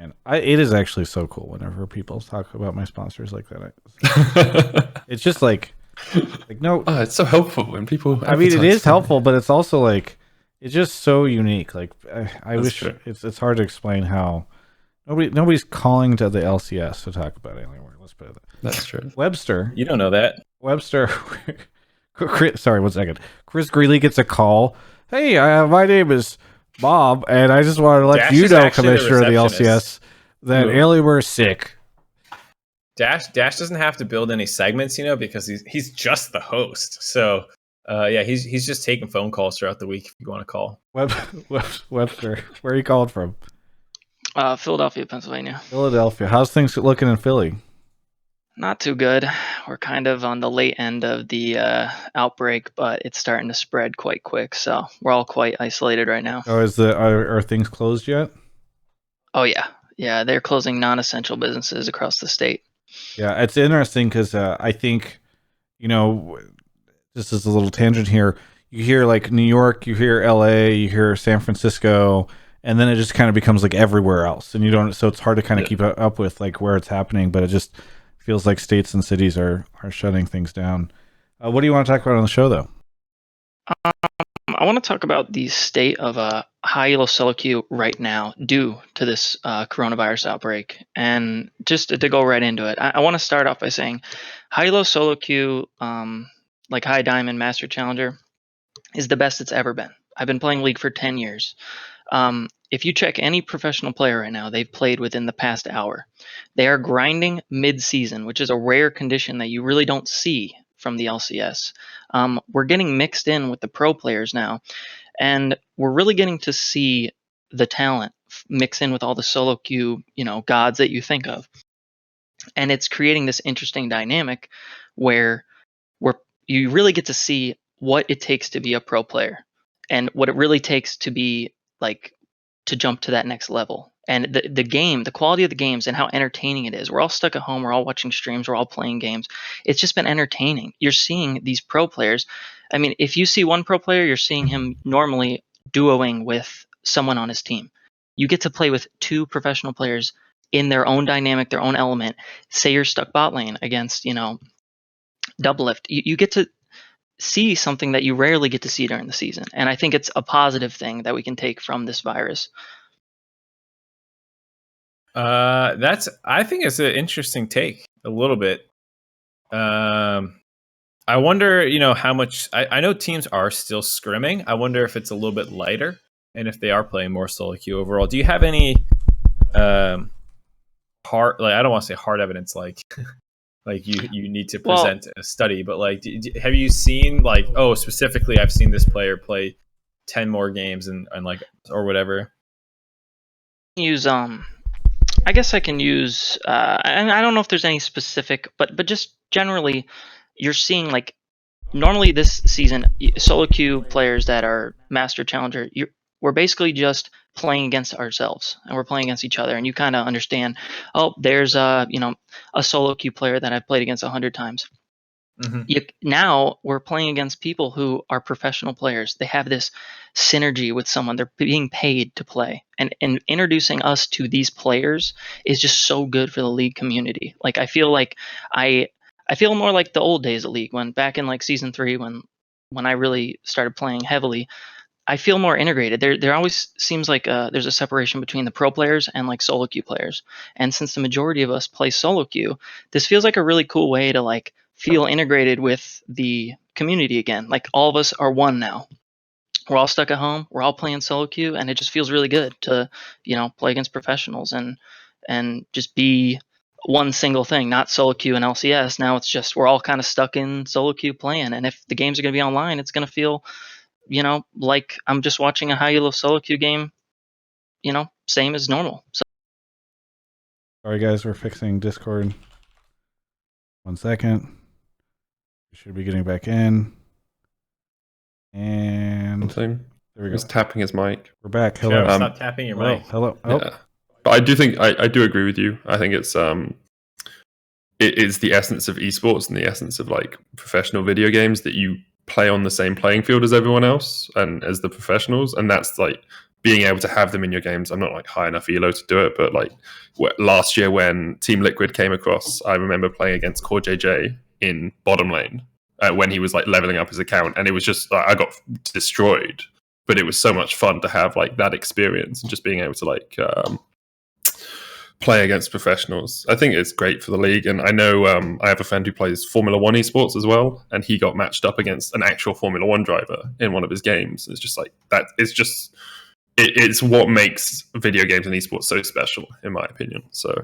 And it is actually so cool whenever people talk about my sponsors like that. It's just like no. Oh, it's so helpful when people. I mean, it is helpful, but it's also like it's just so unique. Like I wish true. it's hard to explain how nobody's calling to the LCS to talk about Alienware. Let's put it that. That's true. Webster, You don't know that. Webster. Sorry, 1 second. Chris Greeley gets a call. Hey, my name is Bob, and I just wanted to let Dash you is know, actually the Commissioner of the LCS, that Ooh. Alienware is sick. Dash doesn't have to build any segments, because he's just the host. So yeah, he's just taking phone calls throughout the week if you want to call. Webster, where are you calling from? Philadelphia, Pennsylvania. Philadelphia. How's things looking in Philly? Not too good. We're kind of on the late end of the outbreak, but it's starting to spread quite quick. So we're all quite isolated right now. Oh, are things closed yet? Oh yeah. They're closing non-essential businesses across the state. Yeah, it's interesting because I think, just as a little tangent here, you hear like New York, you hear LA, you hear San Francisco, and then it just kind of becomes like everywhere else, and you don't. So it's hard to kind of keep up with like where it's happening, but it just feels like states and cities are shutting things down. What do you want to talk about on the show, though? I want to talk about the state of high elo solo queue right now due to this coronavirus outbreak. And just to go right into it, I want to start off by saying high elo solo queue, like High Diamond Master Challenger, is the best it's ever been. I've been playing League for 10 years. If you check any professional player right now, they've played within the past hour. They are grinding mid-season, which is a rare condition that you really don't see from the LCS. We're getting mixed in with the pro players now, and we're really getting to see the talent mix in with all the solo queue, gods that you think of. And it's creating this interesting dynamic where you really get to see what it takes to be a pro player and what it really takes to be like to jump to that next level. and the game, the quality of the games and how entertaining it is. We're all stuck at home. We're all watching streams. We're all playing games. It's just been entertaining. You're seeing these pro players. I mean, if you see one pro player, you're seeing him normally duoing with someone on his team. You get to play with two professional players in their own dynamic, their own element. Say you're stuck bot lane against, Doublelift. You get to see something that you rarely get to see during the season. And I think it's a positive thing that we can take from this virus. I think it's an interesting take a little bit. I wonder, how much I know teams are still scrimming. I wonder if it's a little bit lighter and if they are playing more solo queue overall. Do you have any hard, like, I don't want to say hard evidence, like like you need to present a study, but like, have you seen like, oh, specifically I've seen this player play 10 more games and like, or whatever? Use I guess I can use and I don't know if there's any specific, but just generally you're seeing like normally this season solo queue players that are master challenger, we're basically just playing against ourselves and we're playing against each other, and you kind of understand, oh, there's a solo queue player that I've played against 100 times. Now we're playing against people who are professional players. They have this synergy with someone. They're being paid to play, and introducing us to these players is just so good for the League community. Like I feel like I feel more like the old days of League, when back in like season 3 when I really started playing heavily. I feel more integrated. There always seems like there's a separation between the pro players and like solo queue players. And since the majority of us play solo queue, this feels like a really cool way to like feel integrated with the community again. Like all of us are one now. We're all stuck at home. We're all playing solo queue, and it just feels really good to play against professionals and just be one single thing, not solo queue and LCS. Now it's just we're all kind of stuck in solo queue playing, and if the games are going to be online, it's going to feel like I'm just watching a high elo solo queue game, same as normal. So. Sorry guys, we're fixing Discord. 1 second. We should be getting back in. And there we go. He's go. Tapping his mic. We're back. Hello. Stop tapping your mic. Hello. Oh. Yeah. But I do think I do agree with you. I think it's it is the essence of esports and the essence of like professional video games that you play on the same playing field as everyone else and as the professionals, and that's like being able to have them in your games. I'm not like high enough elo to do it, but like last year when Team Liquid came across, I remember playing against Core JJ in bottom lane when he was like leveling up his account, and it was just I got destroyed, but it was so much fun to have like that experience and just being able to like play against professionals. I think it's great for the league, and I know I have a friend who plays Formula 1 esports as well, and he got matched up against an actual Formula 1 driver in one of his games. It's just like that. It's just it's what makes video games and esports so special, in my opinion. So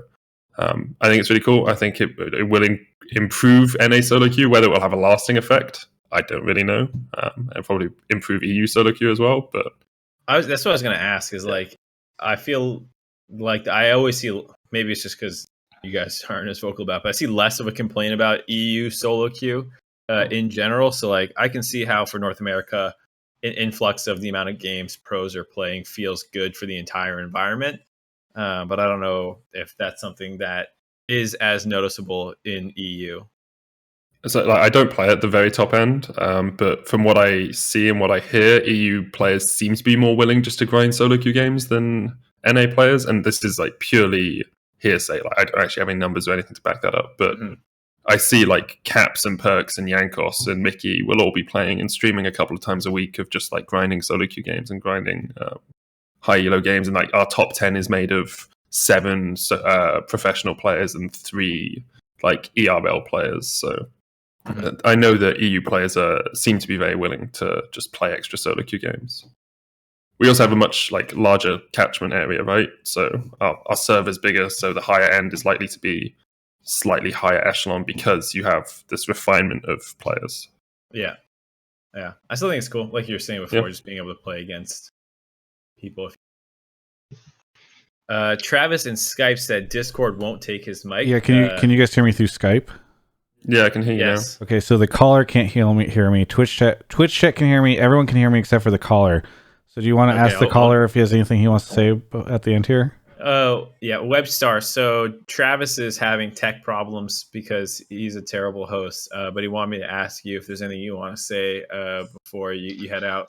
I think it's really cool. I think it will improve NA solo queue. Whether it will have a lasting effect, I don't really know. And probably improve EU solo queue as well. But that's what I was going to ask. Is like I feel like I always see, maybe it's just because you guys aren't as vocal about it, but I see less of a complaint about EU solo queue in general. So like I can see how for North America, an influx of the amount of games pros are playing feels good for the entire environment. But I don't know if that's something that is as noticeable in EU. So like, I don't play at the very top end, but from what I see and what I hear, EU players seem to be more willing just to grind solo queue games than NA players, and this is like purely hearsay. Like I don't actually have any numbers or anything to back that up, but I see like Caps and Perks and Yankos and Mickey will all be playing and streaming a couple of times a week of just like grinding solo queue games and grinding high elo games, and like our top 10 is made of 7 professional players and 3 like ERL players. So I know that EU players seem to be very willing to just play extra solo queue games. We also have a much like larger catchment area, right? So our server's bigger, so the higher end is likely to be slightly higher echelon because you have this refinement of players. Yeah. I still think it's cool, like you were saying before, just being able to play against people. Travis in Skype said Discord won't take his mic. Yeah, can you guys hear me through Skype? Yeah, I can hear you now. Okay, so the caller can't hear me. Twitch chat can hear me. Everyone can hear me except for the caller. So do you want to ask the caller if he has anything he wants to say at the end here? Oh, yeah, Webstar. So Travis is having tech problems because he's a terrible host. But he wanted me to ask you if there's anything you want to say before you head out.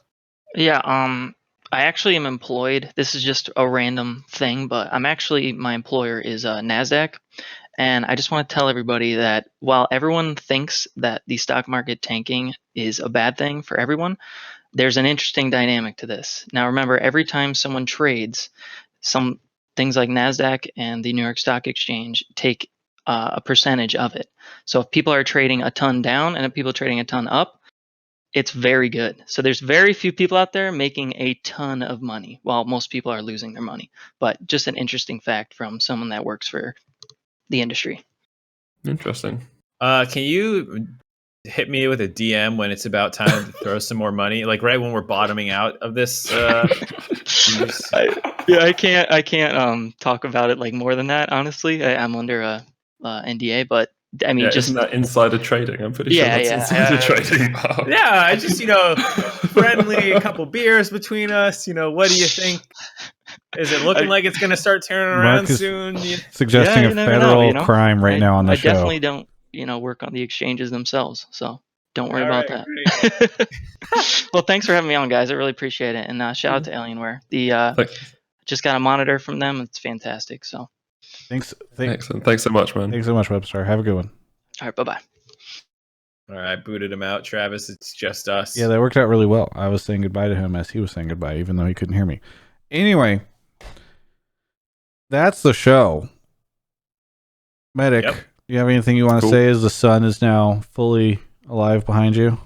Yeah, I actually am employed. This is just a random thing, but my employer is NASDAQ. And I just want to tell everybody that while everyone thinks that the stock market tanking is a bad thing for everyone, there's an interesting dynamic to this. Now, remember, every time someone trades, some things like NASDAQ and the New York Stock Exchange take a percentage of it. So if people are trading a ton down and if people are trading a ton up, it's very good. So there's very few people out there making a ton of money while most people are losing their money. But just an interesting fact from someone that works for the industry. Interesting. Can you hit me with a DM when it's about time to throw some more money? Like right when we're bottoming out of this. I can't talk about it like more than that. Honestly, I'm under a NDA, but I mean, just isn't that insider trading? I'm pretty sure that's insider trading. Yeah, I just friendly, a couple beers between us. What do you think? Is it looking like it's going to start turning around soon? Suggesting a federal crime right now on the show. I definitely don't, work on the exchanges themselves, so don't worry about that. Well, thanks for having me on, guys. I really appreciate it, and shout out to Alienware. Just got a monitor from them. It's fantastic. So, excellent. Thanks so much, man. Thanks so much, Webstar. Have a good one. All right, bye-bye. All right, booted him out, Travis. It's just us. Yeah, that worked out really well. I was saying goodbye to him as he was saying goodbye, even though he couldn't hear me. Anyway, that's the show. Medic, do you have anything you want to say as the sun is now fully alive behind you?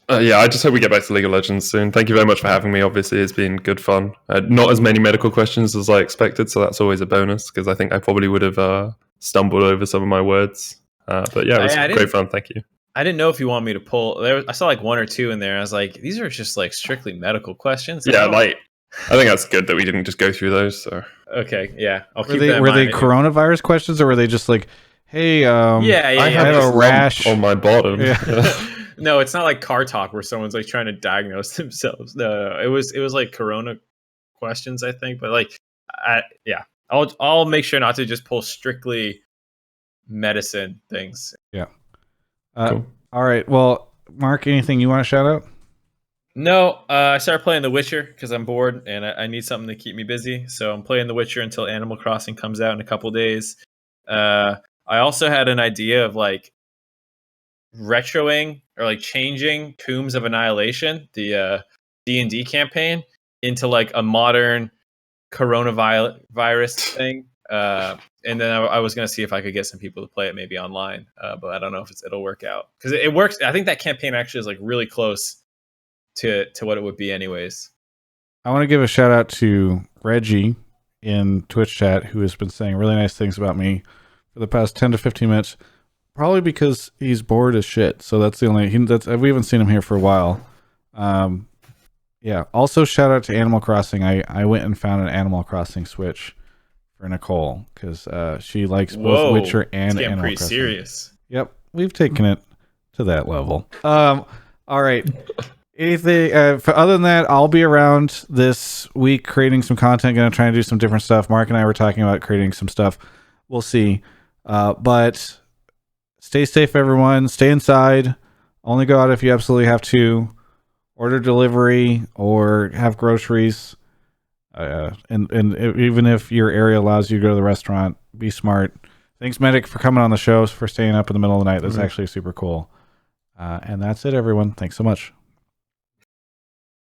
Yeah, I just hope we get back to League of Legends soon. Thank you very much for having me. Obviously, it's been good fun. Not as many medical questions as I expected, so that's always a bonus, because I think I probably would have stumbled over some of my words. But yeah, it was great fun. Thank you. I didn't know if you wanted me to pull. I saw like one or two in there. I was like, these are just like strictly medical questions. Yeah, I think that's good that we didn't just go through those. So okay, yeah, were they coronavirus questions, or were they just like, hey, I have a rash on my bottom? Yeah. No, it's not like car talk where someone's like trying to diagnose themselves. No, it was like corona questions, I think. But like, I'll make sure not to just pull strictly medicine things. Yeah. Cool. All right. Well, Mark, anything you want to shout out? No, I started playing The Witcher because I'm bored and I need something to keep me busy. So I'm playing The Witcher until Animal Crossing comes out in a couple days. I also had an idea of like retroing or like changing Tombs of Annihilation, the D&D campaign, into like a modern coronavirus thing. And then I was going to see if I could get some people to play it maybe online, but I don't know if it'll work out because it works. I think that campaign actually is like really close to what it would be anyways. I want to give a shout out to Reggie in Twitch chat, who has been saying really nice things about me for the past 10 to 15 minutes, probably because he's bored as shit. So that's the only, we haven't seen him here for a while. Yeah. Also shout out to Animal Crossing. I went and found an Animal Crossing Switch for Nicole because she likes both Witcher and Animal pretty Crossing. Serious. Yep. We've taken it to that level. All right. Anything other than that, I'll be around this week creating some content. Going to try and do some different stuff. Mark and I were talking about creating some stuff. We'll see. But stay safe, everyone. Stay inside. Only go out if you absolutely have to. Order delivery or have groceries. And even if your area allows you to go to the restaurant, be smart. Thanks, Medic, for coming on the show, for staying up in the middle of the night. That's actually super cool. And that's it, everyone. Thanks so much.